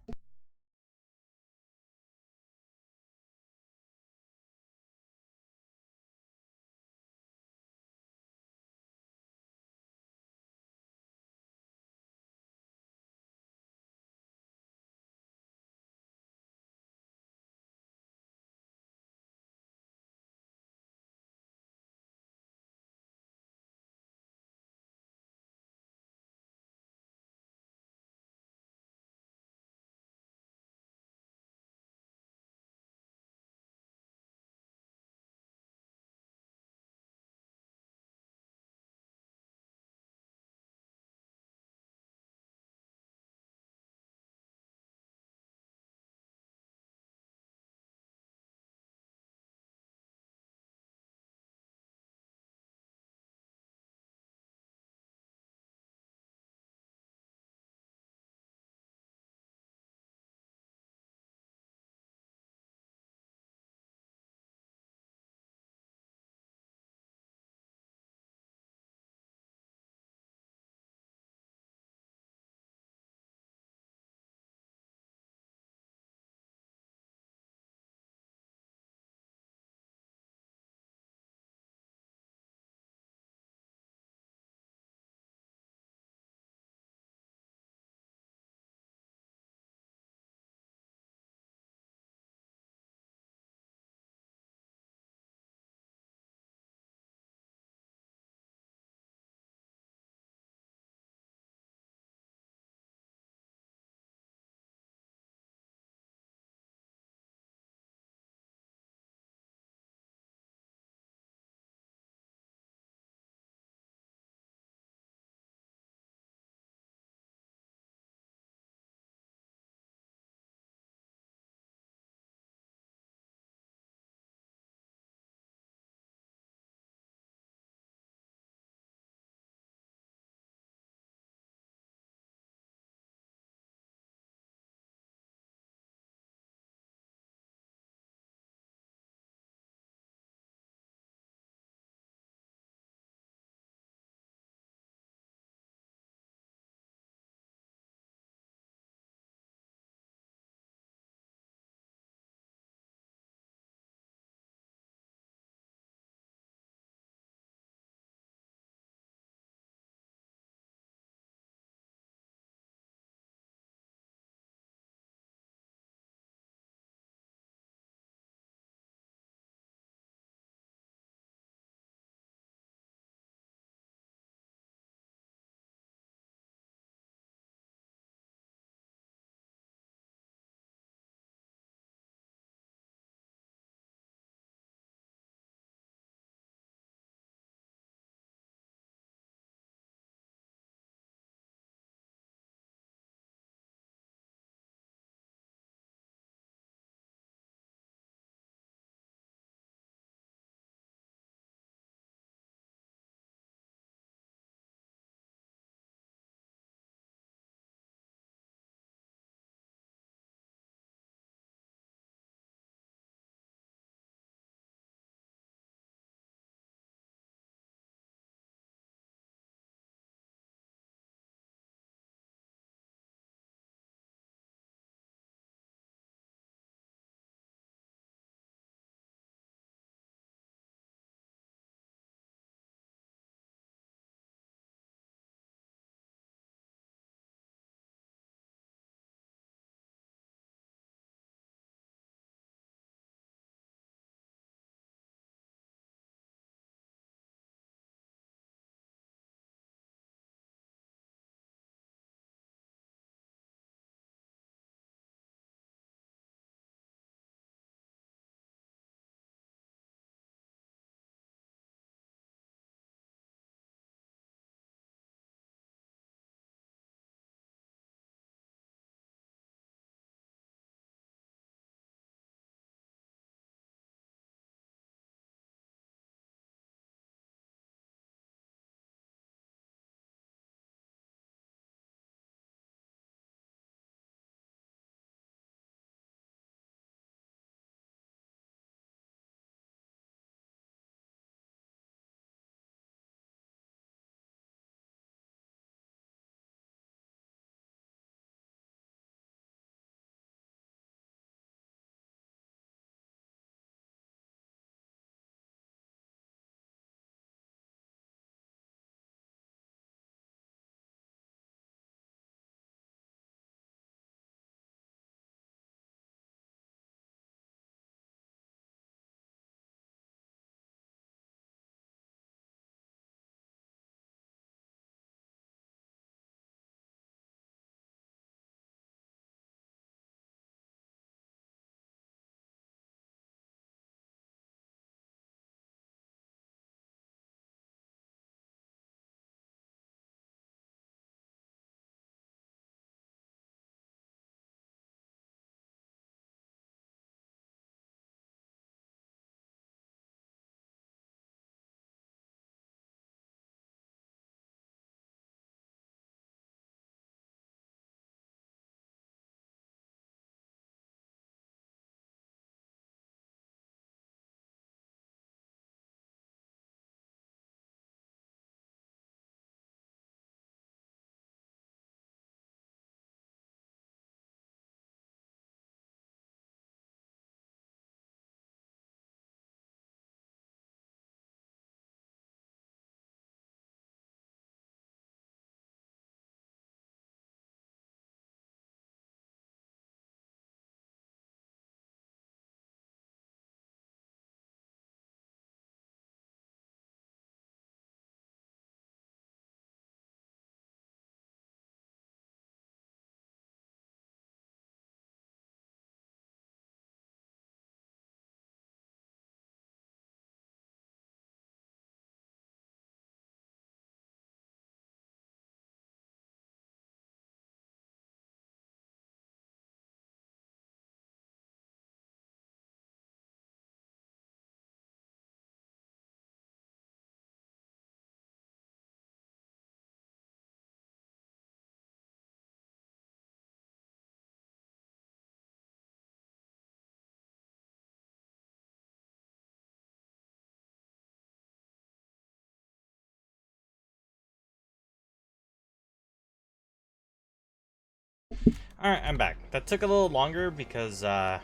Alright, I'm back. That took a little longer because I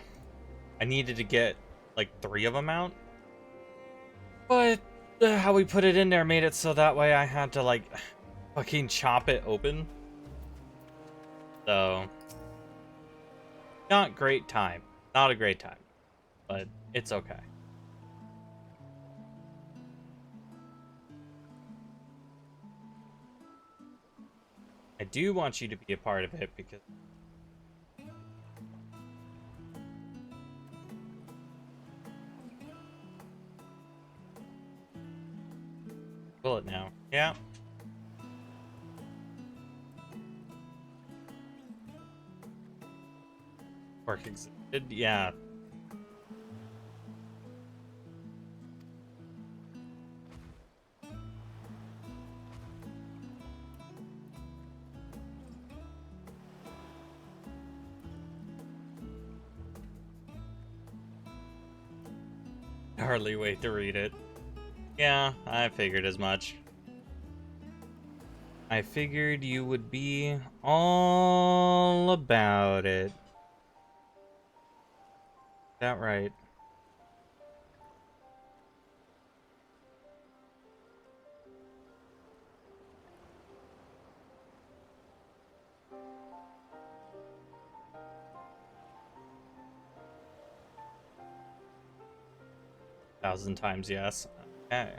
needed to get like 3 of them out. But how we put it in there made it so that way I had to like fucking chop it open. So, not great time. Not a great time. But it's okay. I do want you to be a part of it because will it now? Yeah. Work existed? Yeah. Hardly wait to read it. Yeah, I figured as much. I figured you would be all about it. That right. Thousand times yes. Okay.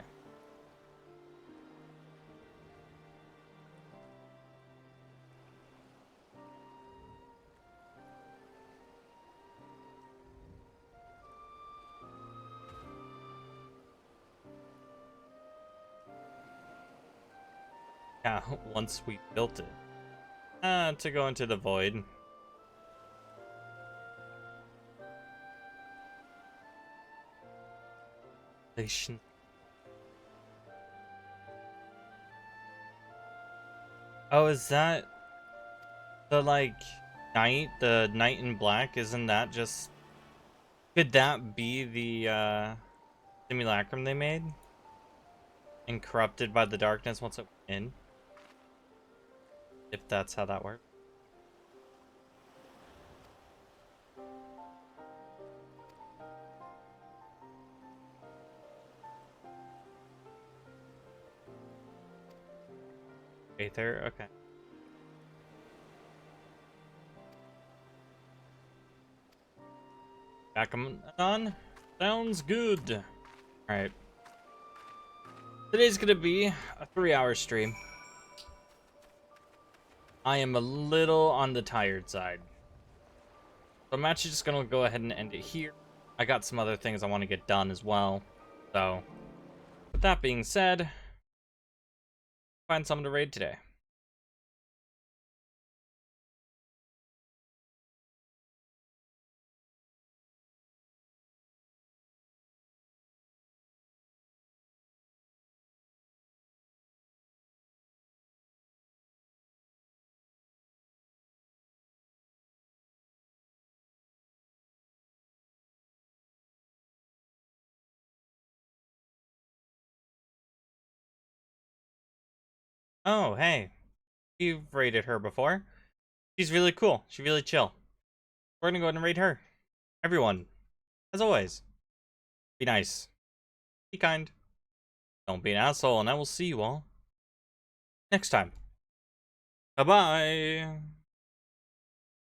Yeah, once we built it. To go into the void. Station. Oh, is that the like the knight in black? Isn't that just, could that be the simulacrum they made? And corrupted by the darkness once it went in? If that's how that works. Aether, okay. Back on? Sounds good. Alright. Today's gonna be a 3-hour stream. I am a little on the tired side. So I'm actually just gonna go ahead and end it here. I got some other things I want to get done as well. So, with that being said, find someone to raid today. Oh, hey. You've raided her before. She's really cool. She's really chill. We're gonna go ahead and raid her. Everyone, as always, be nice. Be kind. Don't be an asshole, and I will see you all next time. Bye-bye.